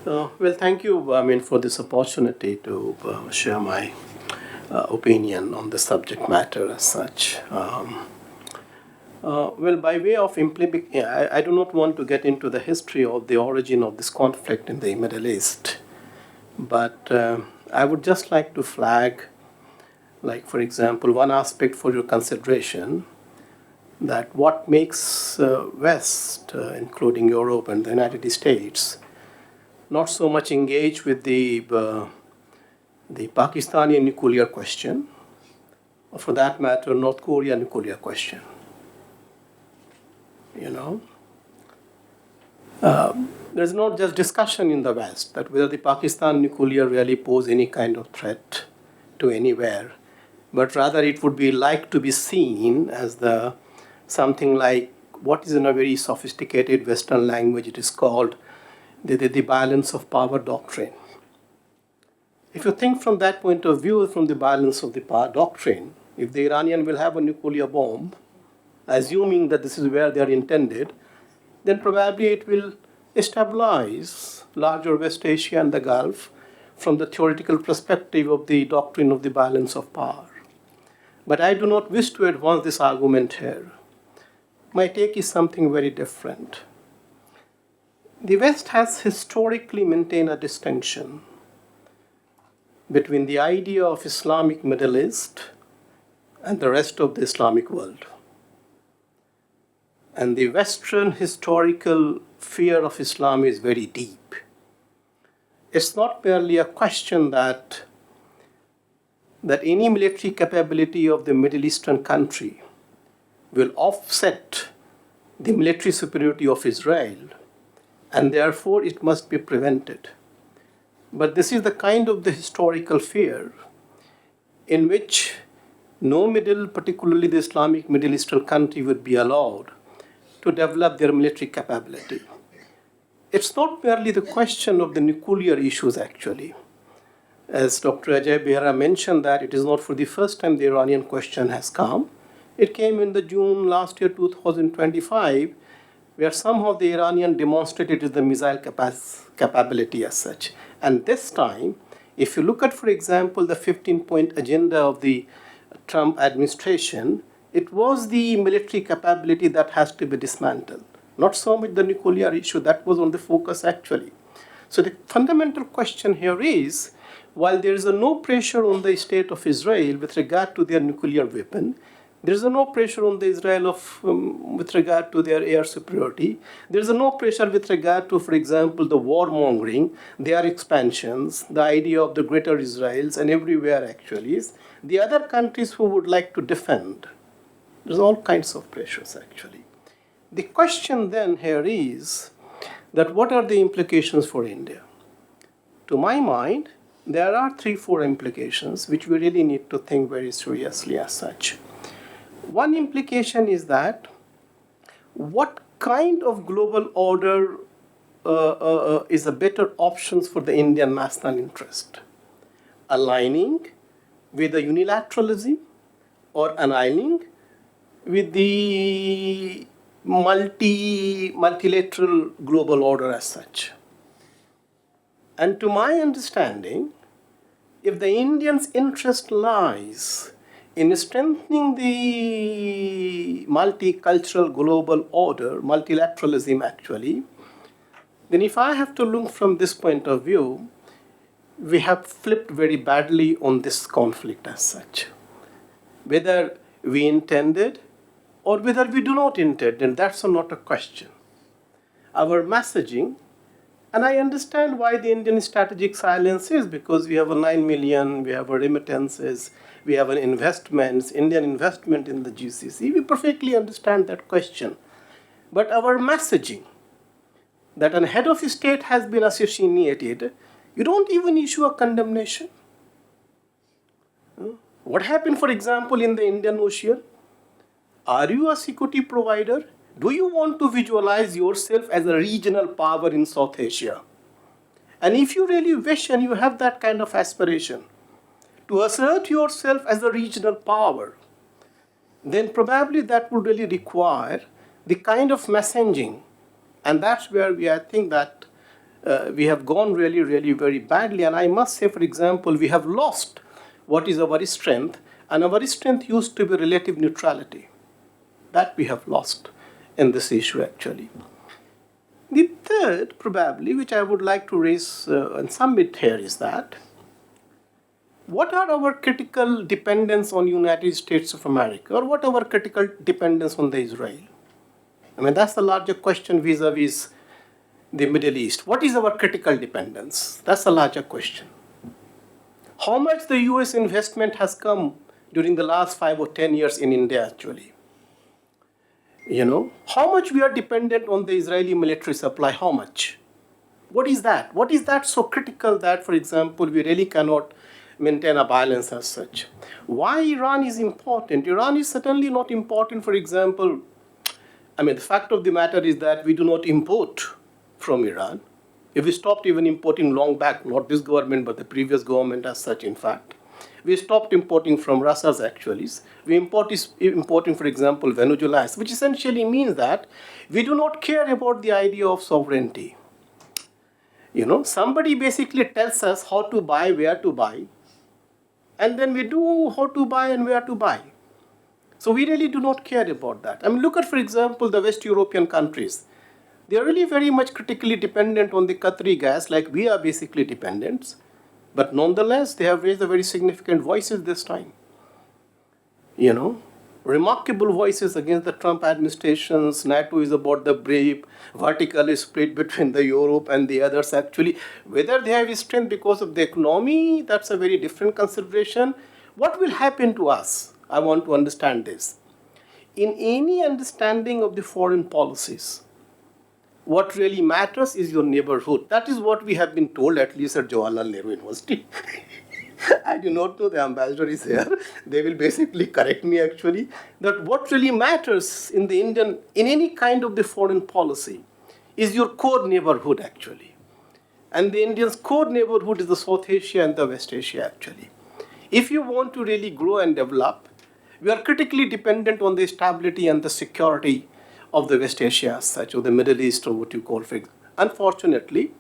M: Well, thank you, for this opportunity to share my opinion on the subject matter as such. Well, by way of I do not want to get into the history of the origin of this conflict in the Middle East, but I would just like to flag, like, for example, one aspect for your consideration, that what makes West, including Europe and the United States, not so much engage with the Pakistani nuclear question, or for that matter, North Korea nuclear question. you know. There's not just discussion in the West that whether the Pakistan nuclear really pose any kind of threat to anywhere, but rather it would be like to be seen as the something like what is in a very sophisticated Western language, it is called the balance of power doctrine. If you think from that point of view, from the balance of the power doctrine, if the Iranian will have a nuclear bomb, assuming that this is where they are intended, then probably it will stabilize larger West Asia and the Gulf from the theoretical perspective of the doctrine of the balance of power. But I do not wish to advance this argument here. My take is something very different. The West has historically maintained a distinction between the idea of Islamic Middle East and the rest of the Islamic world. And the Western historical fear of Islam is very deep. It's not merely a question that any military capability of the Middle Eastern country will offset the military superiority of Israel, and therefore it must be prevented. But this is the kind of the historical fear in which no particularly the Islamic Middle Eastern country, would be allowed to develop their military capability. It's not merely the question of the nuclear issues, actually. As Dr. Ajay Behra mentioned, that it is not for the first time the Iranian question has come. It came in the June last year, 2025, where somehow the Iranian demonstrated the missile capability as such. And this time, if you look at, for example, the 15-point agenda of the Trump administration, it was the military capability that has to be dismantled. Not so much the nuclear issue, that was on the focus actually. So the fundamental question here is, while there is no pressure on the state of Israel with regard to their nuclear weapon, there is no pressure on the Israel with regard to their air superiority. There is no pressure with regard to, for example, the warmongering, their expansions, the idea of the greater Israels, and everywhere actually is the other countries who would like to defend. There's all kinds of pressures actually. The question then here is that what are the implications for India? To my mind, there are 3-4 implications which we really need to think very seriously as such. One implication is that what kind of global order is a better options for the Indian national interest? Aligning with the unilateralism or aligning with the multilateral global order as such. And to my understanding, if the Indians' interest lies in strengthening the multicultural global order, multilateralism actually, then if I have to look from this point of view, we have flipped very badly on this conflict as such. Whether we intended or whether we do not intend, then that's not a question. Our messaging, and I understand why the Indian strategic silence is, because we have a 9 million, we have a remittances, we have an investments, Indian investment in the GCC. We perfectly understand that question. But our messaging, that a head of state has been assassinated, you don't even issue a condemnation. What happened, for example, in the Indian Ocean? Are you a security provider? Do you want to visualize yourself as a regional power in South Asia? And if you really wish and you have that kind of aspiration to assert yourself as a regional power, then probably that would really require the kind of messaging. And that's where I think that we have gone really, really very badly. And I must say, for example, we have lost what is our strength. And our strength used to be relative neutrality. That we have lost in this issue actually. The third, probably, which I would like to raise and submit here is that what are our critical dependence on United States of America, or what are our critical dependence on the Israel? I mean, that's the larger question vis-a-vis the Middle East. What is our critical dependence? That's a larger question. How much the US investment has come during the last 5 or 10 years in India actually? How much we are dependent on the Israeli military supply? How much? What is that? What is that so critical that, for example, we really cannot maintain a balance as such? Why Iran is important? Iran is certainly not important, for example. The fact of the matter is that we do not import from Iran. If we stopped even importing long back, not this government, but the previous government as such, in fact, we stopped importing from Russia's actually. We importing, for example, Venezuela, which essentially means that we do not care about the idea of sovereignty. Somebody basically tells us how to buy, where to buy, and then we do how to buy and where to buy. So we really do not care about that. Look at, for example, the West European countries. They are really very much critically dependent on the Qatari gas, like we are basically dependent. But nonetheless, they have raised a very significant voices this time. Remarkable voices against the Trump administrations. NATO is about the brave, vertically split between the Europe and the others actually. Whether they have strength because of the economy, that's a very different consideration. What will happen to us? I want to understand this. In any understanding of the foreign policies, what really matters is your neighborhood. That is what we have been told, at least at Jawaharlal Nehru University. I do not know, the ambassador is here. They will basically correct me actually, that what really matters in any kind of the foreign policy is your core neighborhood actually. And the Indians' core neighborhood is the South Asia and the West Asia actually. If you want to really grow and develop, we are critically dependent on the stability and the security of the West Asia as such, or the Middle East, or what you call. Unfortunately,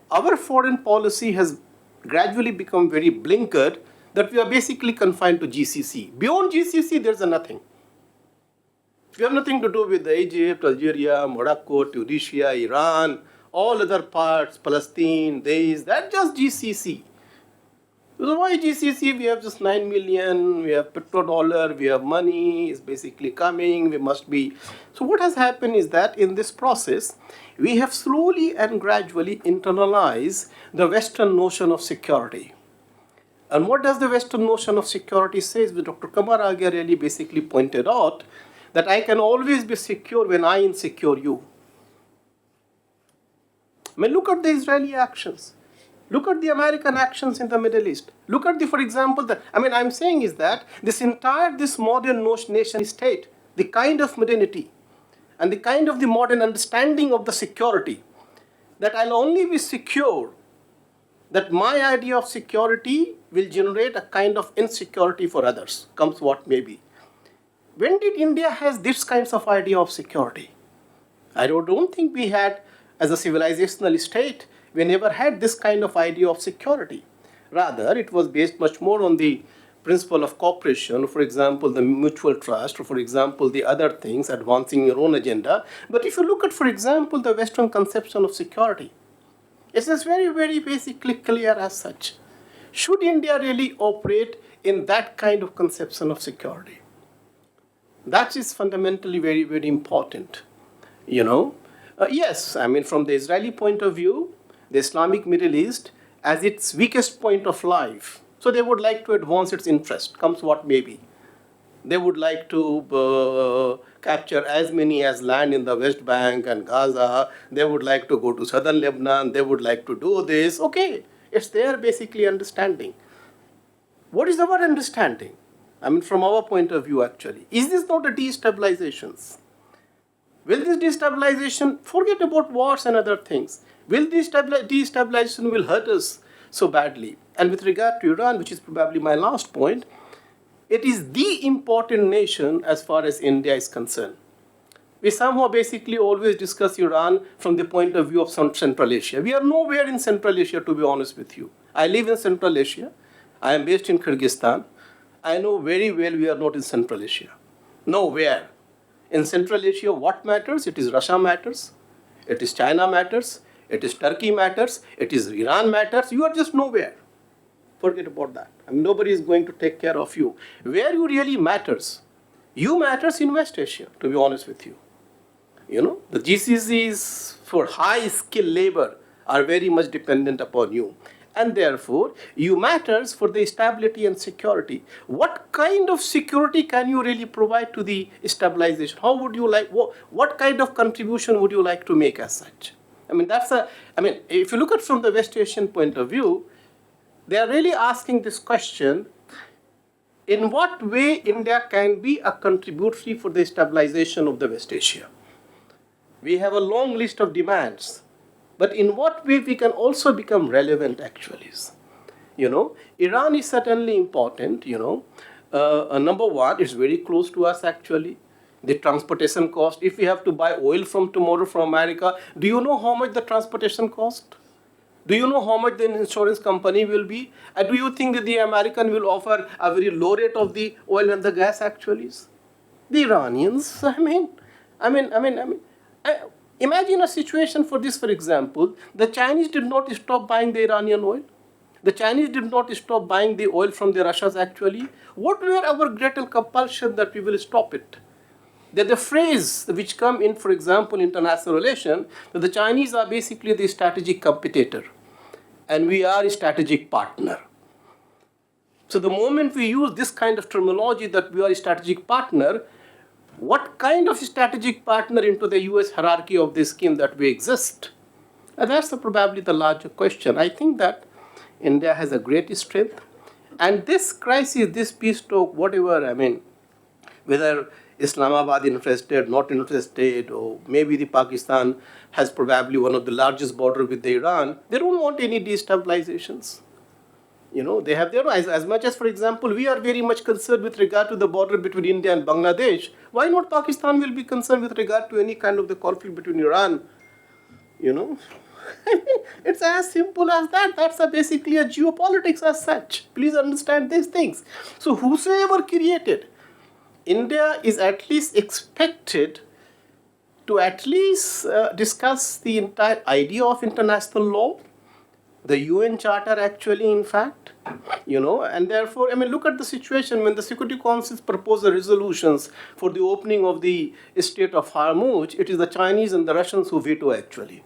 M: our foreign policy has gradually become very blinkered that we are basically confined to GCC. Beyond GCC, there's nothing. We have nothing to do with Egypt, Algeria, Morocco, Tunisia, Iran, all other parts, Palestine, that's just GCC. So why GCC? We have just 9 million, we have petrodollar, we have money, it's basically coming, we must be. So what has happened is that in this process, we have slowly and gradually internalized the Western notion of security. And what does the Western notion of security say? Dr. Kamar Agya really basically pointed out that I can always be secure when I insecure you. Look at the Israeli actions. Look at the American actions in the Middle East. Look at for example, I'm saying is that this modern nation state, the kind of modernity and the kind of the modern understanding of the security, that I'll only be secure, that my idea of security will generate a kind of insecurity for others, comes what may be. When did India has this kinds of idea of security? I don't think we had, as a civilizational state, we never had this kind of idea of security. Rather, it was based much more on the principle of cooperation, for example, the mutual trust, or for example, the other things, advancing your own agenda. But if you look at, for example, the Western conception of security, it is very, very basically clear as such. Should India really operate in that kind of conception of security? That is fundamentally very, very important. Yes, from the Israeli point of view, the Islamic Middle East as its weakest point of life. So they would like to advance its interest, comes what may be. They would like to capture as many as land in the West Bank and Gaza. They would like to go to southern Lebanon. They would like to do this. Okay, it's their basically understanding. What is our understanding? From our point of view actually. Is this not a destabilization? Will this destabilization, forget about wars and other things, will this destabilization will hurt us so badly? And with regard to Iran, which is probably my last point, it is the important nation as far as India is concerned. We somehow basically always discuss Iran from the point of view of Central Asia. We are nowhere in Central Asia, to be honest with you. I live in Central Asia. I am based in Kyrgyzstan. I know very well we are not in Central Asia. Nowhere. In Central Asia, what matters? It is Russia matters. It is China matters. It is Turkey matters. It is Iran matters. You are just nowhere. Forget about that. Nobody is going to take care of you. Where you really matters, you matters in West Asia, to be honest with you. The GCCs for high skilled labor are very much dependent upon you. And therefore, you matters for the stability and security. What kind of security can you really provide to the stabilization? How would you like, what kind of contribution would you like to make as such? I mean, if you look at from the West Asian point of view, they are really asking this question, in what way India can be a contributory for the stabilization of the West Asia? We have a long list of demands, but in what way we can also become relevant actually? Iran is certainly important, number one, it's very close to us actually. The transportation cost, if we have to buy oil from tomorrow from America, do you know how much the transportation cost? Do you know how much the insurance company will be? And do you think that the American will offer a very low rate of the oil and the gas actually? The Iranians, imagine a situation for this, for example, the Chinese did not stop buying the Iranian oil. The Chinese did not stop buying the oil from the Russians actually. What were our greater compulsion that we will stop it? That the phrase which come in, for example, international relation, that the Chinese are basically the strategic competitor and we are a strategic partner. So the moment we use this kind of terminology that we are a strategic partner, what kind of strategic partner into the US hierarchy of this scheme that we exist? And that's probably the larger question. I think that India has a great strength. And this crisis, this peace talk, whatever, whether Islamabad interested, not interested, or maybe the Pakistan has probably one of the largest border with the Iran, they don't want any destabilizations. They have their eyes. As much as, for example, we are very much concerned with regard to the border between India and Bangladesh, why not Pakistan will be concerned with regard to any kind of the conflict between Iran? It's as simple as that. That's basically a geopolitics as such. Please understand these things. So whosoever created, India is at least expected to at least discuss the entire idea of international law, the UN Charter actually, in fact, and therefore, look at the situation when the Security Council proposed the resolutions for the opening of the Strait of Hormuz, it is the Chinese and the Russians who veto actually.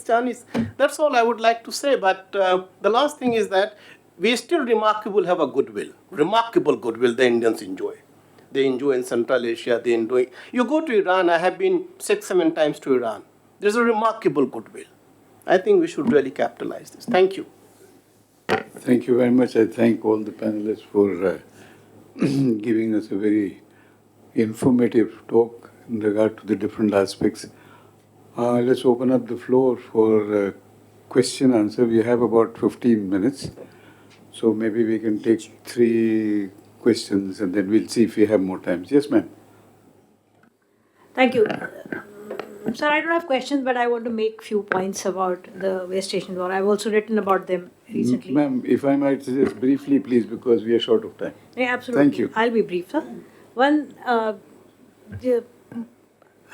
M: Chinese. That's all I would like to say, but the last thing is that we still have a goodwill, remarkable goodwill the Indians enjoy. They enjoy in Central Asia, they enjoy. You go to Iran, I have been 6-7 times to Iran. There's a remarkable goodwill. I think we should really capitalize this. Thank you.
C: Thank you very much. I thank all the panelists for giving us a very informative talk in regard to the different aspects. Let's open up the floor for question answer. We have about 15 minutes. So maybe we can take 3 questions and then we'll see if we have more time. Yes, ma'am.
H: Thank you. Sir, I don't have questions, but I want to make few points about the West Asian War. I've also written about them recently.
C: Ma'am, if I might suggest briefly, please, because we are short of time.
H: Yeah, absolutely.
C: Thank you.
H: I'll be brief, sir. One, I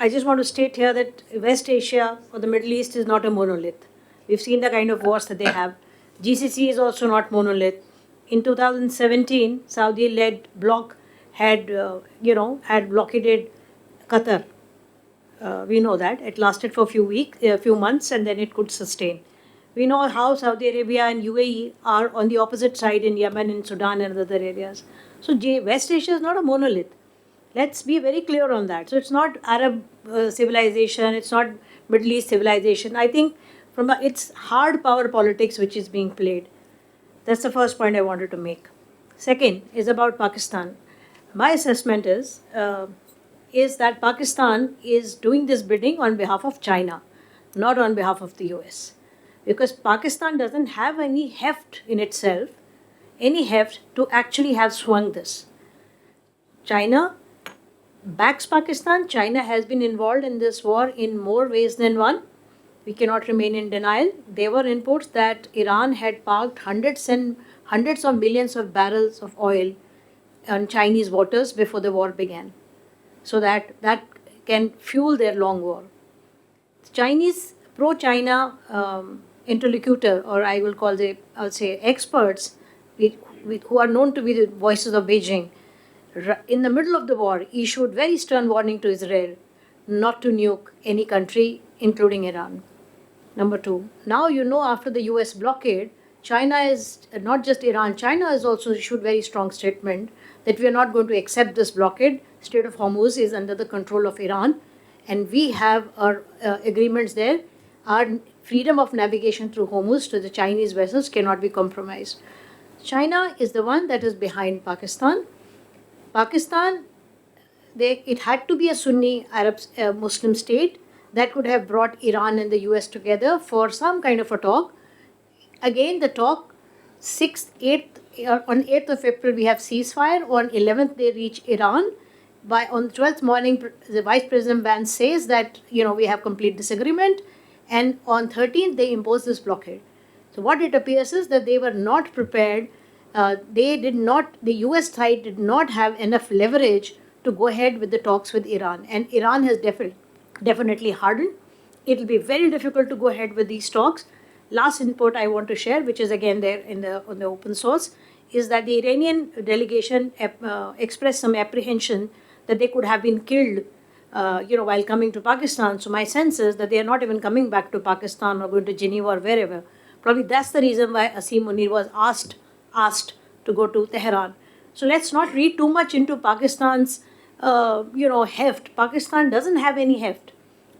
H: just want to state here that West Asia or the Middle East is not a monolith. We've seen the kind of wars that they have. GCC is also not monolith. In 2017, Saudi-led bloc had blockaded Qatar. We know that. It lasted for a few months, and then it could sustain. We know how Saudi Arabia and UAE are on the opposite side in Yemen and Sudan and other areas. So West Asia is not a monolith. Let's be very clear on that. So it's not Arab civilization, it's not Middle East civilization. I think it's hard power politics which is being played. That's the first point I wanted to make. Second is about Pakistan. My assessment is that Pakistan is doing this bidding on behalf of China, not on behalf of the US. Because Pakistan doesn't have any heft in itself, to actually have swung this. China backs Pakistan. China has been involved in this war in more ways than one. We cannot remain in denial. There were reports that Iran had parked hundreds of millions of barrels of oil on Chinese waters before the war began, so that can fuel their long war. Chinese pro-China interlocutor, or I will say experts, who are known to be the voices of Beijing, in the middle of the war issued very stern warning to Israel not to nuke any country, including Iran. Number two, now you know after the US blockade, China is not just Iran, China has also issued very strong statement that we are not going to accept this blockade. Strait of Hormuz is under the control of Iran, and we have our agreements there. Our freedom of navigation through Hormuz to the Chinese vessels cannot be compromised. China is the one that is behind Pakistan. Pakistan, it had to be a Sunni Arab Muslim state that could have brought Iran and the US together for some kind of a talk. Again, the talk, 6th, 8th, on 8th of April, we have ceasefire. On 11th, they reach Iran. On the 12th morning, the Vice President Vance says that, we have complete disagreement. And on 13th, they impose this blockade. So what it appears is that they were not prepared. The US side did not have enough leverage to go ahead with the talks with Iran. And Iran has definitely hardened. It will be very difficult to go ahead with these talks. Last input I want to share, which is again there on the open source, is that the Iranian delegation expressed some apprehension that they could have been killed, while coming to Pakistan. So my sense is that they are not even coming back to Pakistan or going to Geneva or wherever. Probably that's the reason why Asim Munir was asked to go to Tehran. So let's not read too much into Pakistan's, heft. Pakistan doesn't have any heft,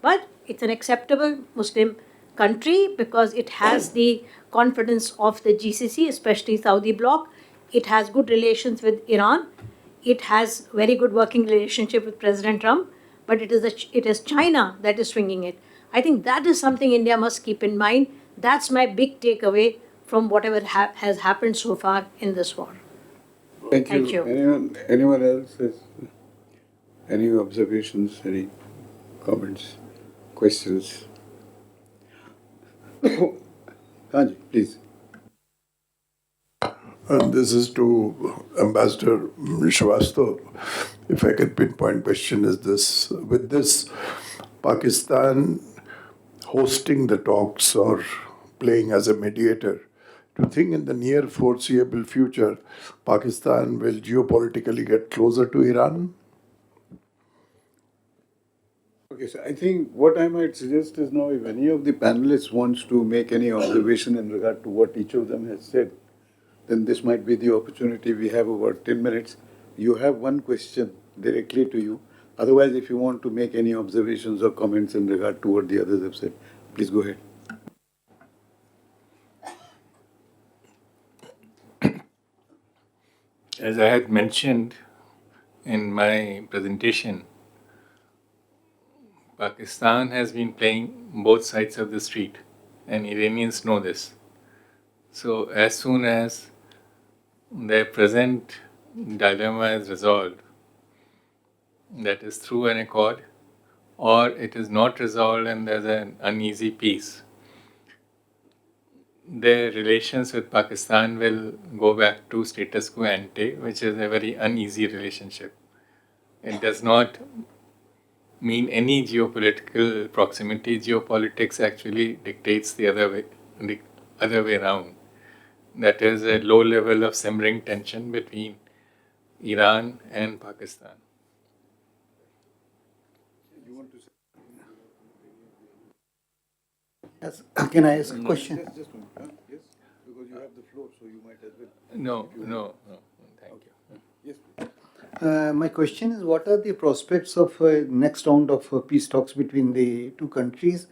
H: but it's an acceptable Muslim country because it has the confidence of the GCC, especially Saudi bloc. It has good relations with Iran. It has very good working relationship with President Trump, but it is China that is swinging it. I think that is something India must keep in mind. That's my big takeaway from whatever has happened so far in this war.
C: Thank you.
H: Thank you.
C: Anyone else has any observations, any comments, questions? Kanji, please.
B: And this is to Ambassador Shrivastava. If I can pinpoint question is this, with this Pakistan hosting the talks or playing as a mediator, do you think in the near foreseeable future, Pakistan will geopolitically get closer to Iran?
C: Okay, so I think what I might suggest is now if any of the panelists wants to make any observation in regard to what each of them has said, then this might be the opportunity. We have about 10 minutes. You have one question directly to you. Otherwise, if you want to make any observations or comments in regard to what the others have said, please go ahead.
J: As I had mentioned in my presentation, Pakistan has been playing both sides of the street, and Iranians know this. So, as soon as their present dilemma is resolved, that is through an accord, or it is not resolved and there's an uneasy peace, their relations with Pakistan will go back to status quo ante, which is a very uneasy relationship. It does not mean any geopolitical proximity. Geopolitics actually dictates the other way around. That is a low level of simmering tension between Iran and Pakistan.
F: Yes. Can I ask a question?
C: Just one. Yes, because you have the floor, so you might as well.
J: No. Thank you.
C: Yes, please.
F: My question is, what are the prospects of next round of peace talks between the two countries?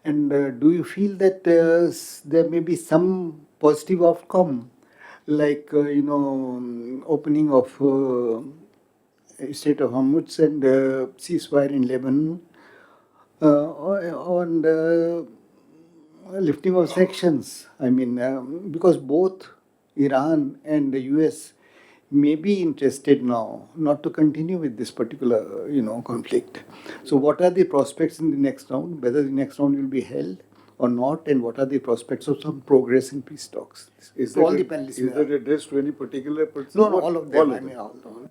F: And do you feel that there may be some positive outcome, like, opening of Strait of Hormuz and ceasefire in Lebanon, on the lifting of sanctions? I mean, because both Iran and the US may be interested now not to continue with this particular, conflict. So what are the prospects in the next round, whether the next round will be held or not, and what are the prospects of some progress in peace talks?
C: Is
F: To all the
C: that,
F: panelists.
C: is that addressed to any particular person?
F: No, all of them. I mean, all of them.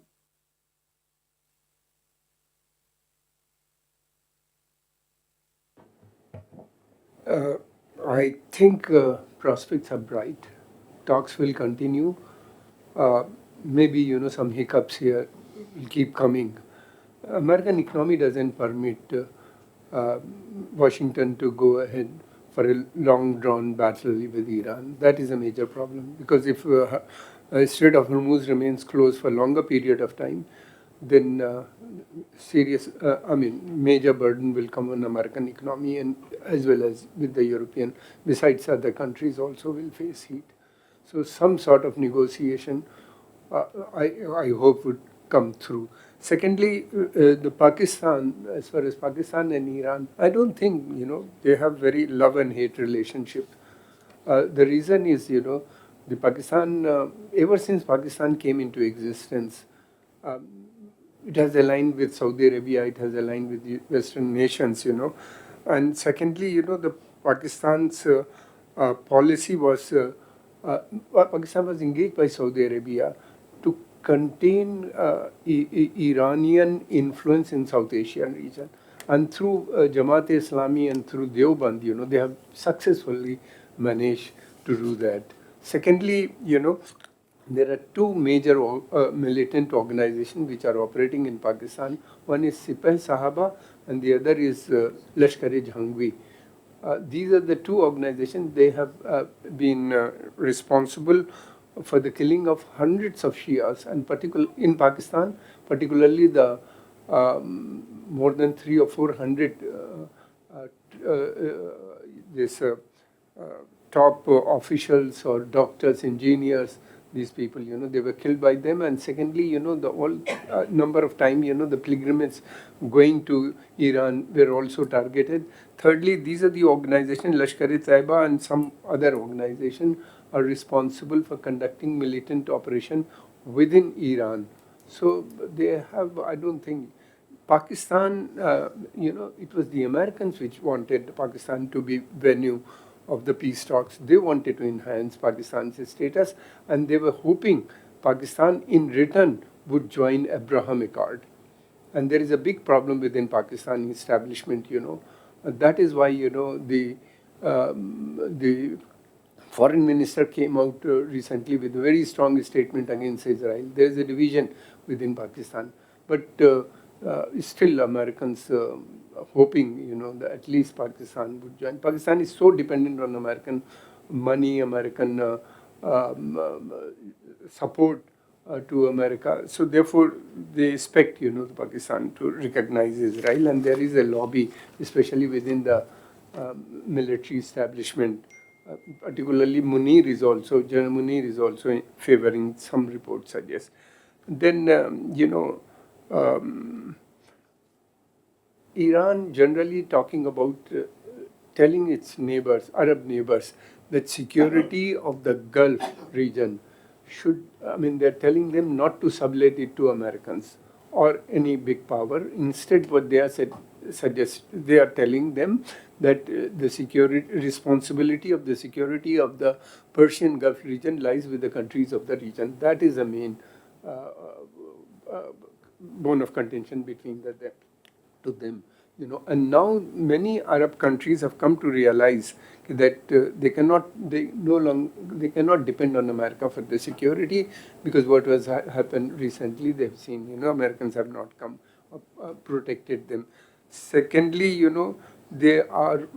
L: I think prospects are bright. Talks will continue. Maybe some hiccups here will keep coming. American economy doesn't permit Washington to go ahead for a long drawn battle with Iran. That is a major problem, because if Strait of Hormuz remains closed for a longer period of time, then major burden will come on American economy, and as well as with the European, besides other countries also will face heat. So some sort of negotiation, I hope would come through. Secondly, the Pakistan, as far as Pakistan and Iran, I don't think, they have very love and hate relationship. The reason is, the Pakistan, ever since Pakistan came into existence, um, it has aligned with Saudi Arabia, it has aligned with the Western nations, And secondly, the Pakistan's policy was, Pakistan was engaged by Saudi Arabia to contain Iranian influence in South Asian region. And through Jamaat-e-Islami and through Deoband, they have successfully managed to do that. Secondly, there are two major militant organizations which are operating in Pakistan. One is Sipah Sahaba and the other is Lashkar-e-Jhangvi. These are the two organizations. They have been responsible for the killing of hundreds of Shias, and in Pakistan, particularly the more than 300 or 400 this top officials or doctors, engineers, these people, they were killed by them. And secondly, the whole number of time, the pilgrimages going to Iran were also targeted. Thirdly, these are the organizations, Lashkar-e-Taiba and some other organization, are responsible for conducting militant operation within Iran. So they have, I don't think, Pakistan, it was the Americans which wanted Pakistan to be venue of the peace talks. They wanted to enhance Pakistan's status, and they were hoping Pakistan in return would join Abraham Accord. And there is a big problem within Pakistani establishment, That is why, the foreign minister came out recently with a very strong statement against Israel. There is a division within Pakistan. But still Americans hoping, that at least Pakistan would join. Pakistan is so dependent on American money, American support to America. So therefore, they expect, Pakistan to recognize Israel. And there is a lobby, especially within the military establishment. Particularly General Munir is also favoring, some reports suggest. Then, Iran generally talking about telling its neighbors, Arab neighbors, that security of the Gulf region they're telling them not to sublet it to Americans or any big power. Instead, what they are they are telling them that the responsibility of the security of the Persian Gulf region lies with the countries of the region. That is the main bone of contention between them. And now many Arab countries have come to realize that they cannot depend on America for the security, because what was happened recently, they've seen, Americans have not come protected them. Secondly, they are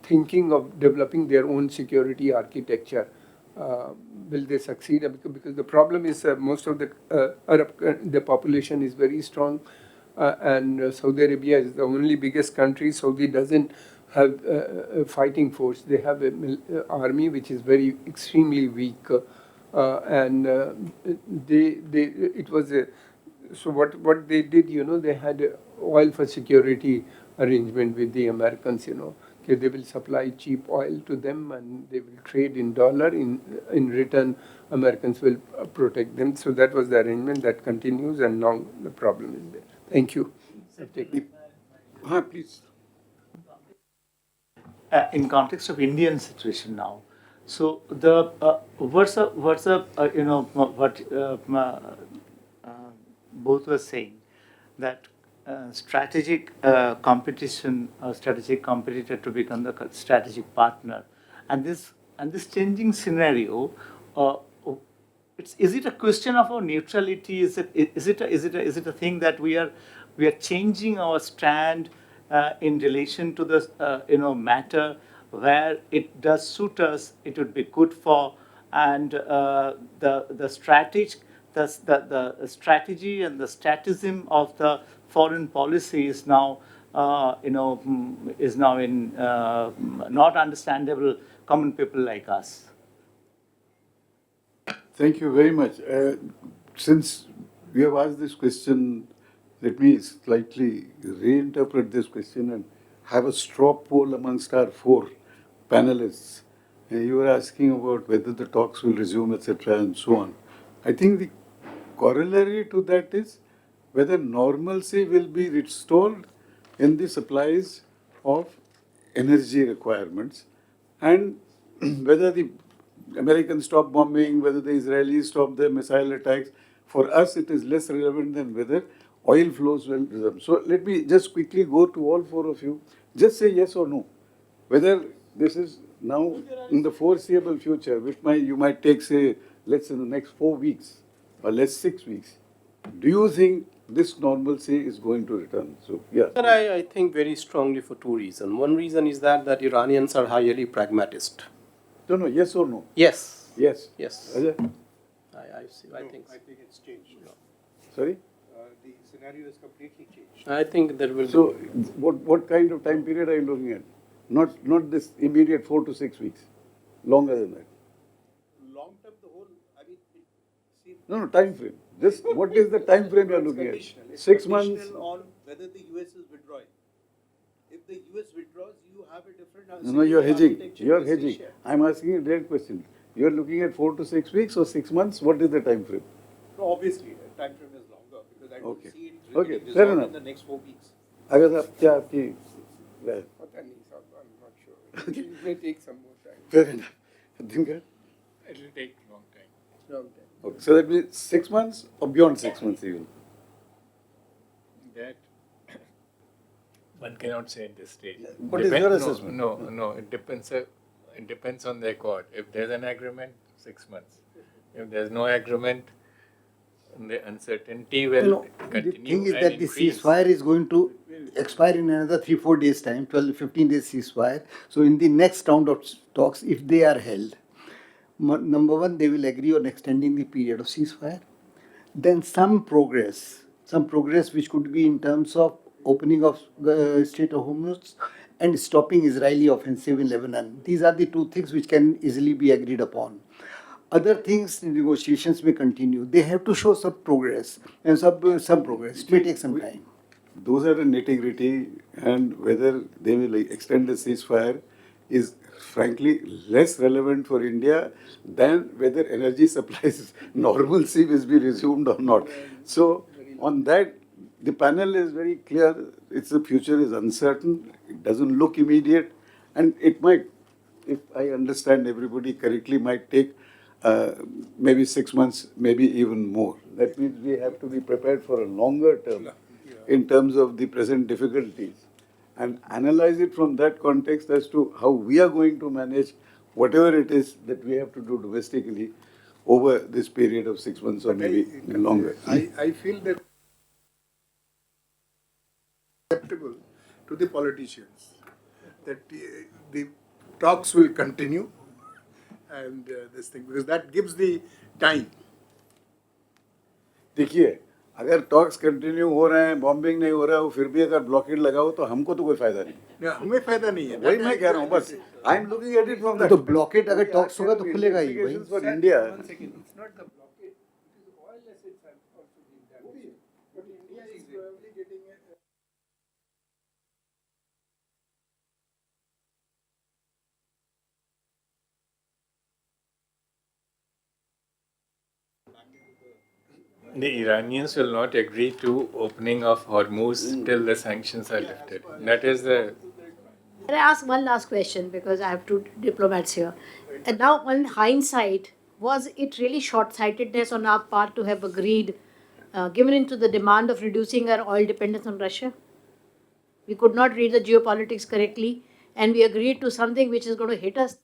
L: thinking of developing their own security architecture. Will they succeed? Because the problem is most of the Arab, the population is very strong. And Saudi Arabia is the only biggest country. Saudi doesn't have a fighting force. They have an army which is extremely weak. So what they did, they had oil for security arrangement with the Americans, Okay, they will supply cheap oil to them and they will trade in dollar. In return, Americans will protect them. So that was the arrangement that continues, and now the problem is there. Thank you.
B: Please.
I: In context of Indian situation now, so the what both were saying, that strategic competition, strategic competitor to become the strategic partner, and this changing scenario. Is it a question of our neutrality? Is it a thing that we are changing our stand in relation to the matter, where it does suit us, it would be good for, and the strategy, the strategy and the statism of the foreign policy is now, is now in not understandable common people like us.
C: Thank you very much. Since we have asked this question, let me slightly reinterpret this question and have a straw poll amongst our four panelists. You were asking about whether the talks will resume, etc., and so on. I think the corollary to that is whether normalcy will be restored in the supplies of energy requirements, and whether the Americans stop bombing, whether the Israelis stop their missile attacks. For us, it is less relevant than whether oil flows will resume. So let me just quickly go to all four of you. Just say yes or no. Whether this is now in the foreseeable future, which you might take, say, let's say in the next 4 weeks or let's 6 weeks. Do you think this normalcy is going to return? So, yeah.
M: But I think very strongly for two reasons. One reason is that Iranians are highly pragmatist.
C: No, yes or no?
M: Yes.
C: Yes.
M: Yes.
C: Ajay?
M: I see. I think so.
E: I think it's changed.
C: Sorry?
E: The scenario has completely changed.
M: I think there will
C: So, what kind of time period are you looking at? Not this immediate 4 to 6 weeks. Longer than that.
E: Long term, the whole, I mean, it seems
C: No, time frame. Just what is the time frame you are looking at?
E: conditional. It's
C: 6 months?
E: conditional on whether the US is withdrawing. If the US withdraws, you have a different
C: No, you're hedging.
E: architecture
C: You're
E: in
C: hedging.
E: Asia.
C: I'm asking a direct question. You're looking at 4 to 6 weeks or 6 months? What is the time frame?
E: No, obviously, the time frame is longer because I don't
C: Okay.
E: see it
C: Okay,
E: really
C: fair
E: resolved
C: enough.
E: in the next 4 weeks.
C: अगर आप क्या आपकी
L: पता नहीं साहब, I'm not sure. It may take some more time.
C: fair enough. Dinka?
J: It will take long time.
L: Long time.
C: Okay. So that means 6 months or beyond 6 months even.
J: That one cannot say at this stage.
C: What is your assessment?
J: No. It depends. It depends on the accord. If there's an agreement, 6 months. If there's no agreement, the uncertainty will
F: The
J: continue
F: thing is
J: and
F: that the
J: increase.
F: ceasefire is going to expire in another 3-4 days' time, 12 15 days ceasefire. So, in the next round of talks, if they are held, number one, they will agree on extending the period of ceasefire. Then some progress which could be in terms of opening of the Strait of Hormuz and stopping Israeli offensive in Lebanon. These are the two things which can easily be agreed upon. Other things, the negotiations may continue. They have to show some progress and some progress. It may take some time.
C: Those are the nitty-gritty, and whether they will extend the ceasefire is frankly less relevant for India than whether energy supplies normalcy will be resumed or not. So on that, the panel is very clear. The future is uncertain. It doesn't look immediate, and it might, if I understand everybody correctly, might take maybe 6 months, maybe even more. That means we have to be prepared for a longer term in terms of the present difficulties and analyze it from that context as to how we are going to manage whatever it is that we have to do domestically over this period of 6 months or maybe longer.
B: I feel that acceptable to the politicians that the talks will continue and this thing, because that gives the time.
C: देखिए, अगर talks continue हो रहे हैं, bombing नहीं हो रहा है, फिर भी अगर ब्लॉकेड लगाओ तो हमको तो कोई फायदा नहीं।
B: हमें फायदा नहीं है।
C: वही मैं कह रहा हूँ बस। I am looking at it from that.
F: तो ब्लॉकेड अगर टॉक्स होगा तो खुलेगा ही भाई।
C: For India.
L: One second. It's not the blockade. It is oil assets have also been damaged. But India is probably getting a
J: The Iranians will not agree to opening of Hormuz till the sanctions are lifted. That is the.
H: Can I ask one last question because I have two diplomats here? And now, in hindsight, was it really short-sightedness on our part to have agreed, given into the demand of reducing our oil dependence on Russia? We could not read the geopolitics correctly, and we agreed to something which is going to hit us.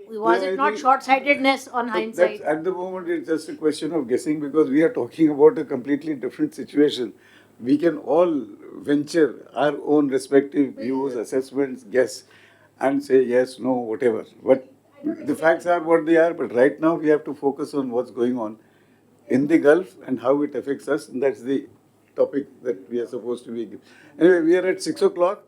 H: Was it not short-sightedness on hindsight?
C: At the moment, it's just a question of guessing because we are talking about a completely different situation. we can all venture our own respective views, assessments, guess, and say yes, no, whatever. But the facts are what they are, but right now we have to focus on what's going on in the Gulf and how it affects us, and that's the topic that we are supposed to be. Anyway, we are at 6 o'clock,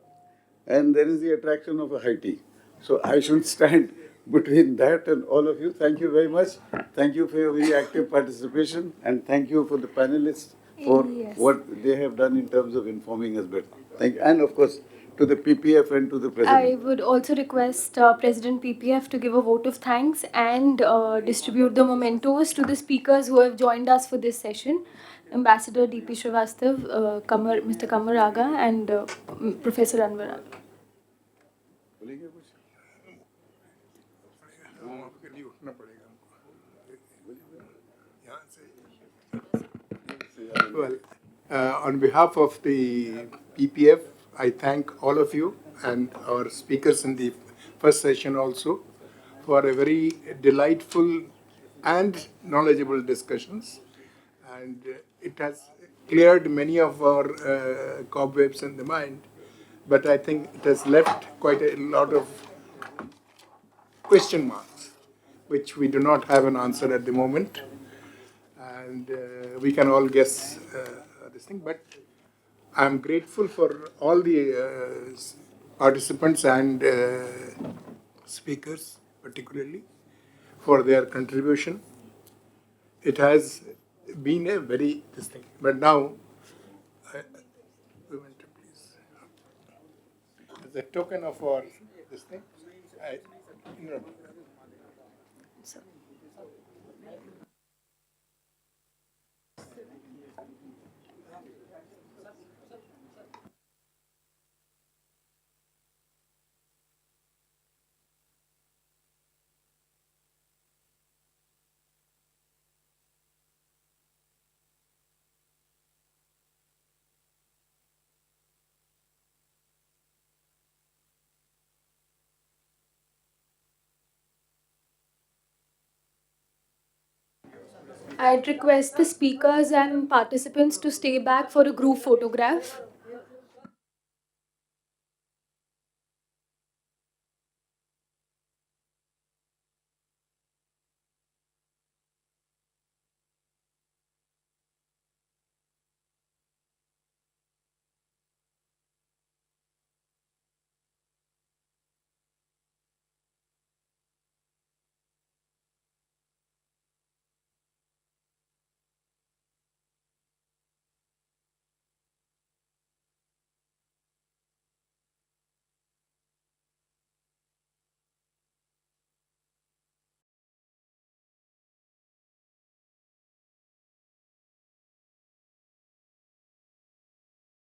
C: and there is the attraction of a high tea. So I should stand between that and all of you. Thank you very much. Thank you for your very active participation, and thank you for the panelists for
A: Yes.
C: what they have done in terms of informing us better. Thank you. And of course, to the PPF and to the President.
A: I would also request President PPF to give a vote of thanks and distribute the mementos to the speakers who have joined us for this session. Ambassador D.P. Srivastav, Mr. Kamaraga, and Professor Anwar.
B: Well, on behalf of the PPF, I thank all of you and our speakers in the first session also for a very delightful and knowledgeable discussions. And it has cleared many of our cobwebs in the mind, but I think it has left quite a lot of question marks, which we do not have an answer at the moment. And we can all guess this thing, but I'm grateful for all the participants and speakers, particularly, for their contribution. It has been a very this thing. But now, women, please, as a token of our this thing, I, you know,
A: I'd request the speakers and participants to stay back for a group photograph.